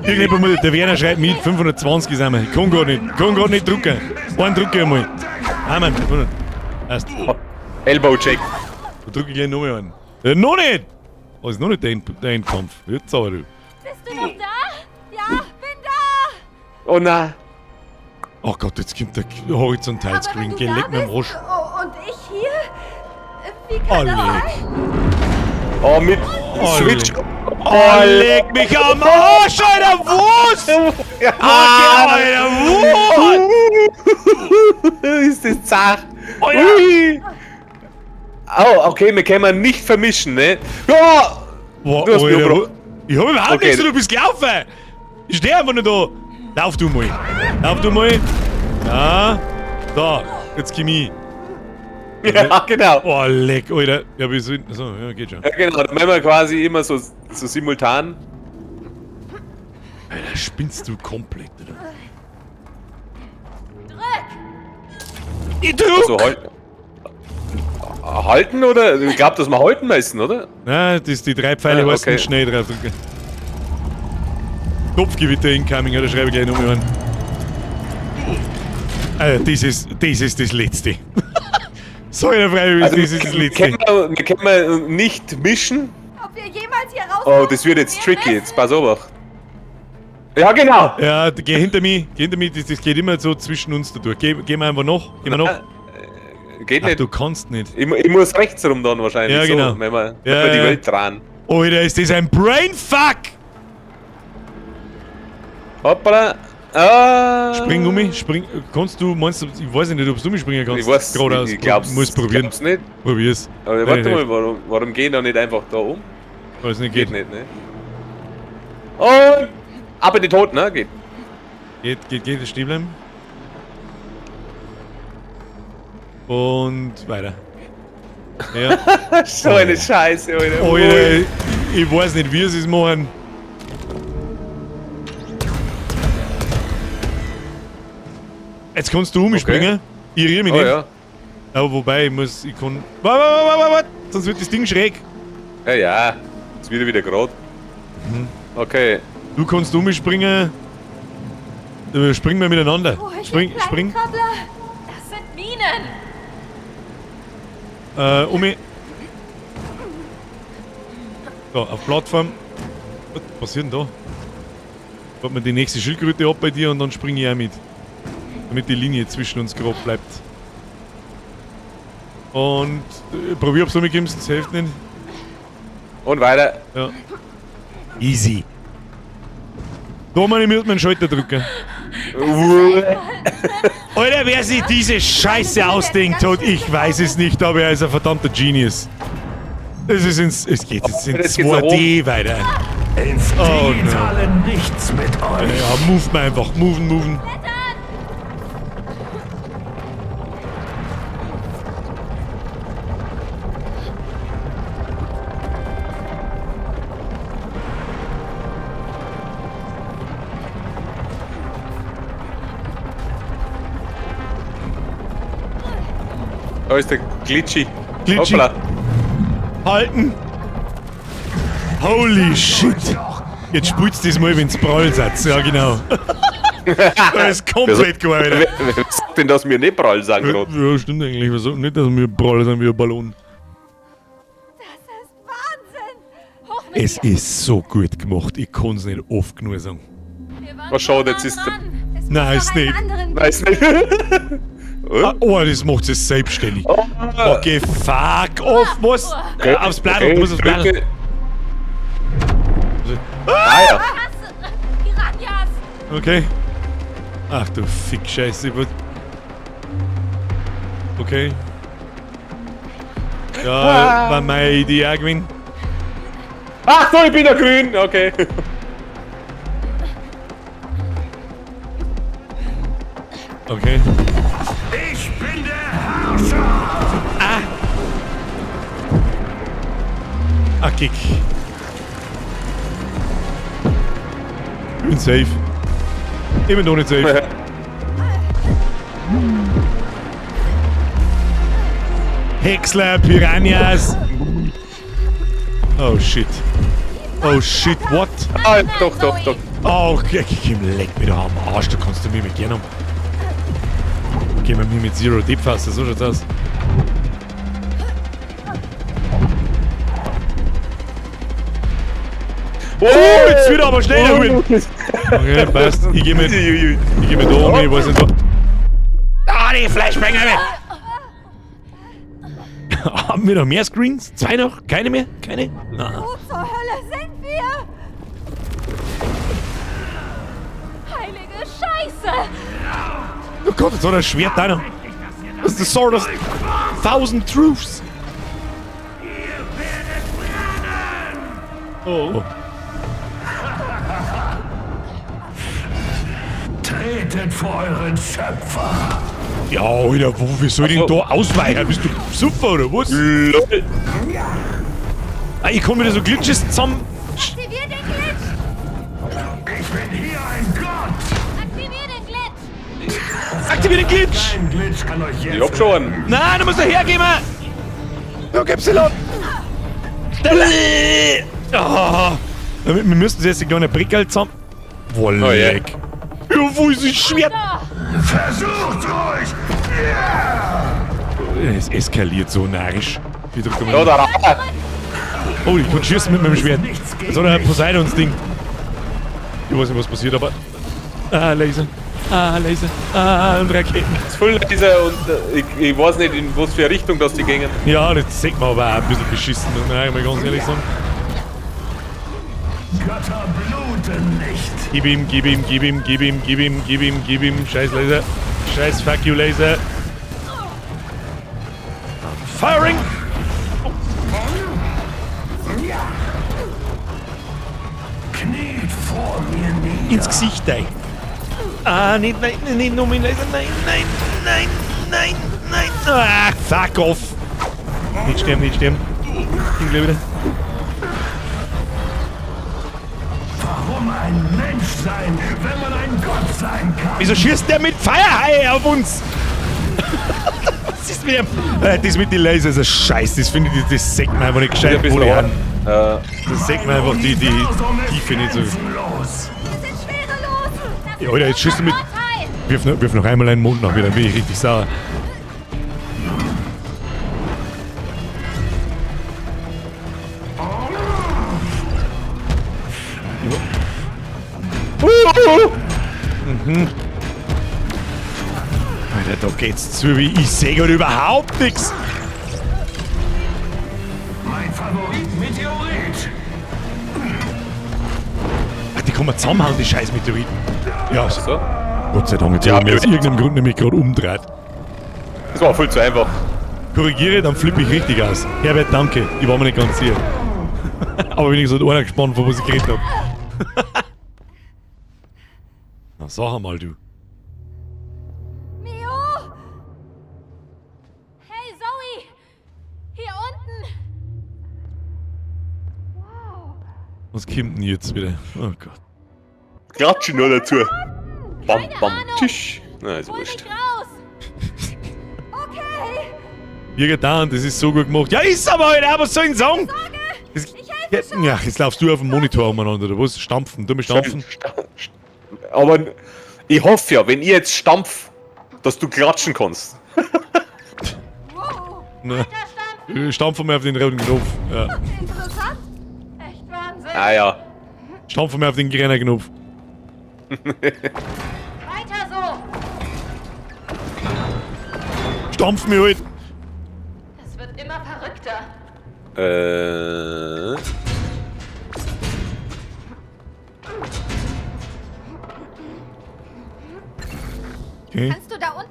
Irgendjemand mal, der Werner schreibt mit, 520 sind wir. Ich kann gar nicht drücken. Einen drücke ich einmal. Ah, Mann, 500. Erst. Elbow-Check. Da drücke ich gleich nochmal einen. Noch nicht! Oh, ist noch nicht der Endkampf. Jetzt aber, du. Bist du noch da? Ja, bin da! Oh nein. Oh Gott, jetzt kommt der Horizontalscreen. Geh, leck mir am Arsch. Oh, und ich hier? Wie Oh, kann das leck. sein? Oh, mit Oh, Switch. leck. Oh, leck mich am Arsch, Alter, Wurst! Ja. Alter, Wurst! Ist das zart. Oh, ja. Ui. Oh, okay, wir können nicht vermischen, ne? Ja! Boah, Du hast mich Alter, gebrochen. ich hab überhaupt Okay. nichts, du bist gelaufen! Ich steh einfach nur da! Lauf du mal! Lauf du mal! Ja! Da! Jetzt komm ich! Ja, genau. Oh, leck, Alter! Ja, wir sind. Achso, ja, geht schon. Ja, genau. Dann machen wir quasi immer so simultan. Alter, spinnst du komplett, oder? Drück! Ich drück! So halten oder? Ich glaube, dass wir halten müssen, oder? Nein, das ist die 3 Pfeile, Ah, heißt okay. nicht schnell drauf drücken. Kopfgewitter incoming, ja, da schreibe ich gleich nochmal an. Das ist das Letzte. So, Herr Freiwillig, Also, das ist das Letzte. wir können nicht mischen. Ob wir jemals hier raus... Oh, das wird jetzt tricky. Jetzt pass auf. Ja, genau. Ja, geh hinter mich, das geht immer so zwischen uns da durch. Gehen wir einfach noch, gehen wir noch. Geht Ach, nicht. du kannst nicht. Ich muss rechts rum dann wahrscheinlich. Ja, genau. So, wenn wir die Ja. Welt dran. Alter, ist das ein Brainfuck! Hoppala. Ah. Spring um mich, spring. Kannst du, meinst du, ich weiß nicht, ob du mich springen kannst. Ich weiß, Geradeaus. ich glaub's, Muss probieren. glaub's nicht. Probier's. Aber warte mal, warum gehen da nicht einfach da um? Weil es nicht Geht geht. nicht, ne? Und aber die Toten, ne? Geht. Geht, stehen bleiben. Und weiter. Ja. So eine Scheiße, Alter. Alter, ich weiß nicht, wie sie es machen. Jetzt kannst du umspringen. Ich riere mich Oh nicht. ja. Aber wobei, ich kann. Warte, sonst wird das Ding schräg. Ja, ja. Ist wieder gerade. Okay. Du kannst umspringen. Springen wir miteinander. Oh, Spring. Das sind Minen. So, auf Plattform. Was passiert denn da? Hat man die nächste Schildkröte ab bei dir und dann springe ich auch mit. Damit die Linie zwischen uns grob bleibt. Und probier, ob du mitkommst, das hilft nicht. Und weiter. Ja. Easy. Da meine ich, muss man den Schalter drücken. Alter, wer sich diese Scheiße ausdenkt hat, ich weiß es nicht, aber er ist ein verdammter Genius. Es geht jetzt in Das geht's nach 2D weiter. Ins Oh, no. Digitale nichts mit euch. Ja, move mal einfach. Moven. Da ist der Glitchy. Glitchy. Hoppla. Halten! Holy shit! Jetzt spulst du das mal, wenn's prall seid. Ja, genau. Das ist komplett geil, Alter. Wer sagt denn, dass wir nicht prall sind gerade? Ja, stimmt eigentlich. Wir sagen nicht, dass wir prall sind wie ein Ballon. Das ist Wahnsinn. Hoch mit Es dir. ist so gut gemacht. Ich kann's nicht oft genug sagen. Wir waren Oh, schau, so nah jetzt ist der- dran. Es muss Nein, noch ist einen nicht. anderen Weiß nicht. Oh, das macht es selbstständig. Okay, fuck off. Was? Okay, Aufs Blatt, okay, du musst aufs Blatt. drücke. Ah ja. Piranhas. Okay. Ach du Fick-Scheiße. Okay. Ja, war meine Idee auch gewesen. Ach so, ich bin der Grün. Okay. Okay. Ich bin der Herrscher. Ah, Kick. Ich bin safe. Ich bin doch nicht safe. Häcksler, Piranhas. Oh shit. Oh shit, what? Ah, doch. Oh, okay, leck mich da am Arsch, da kannst du mich mit gerne haben. Gehen wir mir mit Zero Deep faster, so schaut's aus. Oh, jetzt wieder aber schneller gewesen. Okay, passt. Ich geh mit da um, ich weiß nicht wo. Ah, die Fleischsprenger! Haben wir noch mehr Screens? 2 noch? Keine mehr? Keine? Ah. Wo zur Hölle sind wir? Heilige Scheiße. Oh Gott, jetzt hat er ein Schwert da noch. Das ist the Sword of 1000 Truths. Oh. Tretet vor euren Schöpfer. Ja, Alter, wie soll ich denn da ausweichen? Bist du super oder was? Lol. Ah, ich kann mir da so Glitches zusammen. Aktivier den Glitch. Ich bin hier ein Gott. Aktivier den Glitch. Aktivier den Glitch! Ein Glitch kann euch jetzt... Ich hab schon einen. Nein, du musst da hergeben! Du gibst sie laut! Oh. Wir müssten jetzt gar nicht prickeln zusammen. Wolle. Oh, yeah. Ja, wo ist das Schwert? Versucht ruhig. Es eskaliert so narrisch. Wie drückt Ja, da raus. Oh, ich kann schießen mit meinem Schwert. Das hat ein Poseidons-Ding. Ich weiß nicht, was passiert, aber... Ah, Laser. Und Raketen. Das ist voll dieser und ich weiß nicht, in was für eine Richtung das die gingen. Ja, das sieht man aber auch ein bisschen beschissen, muss man mal ganz ehrlich sagen. Götter bluten nicht. Gib ihm. Scheiß Laser. Scheiß Fuck you Laser. Firing! Kniet vor mir nieder. Ins Gesicht, ey. Ah, nicht nur mein Laser. Nein. Ah, fuck off. Nicht sterben. Ich gleich wieder. Warum ein Mensch sein, wenn man ein Gott sein kann? Wieso schießt der mit Firehaie auf uns? Was ist mit dem? Das mit den Lasers ist ein Scheiß. Das finde ich, das sagt man einfach nicht gescheit, Ein bisschen wo die arg. haben. Das sieht man einfach die Tiefe nicht so. Los. Wir sind schwerelos. Das Ja, ist Alter, jetzt schießt du mit. Vorteil. Wirf noch einmal einen Mond nach wieder, dann bin ich richtig sauer. Mhm. Alter, da geht's zu wie ich sehe gerade überhaupt nichts. Mein Favorit Meteorit. Ach, die kann man zusammenhauen, die scheiß Meteoriten. Ja, So. Gott sei Dank, jetzt Ja, habe ich mir aus ja. irgendeinem Grund nämlich gerade umdreht. Das war viel zu einfach. Korrigiere, dann flippe ich richtig aus. Herbert, danke. Ich war mir nicht ganz sicher. Aber wenigstens hat einer gespannt, von was ich geredet habe. Na, sag einmal, du. Mio! Hey, Zoe! Hier unten! Wow. Was kommt denn jetzt wieder? Oh Gott. Klatschen nur dazu. Bam, Keine bam, Ahnung. Tisch. Na, ist Hol wurscht. mich raus! Okay! Irgendwann, das ist so gut gemacht. Ja, ist aber halt, was soll ich denn sagen? Das, Ich helfe schon! ja, jetzt laufst du auf dem Monitor umeinander, oder was? Stampfen, du musst stampfen. Aber ich hoffe ja, wenn ich jetzt stampf, dass du klatschen kannst. Wow! Na, Weiter stampfen! stampfen wir auf den roten Knopf. Ja. Interessant! Echt Wahnsinn! Ah ja. Stampfen wir auf den grünen Knopf. Weiter so! Stampfen wir halt. Es wird immer verrückter. Okay. Kannst du da unten?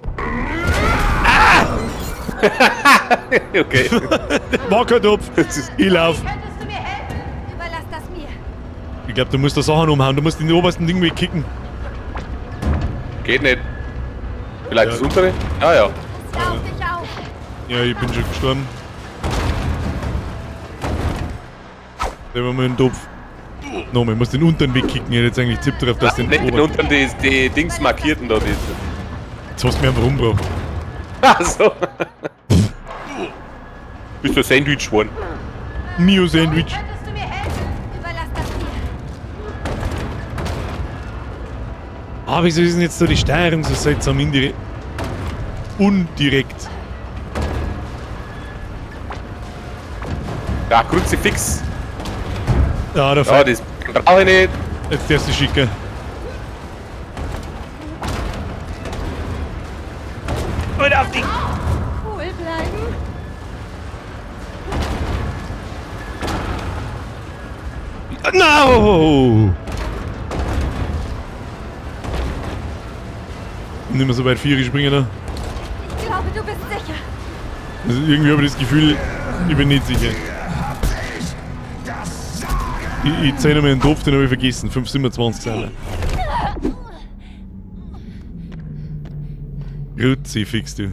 Okay. Wackertopf. Ich lauf. Könntest du mir helfen? Überlass das mir. Ich glaube, du musst da Sachen umhauen. Du musst den obersten Ding wegkicken. Geht nicht. Vielleicht Ja. das untere? Ja, ja. Pass auf dich auf. Ja, ich bin schon gestorben. Nehmen wir mal den Topf. Nochmal, ich muss den unteren wegkicken. Ich hätte jetzt eigentlich tippt drauf, dass den Nicht den oberen... unten die Dings markierten da. Die. Jetzt hast du mich einfach umgebracht. Ach so. Bist du Sandwich geworden? Mio-Sandwich. Könntest du mir helfen? Überlass das mir. Ah, wieso ist denn jetzt so die Steuerung so seltsam indirekt? Undirekt. Ja, Kruzifix. Ja, der Ja, Fall. das brauche ich nicht. Jetzt darfst du schicken. Und auf die... Cool bleiben. No! Nicht mehr so weit 4 springen da. Ich glaube, du bist sicher. Also irgendwie habe ich das Gefühl, ich bin nicht sicher. Ich zähle mir einen Topf, den habe ich vergessen. 5,27 sind wir. Kruzifix, du.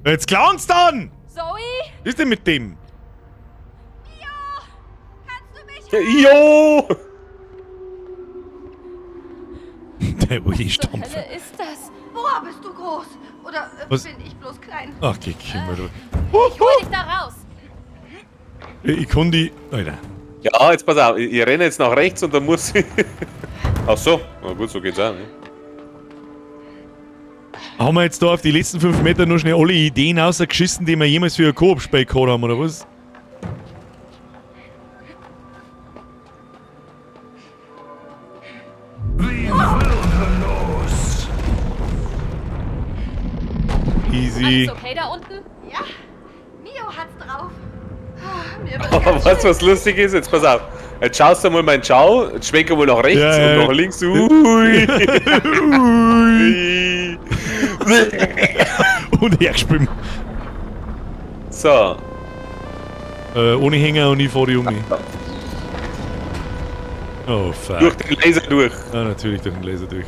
Jetzt klauen's dann! Zoe? Was ist denn mit dem? Mio! Kannst du mich helfen? Jo! Der Uli Was zur stampfen. Hölle ist das? Boah, bist du groß. Oder Was? bin ich bloß klein? Ach, geh mal du. Ich hol dich da raus. Ich kann die... Alter. Ja, jetzt pass auf. Ich renne jetzt nach rechts und dann muss ich... Ach so. Na gut, so geht's auch, ne? Haben wir jetzt da auf die letzten 5 Meter noch schnell alle Ideen rausgeschissen, die wir jemals für ein Koop-Spiel gehabt haben, oder was? Wie würdelos. Easy. Alles okay da unten? Ja, Mio hat's drauf. Ah, mir wird Aber ganz weißt du, was lustig ist? Jetzt pass auf. Jetzt schaust du mal meinen Schau, jetzt schwenk mal nach rechts Ja, ja. und nach links. Ui. Und hergespielt. So. Ohne Hänger und ich fahre die um. Oh, fuck. Durch den Laser durch. Ja, natürlich durch den Laser durch.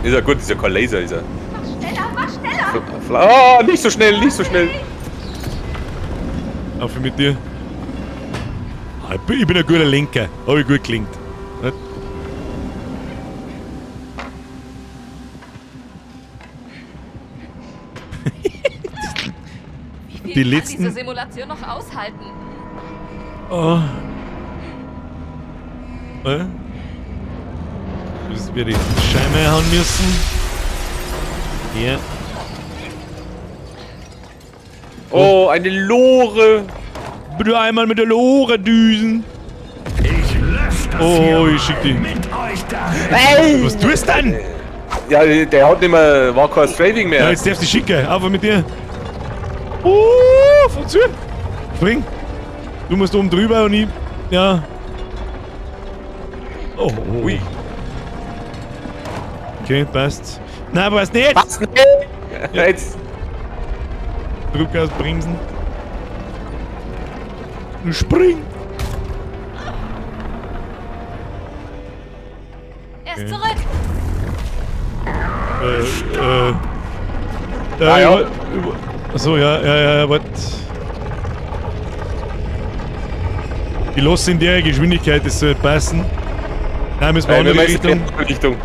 Ist ja gut, ist ja kein Laser, ist ja. Mach schneller. Oh, nicht so schnell, nicht so schnell. Auf mit dir. Ah, ich bin ein guter Lenker. Hab ich gut gelingt. Nicht? Wie viel Die kann letzten- diese Simulation noch aushalten? Oh. Das werde ich Scheibe hauen müssen. Ja. Oh, eine Lore. Bitte einmal mit der Lore düsen. Ich lösche das Oh, hier ich schick die. mit euch dahin. Was tust du denn? Ja, der hat nicht mehr, war kein Straving Ja, mehr. jetzt darfst du schicken. Einfach mit dir. Von zu. Spring. Du musst oben drüber und ich. Ja. Oh. Ui. Okay, passt. Nein, passt nicht. Was? Ja, jetzt. Druck ausbremsen. Spring. Er ist zurück. ja. Achso, ja, warte. Ich lasse in der Geschwindigkeit, das soll passen. Nein, müssen wir in die müssen Richtung. in die Richtung.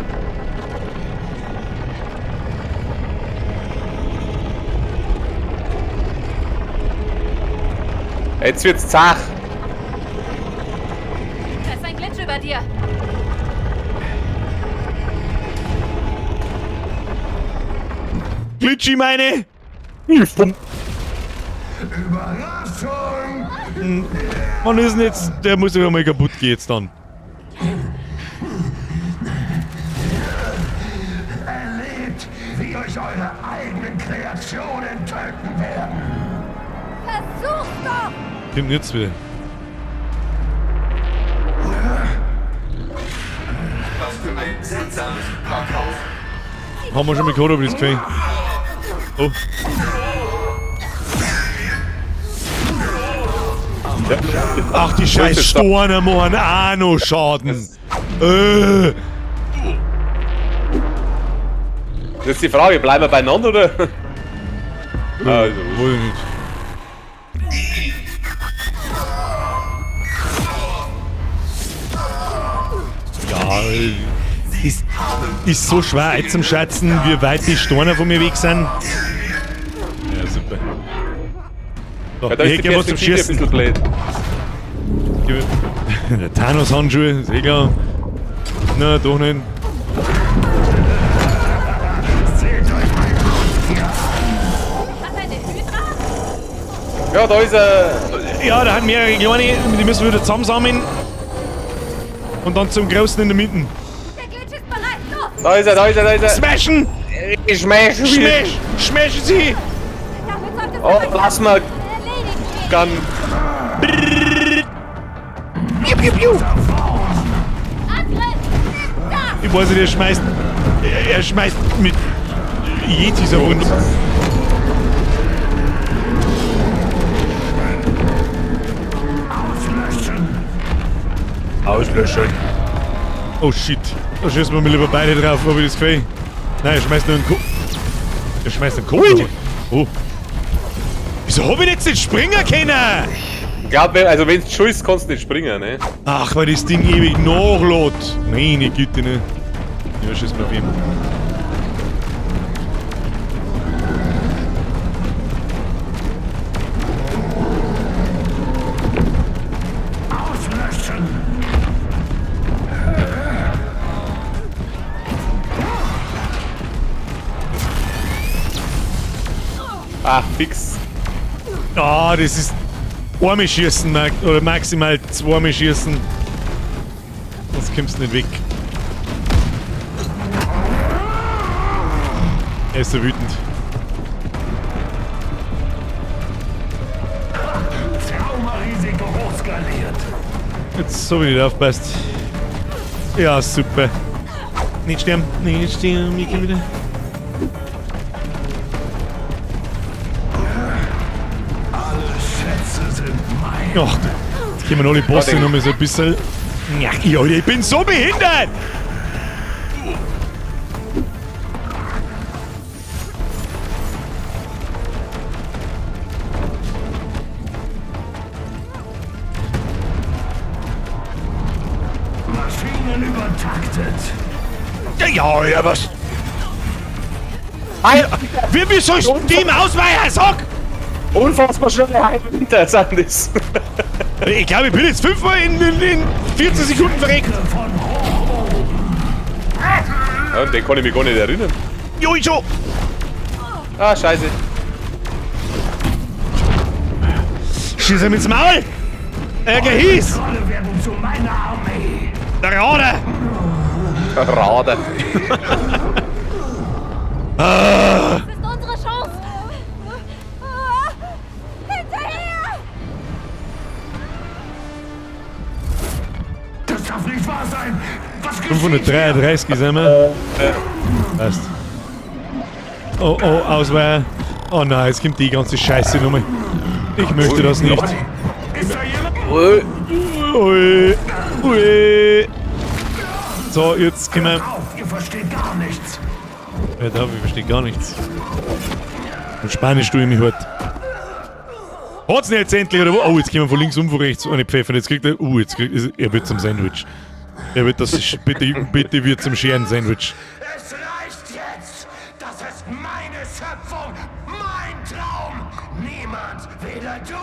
Jetzt wird's zach. Da ist ein Glitch über dir. Glitschi meine! Überraschung! Wann ist denn jetzt? Der muss ja mal kaputt gehen jetzt dann. Erlebt, wie euch eure eigenen Kreationen töten werden. Versuch's doch! Kommt jetzt wieder. Was für ein seltsames Parkhaus. Haben wir schon mal gehört, aber das gefällt. Oh. Ach, die scheiß Storne machen auch noch Schaden. Das ist die Frage, bleiben wir beieinander oder? Also. Wohl nicht. Ja, ist so schwer einzuschätzen, wie weit die Storne von mir weg sind. Ja, super. So, Ja, da ich ist hätte die gerne was zum Perspektive ein Schießen. bisschen blöd. Der Thanos-Handschuhe, ist eh klar. Na, doch nicht. Hat er eine Hydra? Ja, da ist er. Ja, da haben mehrere kleine, die müssen wir wieder zusammensammeln. Und dann zum Großen in der Mitte. Der Glitch ist bereit. Los! Da ist er, da ist er, da ist er. Smashen! Ich smash. Smash! Smashen sie! Damit sollte es Oh, lass mal. erledigt werden. Gun. Piu, piu, piu. Angriff! Da! Ich weiß nicht, er schmeißt mit Yetis auf uns. Auslöschen. Oh shit. Da schießen wir mal lieber beide drauf, ob ich das gefällt. Nein, er schmeißt nur einen Er schmeißt einen Kohl. Oh. Wieso hab ich jetzt nicht springen können? Ich glaube, also wenn du schießt, kannst du nicht springen, ne? Ach, weil das Ding ewig nachlädt. Meine Güte, ne? Ja, schieß mal auf ihn. Auslöschen! Ah, fix. Ah, das ist einmal schießen, oder maximal zweimal schießen. Sonst kommst du nicht weg. Er ist so wütend. Traumarisiko hochskaliert. Jetzt so wie nicht aufpasst. Ja, super. Nicht sterben, nicht sterben, ich geh wieder. Alle Schätze sind mein. Ach, jetzt können wir alle Bosse noch mal so ein bisschen. Ja, Alter, ich bin so behindert! Maschinen übertaktet. Ja, was? Wie soll ich dem ausweichen? Sag! Unfassbar schnelle Heimwinter sind das. Ich glaube, ich bin jetzt 5-mal in 14 Sekunden verreckt. Ja, und den kann ich mich gar nicht erinnern. Jo, ich schon. Ah, scheiße. Schieß ihm ins Maul. Gehieß. Alle werden zu meiner Armee. Der Rade. Rade. Das ist unsere Chance. Hinterher! Das darf nicht wahr sein. Was geschieht? 533 sind wir. Passt. Oh, Auswehr. Oh nein, jetzt kommt die ganze Scheiße nochmal. Ich möchte das nicht. Ist da jemand? Ui, ui. So, jetzt können wir... Auf, ihr versteht gar nichts. Ja, da, ich verstehe gar nichts. Und Spanisch tue ich mich halt. Hat's nicht jetzt endlich, oder wo? Oh, jetzt gehen wir von links von rechts eine pfeffern. Jetzt kriegt er... jetzt kriegt er wird zum Sandwich. Er wird das... bitte wird zum Scheren-Sandwich. Es reicht jetzt. Das ist meine Schöpfung, mein Traum. Niemand, weder du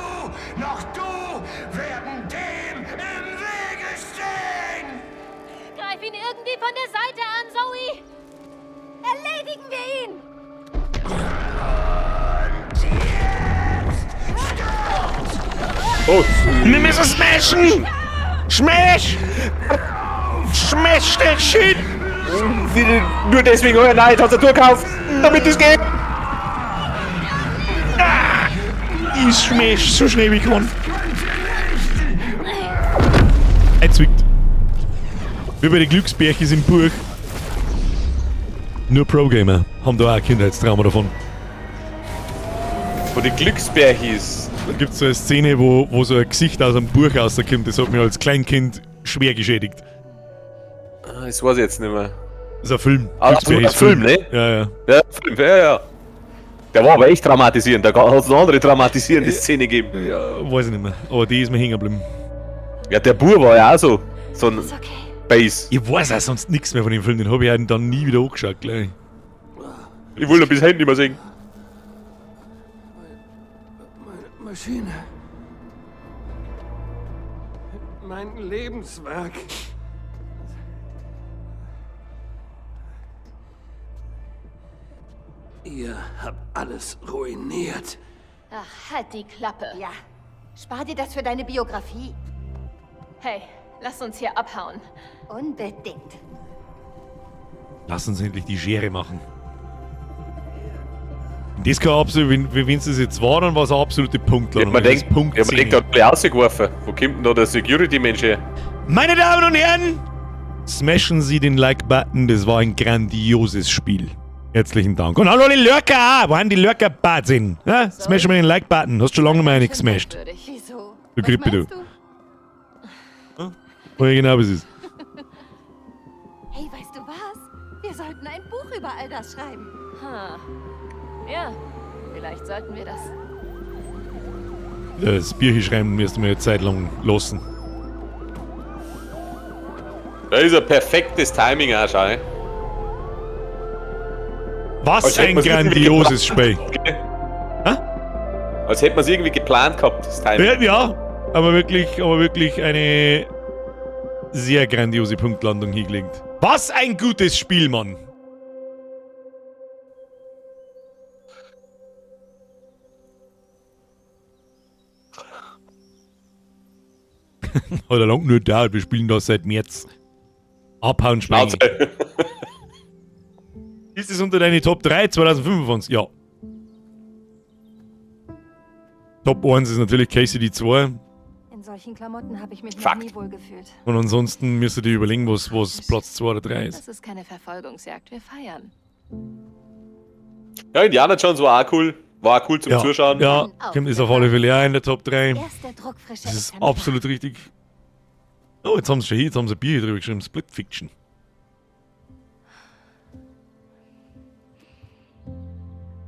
noch du, werden dem im Wege stehen. Greif ihn irgendwie von der Seite an, Zoe! Erledigen wir ihn! Oh, Wir müssen smashen! Smash! Smash den Shit! nur deswegen euer neue Tastatur gekauft, damit es geht. Ich smash so schnell wie ich kann. Er zwickt. Wie bei den Glücksbärchis im Buch. Nur Pro-Gamer haben da auch ein Kindheitstrauma davon. Wo die Glücksbärchis. Da gibt es so eine Szene, wo so ein Gesicht aus einem Buch rauskommt, das hat mich als Kleinkind schwer geschädigt. Das weiß ich jetzt nicht mehr. Das ist ein Film. Ah, das ist ein Film, ne? Ja, ja. Ja, Film, ja. Der war aber echt traumatisierend. Da hat es eine andere traumatisierende Szene gegeben. Ja, weiß ich nicht mehr. Aber die ist mir hängen geblieben. Ja, der Bub war ja auch so. So ein Ist okay. Base. Ich weiß auch sonst nichts mehr von dem Film, den habe ich halt dann nie wieder angeschaut gleich. Ich will ihn bis heute nicht mehr sehen. Meine Maschine. Mein Lebenswerk. Ihr habt alles ruiniert. Ach, halt die Klappe. Ja. Spar dir das für deine Biografie. Hey, lass uns hier abhauen. Unbedingt. Lass uns endlich die Schere machen. Das kann absolut, wenn es das jetzt war, dann war es eine absolute Punktladung. Man denkt, Punkt da hat gleich rausgeworfen. Wo kommt denn da der Security-Mensch her? Meine Damen und Herren, smashen Sie den Like-Button, das war ein grandioses Spiel. Herzlichen Dank. Und hallo die Lurker auch, wo haben die Lurker-Bad sind? Ja? Smashen wir den Like-Button, hast du schon lange mal nicht gesmashed. Wieso? Du Was Krippe, du. meinst du? Oder genau, was ist. Hey, weißt du was? Wir sollten ein Buch über all das schreiben. Ja, vielleicht sollten wir das. Das Bierchen schreiben müssten wir eine Zeit lang lassen. Da ist ein perfektes Timing auch schon. Ne? Was Als ein hätten wir's irgendwie grandioses Spiel. geplant. Als hätte man es irgendwie geplant gehabt, das Timing. Ja, aber wirklich eine sehr grandiose Punktlandung hingelegt. Was ein gutes Spiel, Mann! Hat er lang nur da, wir spielen das seit März. Abhauen, springen. Schnauze. Ist es unter deine Top 3 2025? Ja. Top 1 ist natürlich KCD 2. In solchen Klamotten habe ich mich noch Fakt. nie wohl gefühlt. Und ansonsten müsst ihr dir überlegen, was Platz 2 oder 3 ist. Das ist keine Verfolgungsjagd, wir feiern. Ja, Indiana Jones war auch cool. War auch cool zum Zuschauen. Ja, ist auf alle Fälle auch in der Top 3. Erste druckfrische Das ist Exemplar. absolut richtig. Oh, jetzt haben sie schon hier, jetzt haben sie ein Bier hier drüber geschrieben. Split Fiction.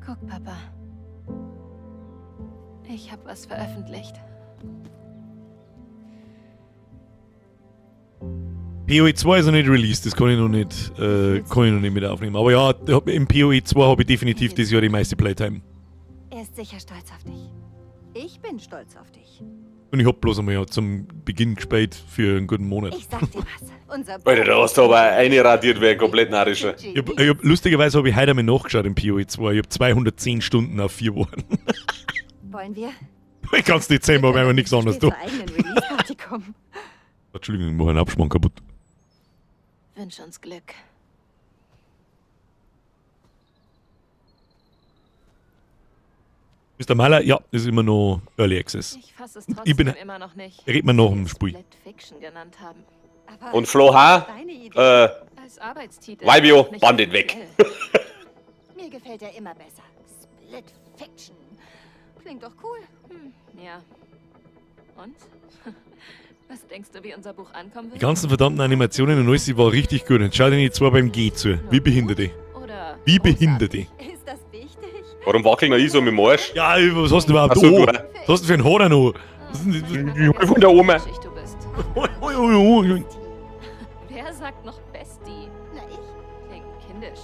Guck, Papa. Ich habe was veröffentlicht. PoE 2 ist noch nicht released, das kann ich noch nicht mit aufnehmen. Aber ja, im PoE 2 habe ich definitiv dieses Jahr die meiste Playtime. Er ist sicher stolz auf dich. Ich bin stolz auf dich. Und ich hab bloß einmal zum Beginn gespielt für einen guten Monat. Ich sag dir was. Unser Alter, da hast du aber reinradiert wie ein komplett narischer. Lustigerweise habe ich heute einmal nachgeschaut im PoE 2. Ich habe 210 Stunden auf 4 Wochen. Wollen wir? Ich kann es nicht sehen, aber wenn wir nichts anderes tun. Zur eigenen Release-Party kommen. Entschuldigung, ich mache einen Abspann kaputt. Wünsch uns Glück. Mr. Mahler, ja, ist immer noch Early Access. Ich fasse es trotzdem immer noch nicht. Redet man nach dem Spiel. Split Fiction genannt haben. Aber Und Flo H., Als Arbeitstitel. Vibio, nicht Bandit weg. mir gefällt er immer besser. Split Fiction. Klingt doch cool. Ja. Und? Was denkst du, wie unser Buch ankommen Die wird? ganzen verdammten Animationen und alles, die war richtig gut. Und schau dir die zwei beim G zu. Wie Behinderte. Oder Wie Behinderte. Ist das wichtig? Warum wackeln wir so mit dem Arsch? Ja, was hast du überhaupt Ach so, da? du, Was hast du für ein Haar da noch? Was ist denn das? Von der Oma. Schicht du bist. Wer sagt noch Bestie? Na, ich? Klingt kindisch.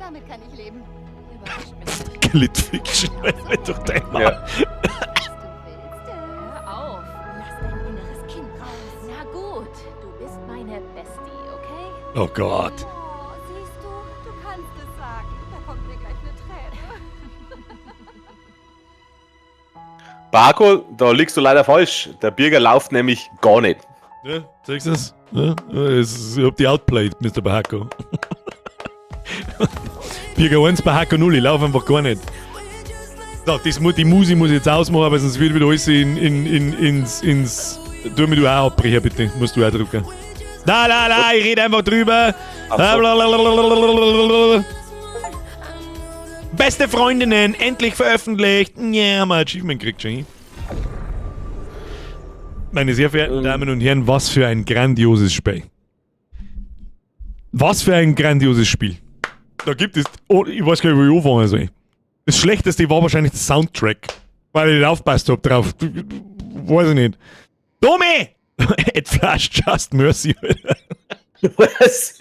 Damit kann ich leben. Überrascht mich nicht. Clit Fiction. Durch dein Mann. Ja. Was du willst. Hör auf. Lass dein inneres Kind raus. Na gut, du bist meine Bestie, okay? Oh Gott. Oh, siehst du? Du kannst es sagen. Da kommt mir gleich eine Träne. Barco, da liegst du leider falsch. Der Bürger läuft nämlich gar nicht. Ja, sagst du das? Ja, ich hab die outplayed, Mr. Bahako. Bürger 1 Bahako 0, ich lauf einfach gar nicht. So, die Musi muss ich jetzt ausmachen, aber sonst wird wieder alles ins... Tu mir du auch abbrechen, bitte. Musst du auch drücken. Na, ich rede einfach drüber. Beste Freundinnen, endlich veröffentlicht. Ja, haben wir ein Achievement gekriegt schon. Meine sehr verehrten Damen und Herren, was für ein grandioses Spiel. Was für ein grandioses Spiel. Da gibt es... Oh, ich weiß gar nicht, wo ich anfangen soll. Das Schlechteste war wahrscheinlich der Soundtrack. Weil ich nicht aufpasst hab drauf. Weiß ich nicht. Tommy! It flashed just mercy. Was?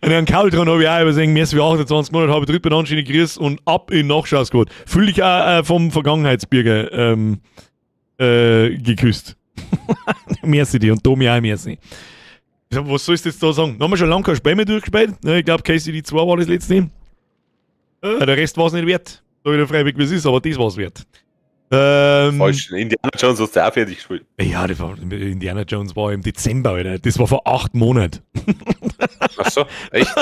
Und einen Kaul dran habe ich auch übersehen, mehr als 28 Monate habe ich dritt anständig gekriegt und ab in Nachschauungscode. Fühl dich auch vom Vergangenheitsbürger geküsst. Merci dir und Tommy auch merci. Was sollst du jetzt da sagen? Haben wir schon lange kein Spiel mehr durchgespielt? Ich glaube, KCD 2 war das letzte. Der Rest war es nicht wert. So wieder freiwillig wie es ist, aber das war es wert. Falsch, Indiana Jones hast du auch fertig gespielt. Ja, Indiana Jones war im Dezember, Alter. Das war vor 8 Monaten. Ach so, echt?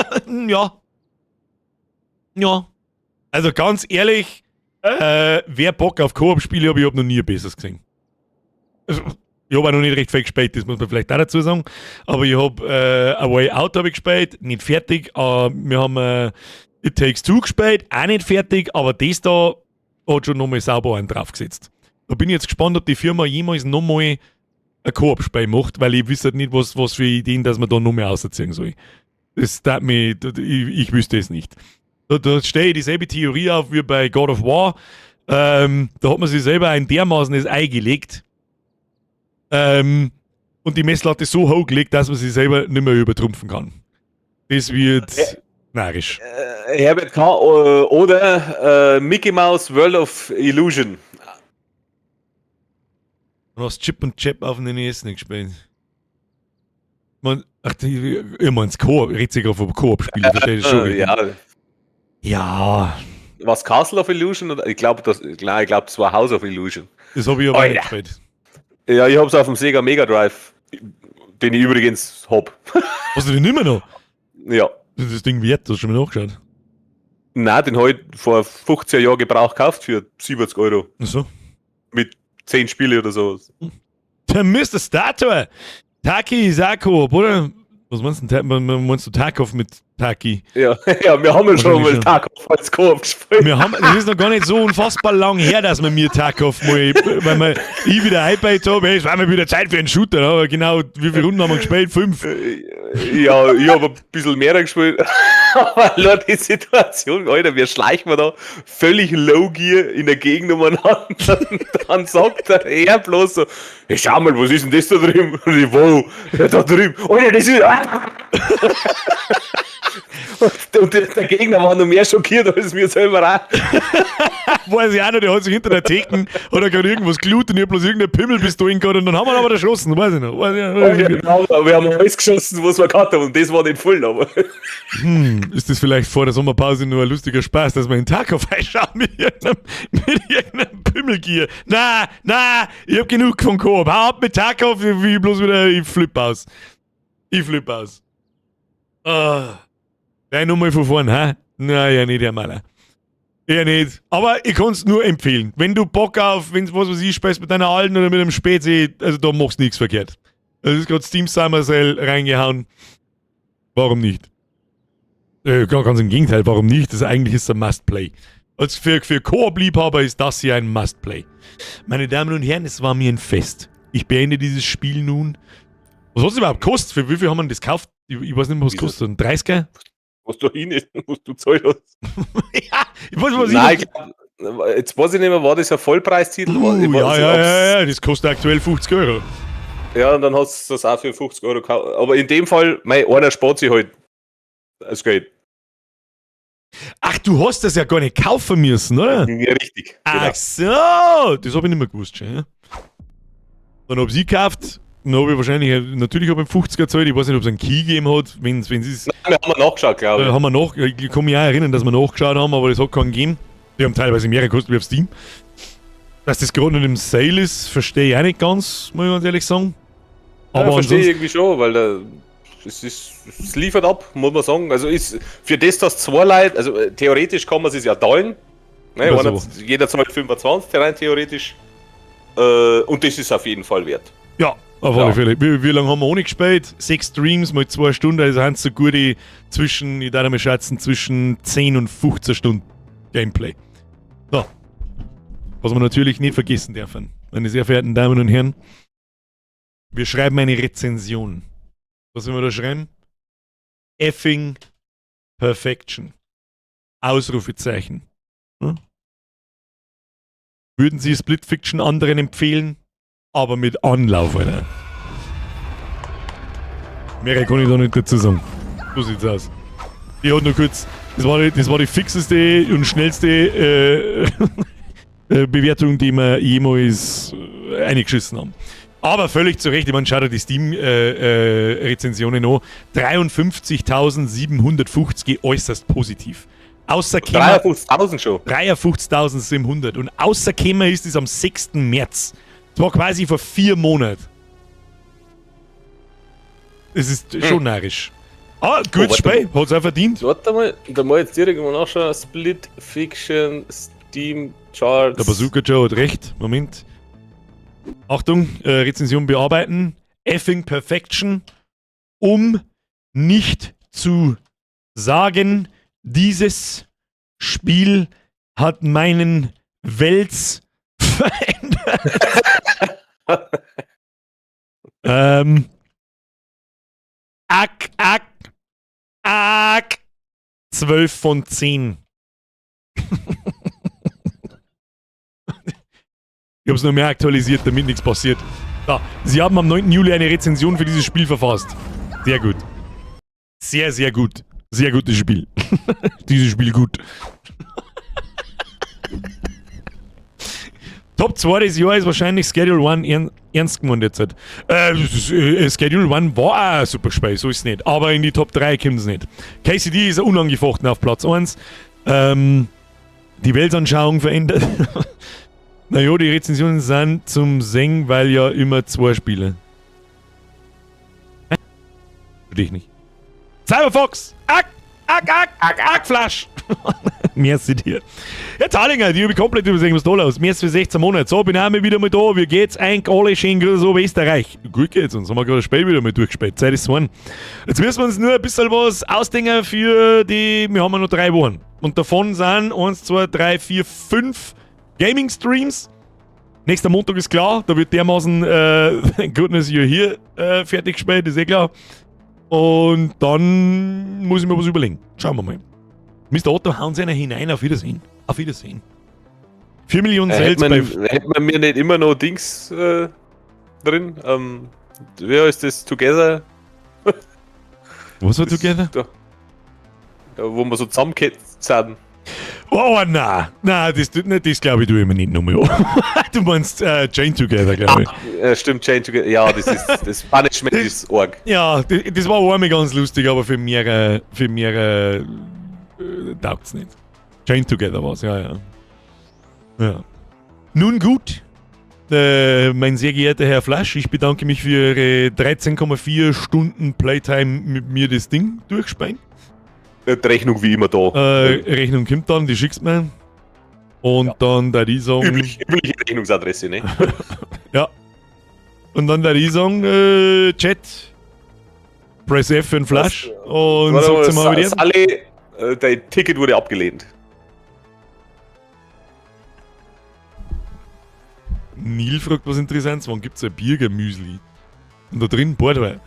Ja. Also ganz ehrlich, wer Bock auf Koop-Spiele hat, ich habe noch nie ein besseres gesehen. Also, ich habe auch noch nicht recht viel gespielt, das muss man vielleicht auch dazu sagen. Aber ich habe A Way Out habe ich gespielt, nicht fertig. Wir haben It Takes Two gespielt, auch nicht fertig, aber das da hat schon nochmal sauber einen draufgesetzt. Da bin ich jetzt gespannt, ob die Firma jemals nochmal ein Koop-Spiel macht, weil ich wüsste nicht, was für Ideen, dass man da noch mehr ausziehen soll. Das tat mich, ich wüsste es nicht. Da stehe ich dieselbe Theorie auf wie bei God of War. Da hat man sich selber ein dermaßenes Ei gelegt. Und die Messlatte so hoch gelegt, dass man sie selber nicht mehr übertrumpfen kann. Das wird narrisch. Herbert K. oder Mickey Mouse World of Illusion. Du hast Chip und Chap auf den NES nicht gespielt. Ich mein's Koop, ich rede sich gerade vom Koop-Spiel, verstehe ich schon. Ja. Was Castle of Illusion? Oder? Ich glaube, das war House of Illusion. Das habe ich aber nicht gespielt. Ja, ich hab's auf dem Sega Mega Drive, den ich übrigens hab. Hast du den immer noch? Ja. Das ist das Ding wert, hast du schon mal nachgeschaut? Nein, den habe ich vor 15 Jahren gebraucht gekauft für 70 €. Ach so. Mit 10 Spiele oder so. Der Mr. Statue! Taki Sako, oder? Was meinst du Tarkov mit Taki? Ja, wir haben ja schon mal Tarkov als Koop gespielt. Das ist noch gar nicht so unfassbar lang her, dass wir mir Tarkov mal, weil ich wieder iPad habe, es war mal wieder Zeit für einen Shooter, aber genau, wie viele Runden haben wir gespielt? 5? Ja, ich habe ein bisschen mehr gespielt. Aber Leute, die Situation, Alter, wir schleichen wir da völlig Low Gear in der Gegend umeinander. Dann sagt der Herr bloß so, hey, schau mal, was ist denn das da drüben? Und ich, wow, ja, da drüben. Alter, das ist... Und der Gegner war noch mehr schockiert als wir selber auch. Weiß ich auch noch, der hat sich hinter der Theken, hat er gerade irgendwas gelut und ich hab bloß irgendeine Pimmelpistole gehabt und dann haben wir ihn aber erschossen, weiß ich noch. Ja, genau, aber wir haben alles geschossen, was wir gehabt haben und das war nicht voll, aber. Ist das vielleicht vor der Sommerpause nur ein lustiger Spaß, dass wir in Tarkov einschauen mit irgendeinem Pimmelgier? Na, ich hab genug von Coop. Hau ab mit Tarkov, ich bloß wieder, ich flipp aus. Nein, nochmal von vorn, hä? Naja, nicht einmal. Ja, nicht. Aber ich kann's nur empfehlen. Wenn du Bock auf, wenn was weiß ich, spielst mit deiner Alten oder mit einem Spezi, also da machst du nichts verkehrt. Also ist gerade Steam Summer Sale reingehauen. Warum nicht? Ganz im Gegenteil, warum nicht? Eigentlich ist es ein Must-Play. Also für Koop-Liebhaber ist das hier ein Must-Play. Meine Damen und Herren, es war mir ein Fest. Ich beende dieses Spiel nun. Was hat es überhaupt gekostet? Für wie viel haben wir das gekauft? Ich weiß nicht mehr, was es kostet. Ein 30er? Was du hin ist, was du zahlt hast. Ja, ich weiß was Nein, jetzt weiß ich nicht mehr, war das ein Vollpreistitel? Ja, das kostet aktuell 50 Euro. Ja, und dann hast du das auch für 50 Euro gekauft. Aber in dem Fall, einer spart sich halt das Geld. Ach, du hast das ja gar nicht kaufen müssen, oder? Ja, richtig. Ach so, das habe ich nicht mehr gewusst schon. Ja. Dann habe ich sie gekauft. Dann habe ich wahrscheinlich, natürlich habe ich 50er gezahlt. Ich weiß nicht, ob es einen Key gegeben hat, wenn es ist. Nein, wir haben nachgeschaut, glaube ich. Ich kann mich auch erinnern, dass wir nachgeschaut haben, aber das hat keinen gegeben. Die haben teilweise mehr gekostet wie auf Steam. Dass das gerade nicht im Sale ist, verstehe ich auch nicht ganz, muss ich ganz ehrlich sagen. Aber ja, verstehe ich irgendwie schon, weil es liefert ab, muss man sagen. Also ist für das, dass zwei Leute, also theoretisch kann man es ja teilen. Ne, so. Jeder zahlt 25, rein theoretisch. Und das ist auf jeden Fall wert. Ja, auf alle Fälle. Wie lange haben wir ohne gespielt? 6 Streams mal 2 Stunden, also haben so gute ich darf mal schätzen, zwischen 10 und 15 Stunden Gameplay. So. Was wir natürlich nicht vergessen dürfen, meine sehr verehrten Damen und Herren. Wir schreiben eine Rezension. Was sollen wir da schreiben? Effing Perfection. Ausrufezeichen. Hm? Würden Sie Split Fiction anderen empfehlen? Aber mit Anlauf, Alter. Mehr kann ich da nicht dazu sagen. So sieht's aus. Die hat nur kurz. Das war die fixeste und schnellste Bewertung, die wir jemals eingeschissen haben. Aber völlig zu Recht, ich meine, schaut euch die Steam-Rezensionen an. 53.750 äußerst positiv. 53.000 schon. 53.700. Und außergekommen ist es am 6. März. Das war quasi vor 4 Monaten. Es ist schon narrisch. Ah, gutes Spiel. Hat es auch verdient. Warte mal, da mal jetzt direkt mal nachschauen. Split Fiction, Steam Charts. Der Bazooka Joe hat recht. Moment. Achtung, Rezension bearbeiten. Effing Perfection. Um nicht zu sagen, dieses Spiel hat meinen Wels verändert. 12 von 10. Ich habe es noch mehr aktualisiert, damit nichts passiert. Da, Sie haben am 9. Juli eine Rezension für dieses Spiel verfasst. Sehr gut. Sehr, sehr gut. Sehr gutes Spiel. Dieses Spiel gut. Top 2 des Jahres ist wahrscheinlich Schedule 1 ernst gemeint jetzt. Schedule 1 war auch ein super Spiel, so ist es nicht. Aber in die Top 3 kommt es nicht. KCD ist unangefochten auf Platz 1. Die Weltanschauung verändert. Naja, die Rezensionen sind zum Singen, weil ja immer 2 Spiele. Für dich nicht. Cyberfox! Flash! Merci dir. Ja, Zahlinger, die habe ich komplett übersehen, was toll aus. Merci für 16 Monate. So, bin ich wieder mal da. Wie geht's? Alle schön so wie Österreich. Gut geht's uns. Haben wir gerade das Spiel wieder mal durchgespielt. Zeit ist one. Jetzt müssen wir uns nur ein bisschen was ausdenken für die. Wir haben ja noch 3 Wochen. Und davon sind 1, 2, 3, 4, 5 Gaming-Streams. Nächster Montag ist klar. Da wird dermaßen Goodness You're Here fertig gespielt, ist eh klar. Und dann muss ich mir was überlegen. Schauen wir mal. Mr. Otto, hauen Sie einer hinein. Auf Wiedersehen. Auf Wiedersehen. 4 Millionen Sales bei... Hätte man mir nicht immer noch Dings drin? Wie heißt das? Together? Was war Together? wo wir so zusammengeketzt sind. Oh, nein, das glaube ich, tue ich mir nicht nochmal an. Du meinst Chain Together, glaube ich. Stimmt, Chain Together. Ja, das Punishment ist arg. Ja, das war einmal ganz lustig, aber für mehr taugt's nicht. Chain Together war's, ja. Nun gut, mein sehr geehrter Herr Flash, ich bedanke mich für Ihre 13,4 Stunden Playtime mit mir das Ding durchspielen. Die Rechnung wie immer da. Rechnung kommt dann, die schickst mir. Und dann da die sagen. Übliche Rechnungsadresse, ne? Ja. Und dann da die sagen, Chat, press F für den Flash. Und sagt mal wieder. Sally, dein Ticket wurde abgelehnt. Neil fragt was Interessantes, wann gibt's ein Birgermüsli? Und da drin Bordwein.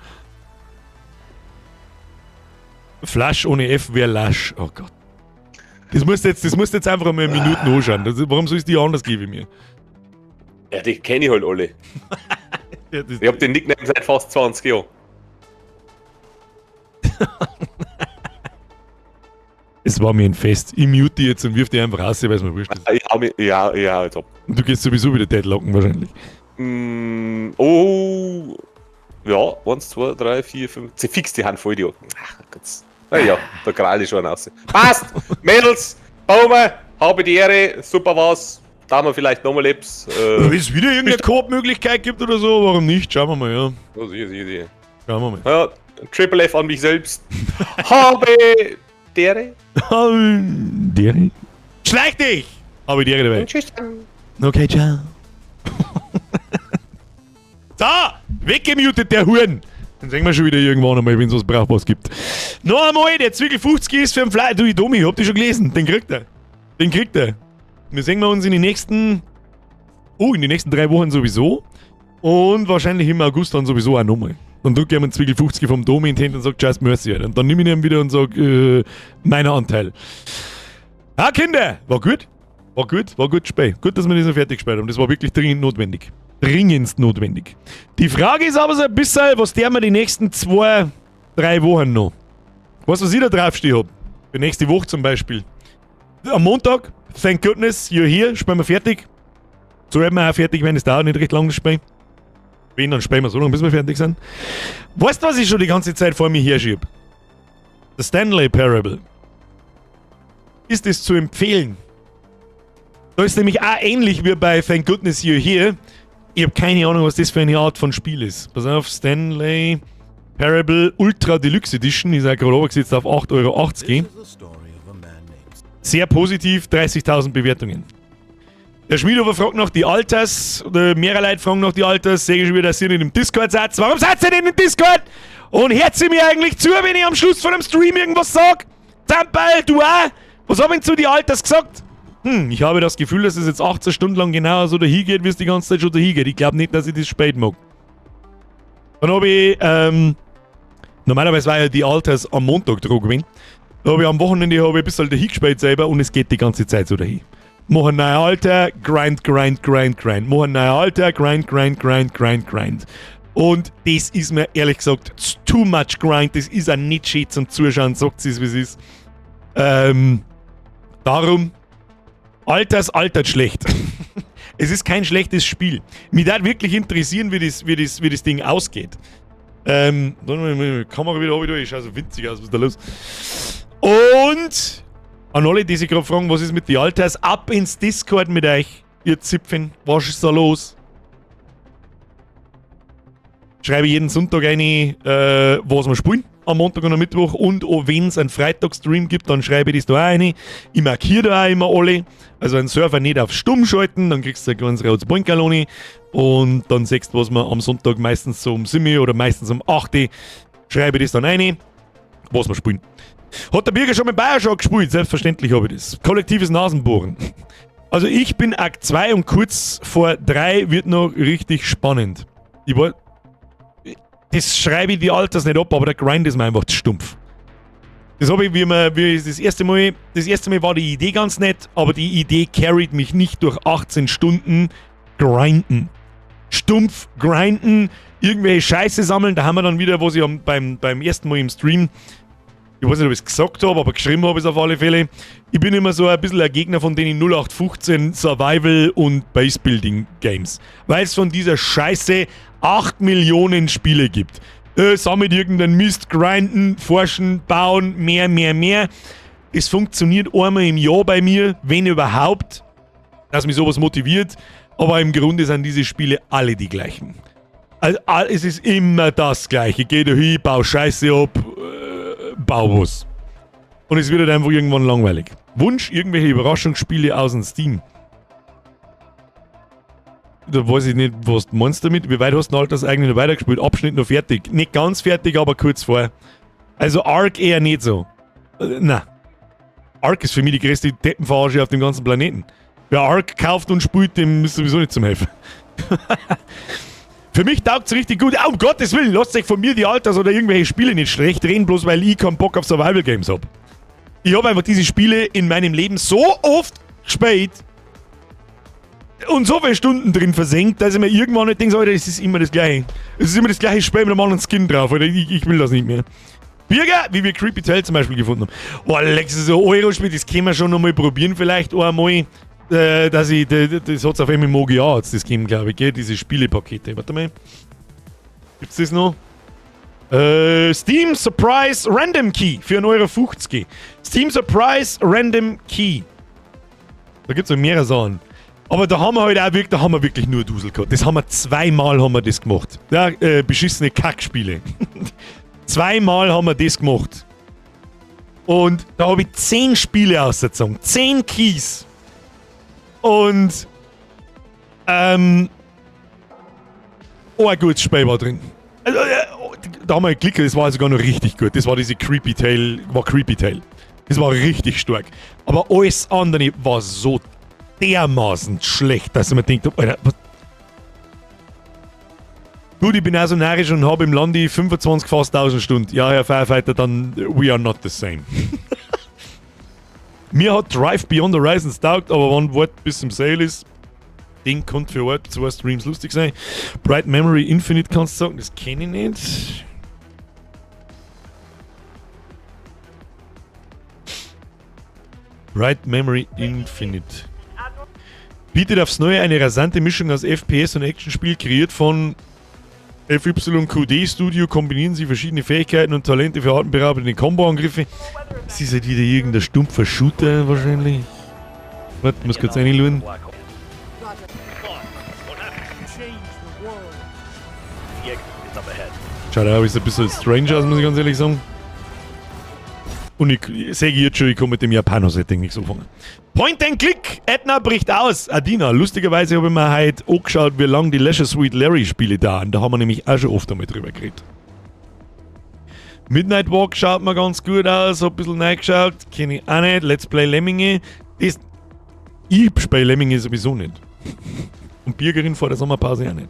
Flash ohne F wäre Lasch. Oh Gott. Das musst du jetzt einfach mal in Minuten anschauen. Warum soll es die anders geben wie mir? Ja, die kenne ich halt alle. Ja, ich hab den Nickname seit fast 20 Jahren. Es war mir ein Fest. Ich mute die jetzt und wirf die einfach raus, weil es mir wurscht ist. Ja, jetzt ab. Und du gehst sowieso wieder deadlocken wahrscheinlich. Oh. Ja, 1, 2, 3, 4, 5. Sie fix die Hand voll, die. Ach Gott. Naja, da gerade schon raus. Passt! Mädels! Baume! Habe die Ehre! Super was! Da wir vielleicht nochmal Lips. Wenn es wieder irgendeine Coop-Möglichkeit gibt oder so, warum nicht? Schauen wir mal, ja. Sieh. Schauen wir mal. Ja, Triple F an mich selbst. Habe die Ehre! Dere? Schleich dich! Habe die Ehre dabei. Tschüss. Okay, ciao. So! Weggemutet, der Huren! Dann sehen wir schon wieder irgendwann einmal, wenn es was Brauchbares gibt. Noch einmal, der Zwickel 50 ist für den Fly. Du, Domi, habt ihr schon gelesen? Den kriegt er. Wir sehen uns in den nächsten 3 Wochen sowieso. Und wahrscheinlich im August dann sowieso auch nochmal. Dann drücke ich mir einen Zwickel 50 vom Domi in die Hände und sage, just mercy. Und dann nehme ich ihn wieder und sage, meiner Anteil. Ah, Kinder! War gut gespielt. Gut, dass wir das noch fertig gespielt haben. Das war wirklich dringend notwendig. Dringendst notwendig. Die Frage ist aber so ein bisschen, was der wir die nächsten 2, 3 Wochen noch. Was ich da draufstehen hab. Für nächste Woche zum Beispiel. Am Montag, thank goodness, you're here, spielen wir fertig. So werden wir auch fertig, wenn es dauert, nicht recht lang das Spiel. Wenn, dann spielen wir so lange, bis wir fertig sind. Weißt du, was ich schon die ganze Zeit vor mir herschiebe? The Stanley Parable. Ist es zu empfehlen? Da ist nämlich auch ähnlich wie bei Thank Goodness You're Here. Ich habe keine Ahnung, was das für eine Art von Spiel ist. Pass auf, Stanley Parable Ultra Deluxe Edition. Ist ja gerade runtergesetzt auf 8,80 €. Sehr positiv, 30.000 Bewertungen. Der Schmiedhofer fragt nach die Alters, oder mehrere Leute fragen nach die Alters. Sehe ich schon wieder, dass ihr nicht im Discord seid. Warum seid ihr denn im Discord? Und hört ihr mir eigentlich zu, wenn ich am Schluss von einem Stream irgendwas sage? Zampal, du auch? Was haben denn zu die Alters gesagt? Ich habe das Gefühl, dass es jetzt 18 Stunden lang genau so dahin geht, wie es die ganze Zeit schon dahin geht. Ich glaube nicht, dass ich das spät mag. Dann habe ich, normalerweise war ja die Alters am Montag dran gewesen. Da habe ich am Wochenende ein bisschen dahin gespielt selber und es geht die ganze Zeit so dahin. Mach ein neuer Alter, grind. Mach ein neuer Alter, grind. Und das ist mir ehrlich gesagt too much grind. Das ist auch nicht schön zum Zuschauen, sagt es, wie es ist. Darum, Alters altert schlecht. Es ist kein schlechtes Spiel. Mich würde wirklich interessieren, wie das Ding ausgeht. Dann die Kamera wieder runter, ich schaue so winzig aus, was ist da los? Und an alle, die sich gerade fragen, was ist mit den Alters, ab ins Discord mit euch, ihr Zipfen, was ist da los? Schreibe jeden Sonntag rein, was wir spielen, am Montag und am Mittwoch. Und wenn es einen Freitagsstream gibt, dann schreibe ich das da auch rein. Ich markiere da auch immer alle. Also einen Server nicht auf stumm schalten, dann kriegst du ein ganz rotes Boinkaloni. Und dann siehst du, was wir am Sonntag meistens so um 7 oder meistens um 8 schreibe ich das dann rein, was wir spielen. Hat der Birger schon mit Bioshock gespielt? Selbstverständlich habe ich das. Kollektives Nasenbohren. Also ich bin Akt 2 und kurz vor 3 wird noch richtig spannend. Das schreibe ich die Alters nicht ab, aber der Grind ist mir einfach zu stumpf. Das habe ich, wie das erste Mal war die Idee ganz nett, aber die Idee carried mich nicht durch 18 Stunden grinden. Stumpf grinden, irgendwelche Scheiße sammeln, da haben wir dann wieder, was ich beim ersten Mal im Stream Ich weiß nicht, ob ich es gesagt habe, aber geschrieben habe ich es auf alle Fälle. Ich bin immer so ein bisschen ein Gegner von den 0815 Survival- und Base-Building-Games. Weil es von dieser Scheiße 8 Millionen Spiele gibt. Sammelt irgendeinen Mist, grinden, forschen, bauen, mehr. Es funktioniert einmal im Jahr bei mir, wenn überhaupt, dass mich sowas motiviert. Aber im Grunde sind diese Spiele alle die gleichen. Also, es ist immer das Gleiche. Geh da hin, bau Scheiße ab, bau was. Und es wird halt einfach irgendwann langweilig. Wunsch, irgendwelche Überraschungsspiele aus dem Steam. Da weiß ich nicht, was du meinst damit. Wie weit hast du denn halt das eigentlich noch weitergespielt? Abschnitt noch fertig. Nicht ganz fertig, aber kurz vor. Also Ark eher nicht so. Na. Ark ist für mich die größte Deppenverarsche auf dem ganzen Planeten. Wer Ark kauft und spielt, dem ist sowieso nicht zum Helfen. Für mich taugt es richtig gut. Um Gottes Willen, lasst euch von mir die Alters- oder irgendwelche Spiele nicht schlecht reden, bloß weil ich keinen Bock auf Survival-Games habe. Ich habe einfach diese Spiele in meinem Leben so oft gespielt und so viele Stunden drin versenkt, dass ich mir irgendwann nicht denke, Alter, es ist immer das Gleiche. Es ist immer das gleiche Spiel mit einem anderen Skin drauf, Alter. Ich will das nicht mehr. Birger, wie wir Creepy Tale zum Beispiel gefunden haben. Oh, Alex, so ein Euro-Spiel, das können wir schon nochmal probieren, vielleicht einmal. Dass ich, das hat es auf MMOGA jetzt das gegeben, glaube ich, gell? Diese Spielepakete. Warte mal. Gibt's das noch? Steam Surprise Random Key für 1,50 €. Steam Surprise Random Key. Da gibt's noch mehrere Sachen. Aber da haben wir halt auch wirklich, da haben wir wirklich nur Dusel gehabt. Das haben wir zweimal haben wir das gemacht. Ja, beschissene Kackspiele. Zweimal haben wir das gemacht. Und da habe ich 10 Spiele ausgezogen. 10 Keys. Und ein gutes Spiel war drin. Also, da haben wir geklickt, das war also gar noch richtig gut. Das war diese Creepy Tale, Das war richtig stark. Aber alles andere war so dermaßen schlecht, dass ich mir denkt, Alter, was? Gut, ich bin also narrisch und habe im Landi 25 fast 1000 Stunden. Ja, Herr Firefighter, dann we are not the same. Mir hat Drive Beyond Horizons taugt, aber wenn Wort bis zum Sale ist, den könnte für Wort 2 Streams lustig sein. Bright Memory Infinite kannst du sagen, das kenne ich nicht. Bright Memory Infinite. Bietet aufs Neue eine rasante Mischung aus FPS und Actionspiel, kreiert von FYQD Studio, kombinieren sie verschiedene Fähigkeiten und Talente für atemberaubende Combo-Angriffe. Das ist halt wieder irgendein stumpfer Shooter wahrscheinlich. Warte, ich muss kurz reinschauen. Schaut auch ein bisschen strange aus, muss ich ganz ehrlich sagen. Und ich sehe jetzt schon, ich komme mit dem Japaner-Setting nicht so fangen. Point and Click! Edna bricht aus! Adina, lustigerweise habe ich mir heute angeschaut, wie lange die Leisure Suite Larry Spiele dauern. Da haben wir nämlich auch schon oft einmal drüber geredet. Midnight Walk schaut mir ganz gut aus, hab ein bisschen reingeschaut. Kenne ich auch nicht. Let's Play Lemminge. Ich spiele Lemminge sowieso nicht. Und Bürgerin vor der Sommerpause auch nicht.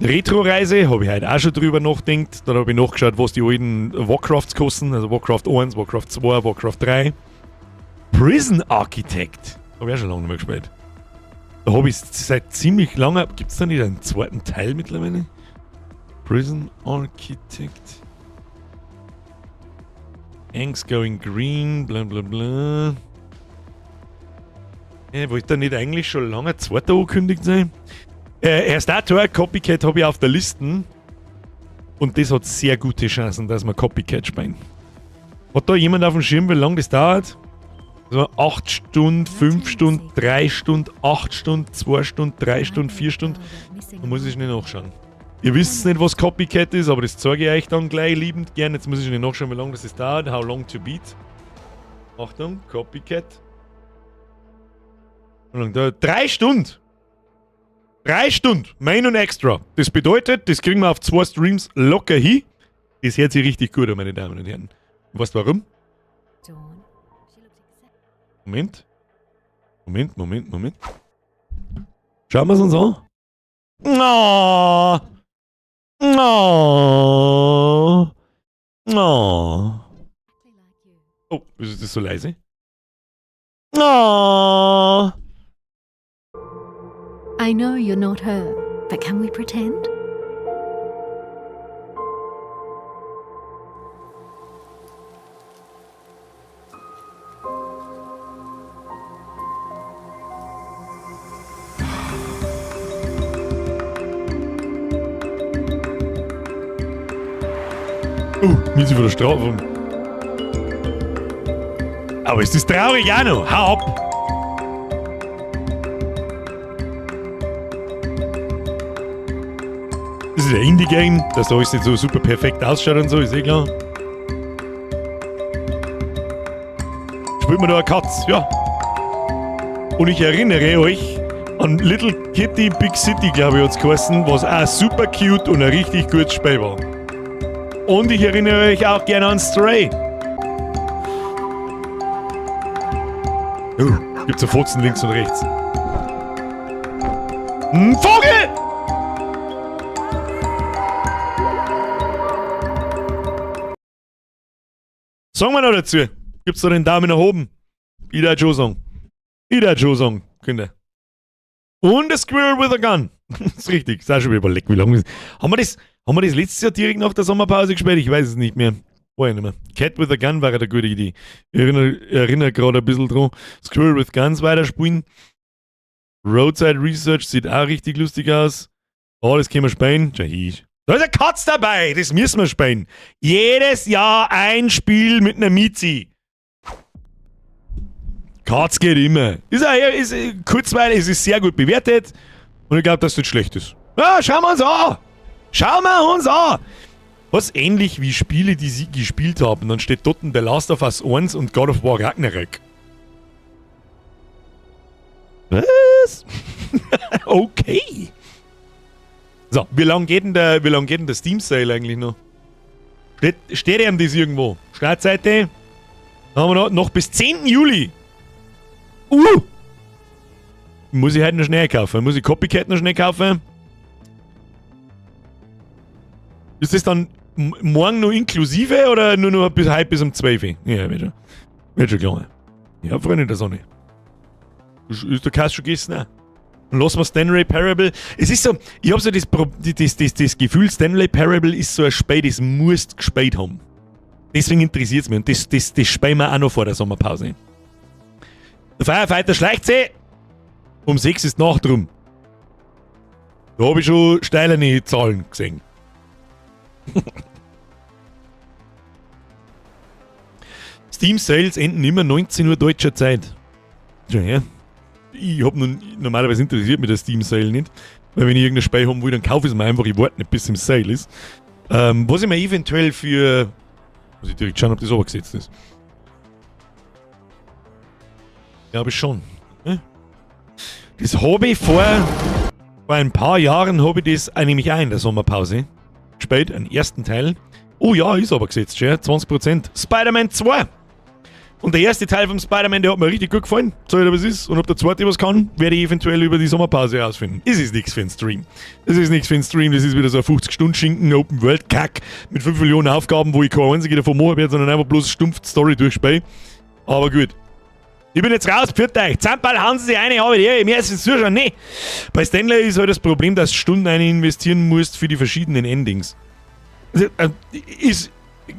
Retro-Reise, habe ich heute auch schon drüber nachgedacht. Dann habe ich nachgeschaut, was die alten Warcrafts kosten. Also Warcraft 1, Warcraft 2, Warcraft 3. Prison Architect. Habe ich auch schon lange nicht mehr gespielt. Da habe ich seit ziemlich langer... Gibt es da nicht einen zweiten Teil mittlerweile? Prison Architect. Angst Going Green, bla bla bla. Wollte da nicht eigentlich schon lange ein zweiter angekündigt sein? Erst Tor, Copycat habe ich auf der Liste. Und das hat sehr gute Chancen, dass wir Copycat spielen. Hat da jemand auf dem Schirm, wie lange das dauert? Also 8 Stunden, 5 Stunden, 3 Stunden, 8 Stunden, 2 Stunden, 3 Stunden, 4 Stunden. Da muss ich nicht nachschauen. Ihr wisst nicht, was Copycat ist, aber das zeige ich euch dann gleich liebend gern. Jetzt muss ich nicht nachschauen, wie lange das dauert. How long to beat. Achtung, Copycat. Wie lange dauert? 3 Stunden! 3 Stunden, Main und Extra. Das bedeutet, das kriegen wir auf 2 Streams locker hin. Das hört sich richtig gut an, meine Damen und Herren. Und weißt du warum? Moment. Schauen wir es uns an. No. Oh, ist das so leise? No. I know you're not her, but can we pretend? Miese von der Strafe. Aber ist das traurig auch noch? Hau ab! Das ist ein Indie-Game, dass da alles nicht so super perfekt ausschaut und so, ist eh klar. Spielt man da eine Katz, ja. Und ich erinnere euch an Little Kitty Big City, glaube ich, hat es geheißen, was auch super cute und ein richtig gutes Spiel war. Und ich erinnere euch auch gerne an Stray. Gibt's ein Fotzen links und rechts. Ein Vogel! Sagen wir noch dazu. Gibt's da den Daumen nach oben? Ich darf schon sagen. Kinder. Und a Squirrel with a Gun. Das ist richtig. Das ist auch schon überlegt, wie lange. Haben wir das letztes Jahr direkt nach der Sommerpause gespielt? Ich weiß es nicht mehr. War ja nicht mehr. Cat with a Gun war eine gute Idee. Ich erinnere gerade ein bisschen dran. Squirrel with Guns weiterspielen. Roadside Research sieht auch richtig lustig aus. Oh, das können wir spielen. Da ist eine Katz dabei. Das müssen wir spielen. Jedes Jahr ein Spiel mit einer Miezi. Katz geht immer. Ist kurzweilig, es ist sehr gut bewertet. Und ich glaube, dass das nicht schlecht ist. Ja, schauen wir uns an. Was ähnlich wie Spiele, die sie gespielt haben. Dann steht dort The Last of Us 1 und God of War Ragnarök. Was? Okay. So, wie lang geht denn der Steam Sale eigentlich noch? Steht ihm das irgendwo? Startseite? Haben wir noch bis 10. Juli. Muss ich halt noch schnell kaufen. Muss ich Copycat noch schnell kaufen? Ist das dann morgen noch inklusive oder nur noch bis heute bis um 12 Uhr? Ja, wird schon klar. Ja, Freunde der Sonne. Ist der Kass schon gegessen? Auch? Und lassen wir Stanley Parable. Es ist so, ich habe so das Gefühl, Stanley Parable ist so ein Spiel, das musst gespielt haben. Deswegen interessiert es mich. Und das spielen wir auch noch vor der Sommerpause. Der Firefighter schleicht sich. Um 6 ist Nacht rum. Da habe ich schon steilere Zahlen gesehen. Steam Sales enden immer 19 Uhr deutscher Zeit. Ja. Normalerweise interessiert mich der Steam Sale nicht. Weil wenn ich irgendein Spiel haben will, dann kaufe ich es mir einfach. Ich warte nicht, bis es im Sale ist. Was ich mir eventuell für... Muss ich direkt schauen, ob das runtergesetzt ist. Glaube ich schon. Das habe ich vor ein paar Jahren habe ich das nämlich auch in der Sommerpause gespielt, einen ersten Teil. Oh ja, ist aber gesetzt, schon, 20%. Spider-Man 2. Und der erste Teil vom Spider-Man, der hat mir richtig gut gefallen. Sag ich dir, was ist. Und ob der zweite was kann, werde ich eventuell über die Sommerpause herausfinden. Es ist nichts für einen Stream. Das ist wieder so ein 50-Stunden-Schinken Open-World-Kack mit 5 Millionen Aufgaben, wo ich keine einzige davon machen werde, sondern einfach bloß stumpf die Story durchspielen. Aber gut. Ich bin jetzt raus, pfiat euch. Zahnball hauen sie sich eine, habe ich mehr als das zuschauen. Nee. Bei Stanley ist halt das Problem, dass du Stunden investieren musst für die verschiedenen Endings.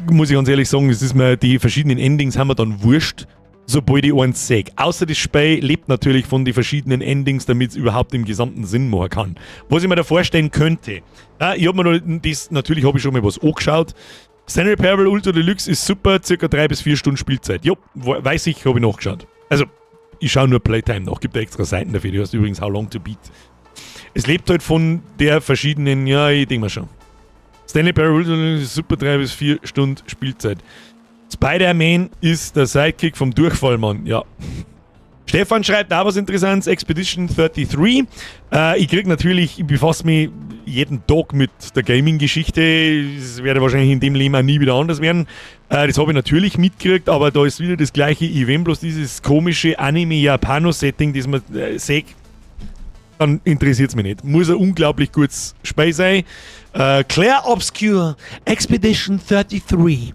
Muss ich ganz ehrlich sagen, es ist mir, die verschiedenen Endings haben wir dann wurscht, sobald ich eins sehe. Außer das Spiel lebt natürlich von den verschiedenen Endings, damit es überhaupt im gesamten Sinn machen kann. Was ich mir da vorstellen könnte, ich habe mir natürlich habe ich schon mal was angeschaut. Stanley Parable Ultra Deluxe ist super, circa 3 bis 4 Stunden Spielzeit. Ja, weiß ich, habe ich nachgeschaut. Also, ich schaue nur Playtime nach, gibt da extra Seiten dafür, die heißt übrigens How Long to Beat. Es lebt halt von der verschiedenen, ja, ich denke mal schon. Stanley Parable ist super, 3 bis 4 Stunden Spielzeit. Spider-Man ist der Sidekick vom Durchfallmann, ja. Stefan schreibt auch was Interessantes, Expedition 33. Ich befasse mich jeden Tag mit der Gaming-Geschichte. Das werde wahrscheinlich in dem Leben auch nie wieder anders werden. Das habe ich natürlich mitgekriegt, aber da ist wieder das gleiche Event, bloß dieses komische Anime-Japano-Setting, das man sieht, dann interessiert es mich nicht. Muss ein unglaublich gutes Spiel sein. Claire Obscure, Expedition 33.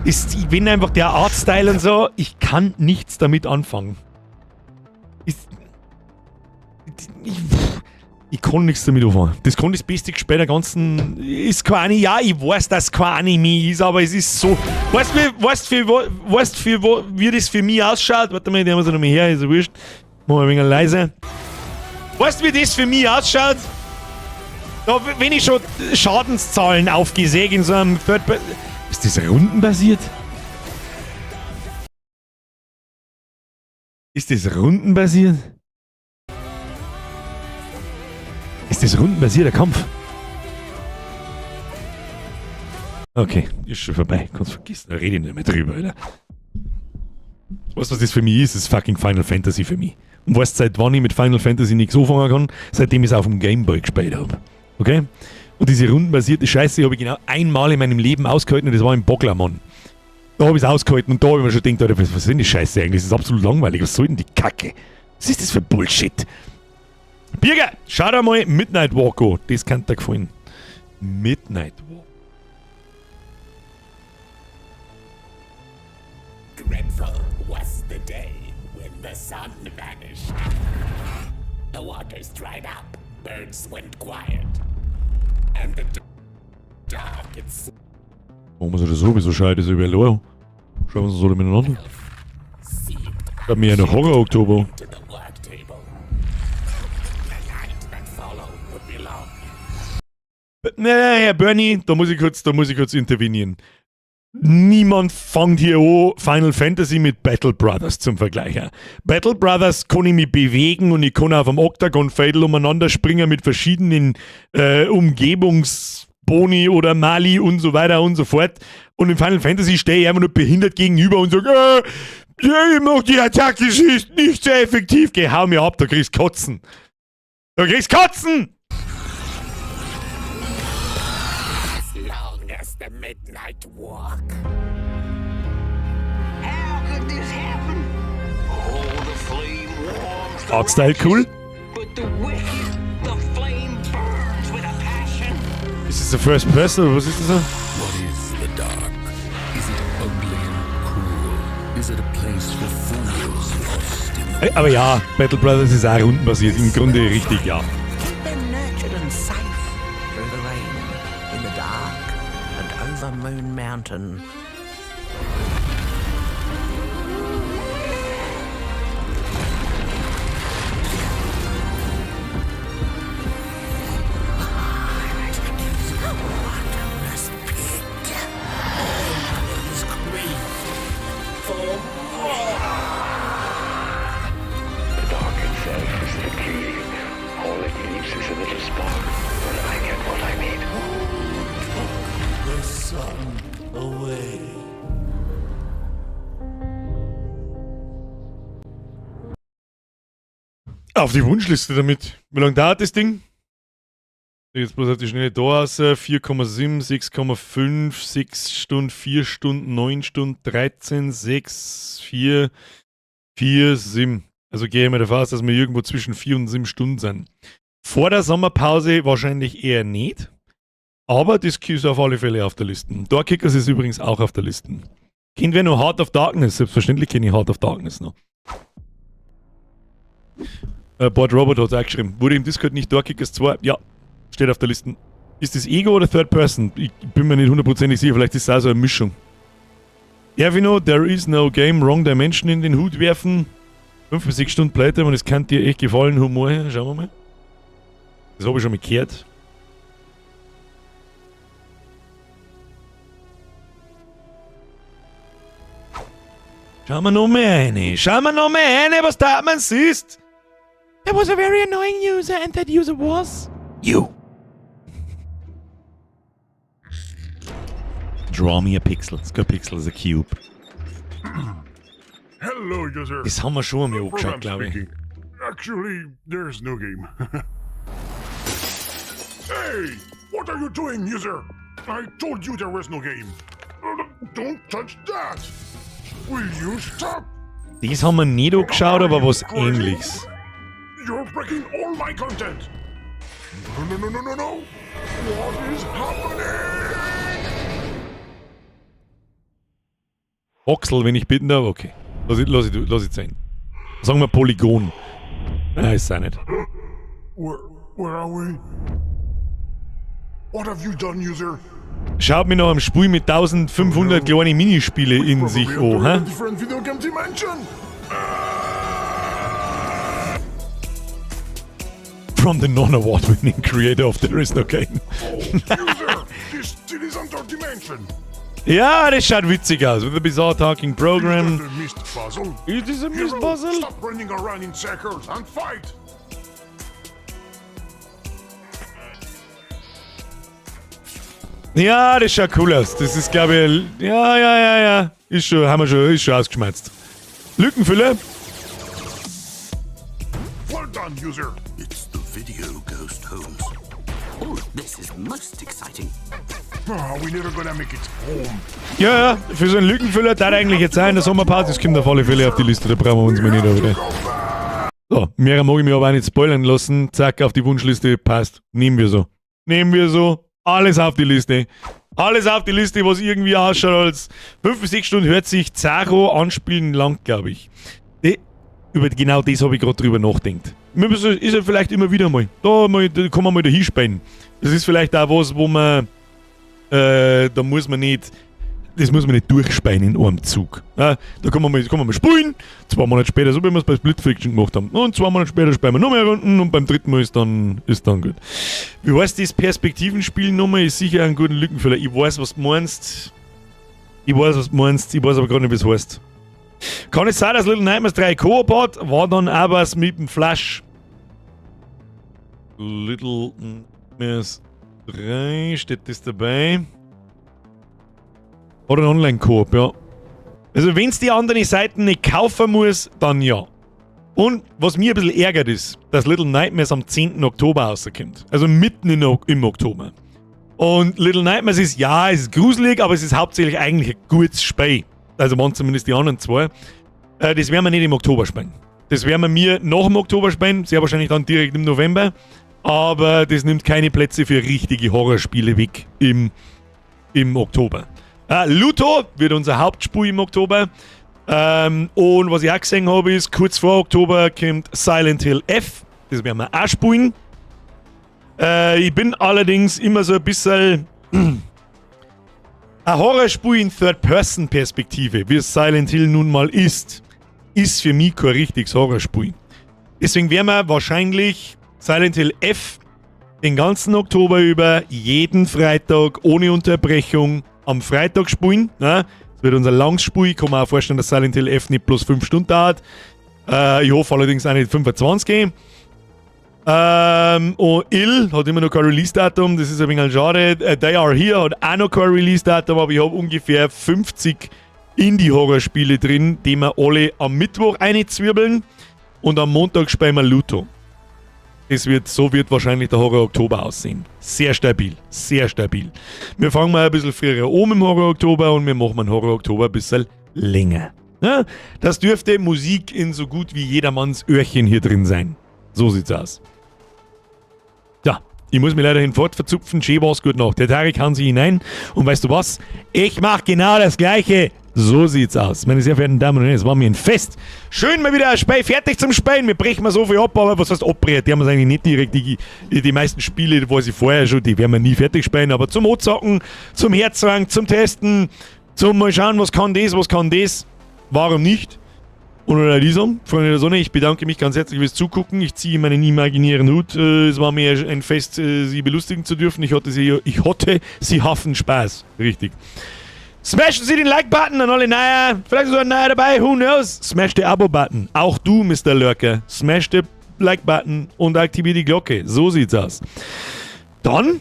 Ich bin einfach der Artstyle und so, ich kann nichts damit anfangen. Ich kann nichts damit anfangen. Das kann das beste Spiel der ganzen... Ist kein Anime. Ja, ich weiß, dass es kein Anime ist, aber es ist so... Weißt du, wie das für mich ausschaut? Warte mal, die haben wir so noch mal her, ist ja wurscht. Machen wir ein wenig leise. Weißt du, wie das für mich ausschaut? Da, wenn ich schon Schadenszahlen aufgesägt in so einem Ist das rundenbasiert? Ist das rundenbasiert? Ist das rundenbasierter Kampf? Okay, ist schon vorbei. Kannst vergessen, da rede ich nicht mehr drüber, Alter. Weißt du, was das für mich ist? Das ist fucking Final Fantasy für mich. Und weißt du, seit wann ich mit Final Fantasy nichts anfangen kann? Seitdem ich es auf dem Gameboy gespielt habe. Okay? Und diese rundenbasierte Scheiße habe ich genau einmal in meinem Leben ausgehalten und das war im Bocklermann. Da habe ich es ausgehalten und da habe ich mir schon gedacht, Alter, was ist denn die Scheiße eigentlich? Das ist absolut langweilig. Was soll denn die Kacke? Was ist das für Bullshit? Birger, schau dir mal Midnight Walk an. Das kann dir gefallen. Midnight Walk. Dreadful was the day when the sun vanished. The waters dried up, birds went quiet, and the dark itself. Warum muss er das sowieso scheiße? Das ist über allein. Schauen wir uns das alle miteinander. Ich hab mir ja noch Horror-Oktober. Naja, Herr Bernie, da muss ich kurz intervenieren. Niemand fängt hier an, Final Fantasy mit Battle Brothers zum Vergleichen. Battle Brothers kann ich mich bewegen und ich kann auf dem Octagon-Fadel umeinander springen mit verschiedenen Umgebungsboni oder Mali und so weiter und so fort. Und in Final Fantasy stehe ich einfach nur behindert gegenüber und sage, ich mach die Attacke, sie ist nicht sehr effektiv. Geh, hau mir ab, da kriegst Kotzen. Da kriegst Kotzen! The midnight walk. How could this happen? Oh, the flame warms the Artstyle cool. but the wicked, the flame burns with a passion. Ist das der First Person oder was ist das? What is the dark? Is it ugly and cruel? Is it a place for fools lost in Aber ja, Battle Brothers ist auch rundenbasiert. Im Grunde richtig, ja. Keep them nurtured and safe through the rain, in the dark, and over Moon Mountain. The dark itself is the key. All it needs is a little spark, and I get what I need. The sun away. Auf die Wunschliste damit. Wie lange dauert das Ding? Jetzt bloß auf die Schnelle da aus. 4,7, 6,5, 6 Stunden, 4 Stunden, 9 Stunden, 13, 6, 4, 4, 7. Also gehe ich mal davon aus, dass wir irgendwo zwischen 4 und 7 Stunden sind. Vor der Sommerpause wahrscheinlich eher nicht. Aber das ist auf alle Fälle auf der Liste. Doorkickers ist übrigens auch auf der Liste. Kennt wer noch Heart of Darkness? Selbstverständlich kenne ich Heart of Darkness noch. Bord Robert hat es auch geschrieben. Wurde im Discord nicht Doorkickers 2? Ja, steht auf der Liste. Ist das Ego oder Third Person? Ich bin mir nicht hundertprozentig sicher. Vielleicht ist es auch so eine Mischung. Erwino, there is no game, Wrong Dimension in den Hut werfen. 5 bis 6 Stunden Playtime und es kann dir echt gefallen. Humor her, schauen wir mal. Das habe ich schon mal gehört. Schauen wir noch mehr rein. Schauen wir noch mehr rein, was da man siehst. There was a very annoying user and that user was you. Draw me a pixel. It's got a pixel as a cube. Hello, user. Das haben wir schon einmal angeschaut, glaube ich. Speaking. Actually, there's no game. Hey! What are you doing, user? I told you there was no game. Don't touch that! Will you stop? Das haben wir nicht angeschaut, aber was Ähnliches. You're breaking all my content! No! What is happening? Voxel, wenn ich bitten darf, okay. Lass ich sein. Sagen wir Polygon. Nein, ist auch nicht. Where are we? What have you done, user? Schaut mir noch am Spiel mit 1500 kleine Minispiele in sich an, hä? Different video game dimension. From the non-award-winning creator of There Is No Game. User, this still isn't our dimension. Ja, das schaut witzig aus. With the bizarre talking program. Is that a missed puzzle? Is this a missed Hero, puzzle? Stop running around in circles and fight! Ja, das schaut cool aus. Das ist, glaube ich, ja. Ist schon ausgeschmerzt. Lückenfüller. Well done, user. It's the video ghost, Holmes. Oh, this is most exciting. Ah, we never gonna make it home. Ja, für so einen Lückenfüller darf eigentlich jetzt sein, der Sommerpart, das kommt auf alle Fälle auf die Liste, da brauchen wir uns mal nicht wieder. So, mehr mag ich mir aber auch nicht spoilern lassen. Zack, auf die Wunschliste, passt. Nehmen wir so. Alles auf die Liste. Alles auf die Liste, was irgendwie ausschaut als 5 bis 6 Stunden hört sich Zaro anspielen lang, glaube ich. Über genau das habe ich gerade drüber nachgedacht. Ist ja vielleicht immer wieder mal. Da kann man mal da hinspielen. Das ist vielleicht auch was, wo man da muss man nicht durchspeien in einem Zug. Ja, da kann man mal spielen, 2 Monate später, so wie wir es bei Split Fiction gemacht haben. Und 2 Monate später spielen wir noch mehr Runden und beim dritten Mal ist dann gut. Wie heißt das Perspektivenspiel nochmal? Ist sicher ein guter Lückenfüller. Ich weiß, was du meinst. Ich weiß aber gar nicht, wie es heißt. Kann es sein, dass Little Nightmares 3 Koop hat? War dann auch was mit dem Flash. Little Nightmares 3, steht das dabei? Oder ein Online-Koop, ja. Also wenn es die anderen Seiten nicht kaufen muss, dann ja. Und was mir ein bisschen ärgert ist, dass Little Nightmares am 10. Oktober rauskommt. Also mitten im Oktober. Und Little Nightmares ist, ja, es ist gruselig, aber es ist hauptsächlich eigentlich ein gutes Spiel. Also waren zumindest die anderen 2. Das werden wir nicht im Oktober spielen. Das werden wir mir nach dem Oktober spielen, sehr wahrscheinlich dann direkt im November. Aber das nimmt keine Plätze für richtige Horrorspiele weg im Oktober. Luto wird unser Hauptspiel im Oktober. Und was ich auch gesehen habe, ist, kurz vor Oktober kommt Silent Hill F. Das werden wir auch spielen. Ich bin allerdings immer so ein bisschen ein Horrorspiel in Third-Person-Perspektive, wie es Silent Hill nun mal ist für mich kein richtiges Horrorspiel. Deswegen werden wir wahrscheinlich Silent Hill F den ganzen Oktober über jeden Freitag ohne Unterbrechung am Freitag spielen. Das wird unser langes Spiel. Ich kann mir auch vorstellen, dass Silent Hill F nicht plus 5 Stunden dauert. Ich hoffe allerdings auch nicht 25. Und Ill hat immer noch kein Release-Datum. Das ist ein wenig schade. They Are Here hat auch noch kein Release-Datum, aber ich habe ungefähr 50 Indie-Horror-Spiele drin, die wir alle am Mittwoch reinzwirbeln. Und am Montag spielen wir Luto. So wird wahrscheinlich der Horror-Oktober aussehen. Sehr stabil, sehr stabil. Wir fangen mal ein bisschen früher um im Horror-Oktober und wir machen einen Horror-Oktober ein bisschen länger. Ja, das dürfte Musik in so gut wie jedermanns Öhrchen hier drin sein. So sieht's aus. Ja, ich muss mich leider hinfort verzupfen. Schön war's, gut noch. Der Tarek hauen sie hinein. Und weißt du was? Ich mach genau das Gleiche. So sieht's aus. Meine sehr verehrten Damen und Herren, es war mir ein Fest. Schön mal wieder ein Spiel fertig zum Spielen. Wir brechen mal so viel ab, aber was heißt abbrechen? Die haben wir eigentlich nicht direkt. Die meisten Spiele, die weiß ich vorher schon, die werden wir nie fertig spielen. Aber zum Anzocken, zum Herzrang, zum Testen, zum mal schauen, was kann das. Warum nicht? Und oder dieser, Freunde der Sonne, ich bedanke mich ganz herzlich fürs Zugucken. Ich ziehe meinen imaginären Hut. Es war mir ein Fest, Sie belustigen zu dürfen. Ich hoffe, Sie hatten Spaß. Richtig. Smashen Sie den Like-Button an alle Neuer. Vielleicht ist sogar ein Neuer dabei, who knows? Smash den Abo-Button. Auch du, Mr. Lurker. Smash den Like-Button und aktiviere die Glocke. So sieht's aus. Dann,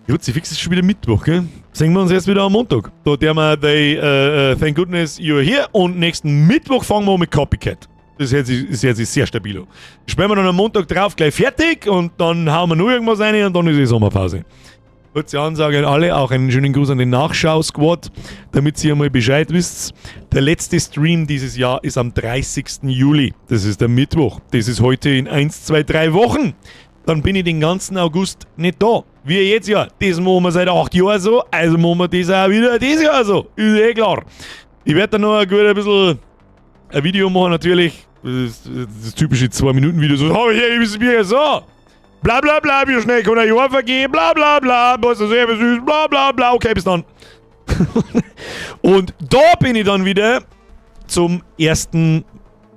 fix ist schon wieder Mittwoch, gell? Sehen wir uns jetzt wieder am Montag. Da der wir Thank Goodness You're Here und nächsten Mittwoch fangen wir mit Copycat. Das ist jetzt sehr stabil. Spielen wir dann am Montag drauf gleich fertig und dann hauen wir noch irgendwas rein und dann ist die Sommerpause. Kurze Ansage an alle, auch einen schönen Gruß an den Nachschau-Squad, damit ihr einmal Bescheid wisst. Der letzte Stream dieses Jahr ist am 30. Juli. Das ist der Mittwoch. Das ist heute in 1, 2, 3 Wochen. Dann bin ich den ganzen August nicht da. Wie jetzt ja. Das machen wir seit 8 Jahren so, also machen wir das auch wieder dieses Jahr so. Ist eh klar. Ich werde dann noch ein bisschen ein Video machen, natürlich. Das typische 2-Minuten-Video. So, oh, hier ist es so. Bla bla bla, wie schnell kann ein Jahr vergehen, bla bla bla, was ist sehr süß, bla bla bla, okay, bis dann. Und da bin ich dann wieder zum 1.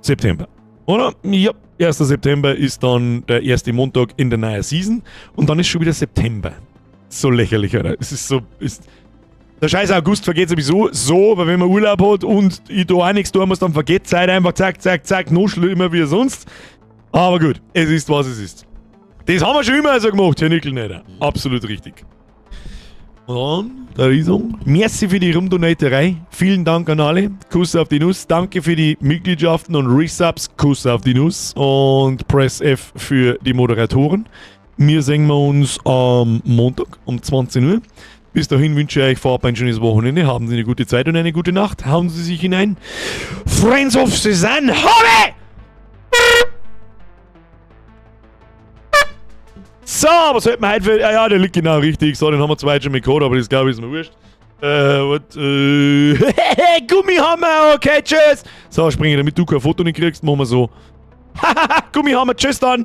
September, oder? Ja, 1. September ist dann der erste Montag in der neuen Season und dann ist schon wieder September. So lächerlich, oder? Es ist so, Der scheiß August vergeht sowieso so, weil wenn man Urlaub hat und ich da auch nichts tun muss, dann vergeht die Zeit einfach zack, zack, zack, noch schlimmer wie sonst. Aber gut, es ist, was es ist. Das haben wir schon immer so gemacht, Herr Nickelneder. Absolut richtig. Und dann, der Riesung. Merci für die Rumdonaterei. Vielen Dank an alle. Kuss auf die Nuss. Danke für die Mitgliedschaften und Resubs. Kuss auf die Nuss. Und Press F für die Moderatoren. Wir sehen wir uns am Montag um 20 Uhr. Bis dahin wünsche ich euch vorab ein schönes Wochenende. Haben Sie eine gute Zeit und eine gute Nacht. Hauen Sie sich hinein. Friends of Suzanne, Hobby! So, was sollten wir heute für... Ja, der liegt genau richtig. So, den haben wir zweit schon mit gehabt, aber das glaube ich ist mir wurscht. Gummihammer, okay, tschüss. So, springe, damit du kein Foto nicht kriegst, machen wir so. Gummihammer, tschüss dann.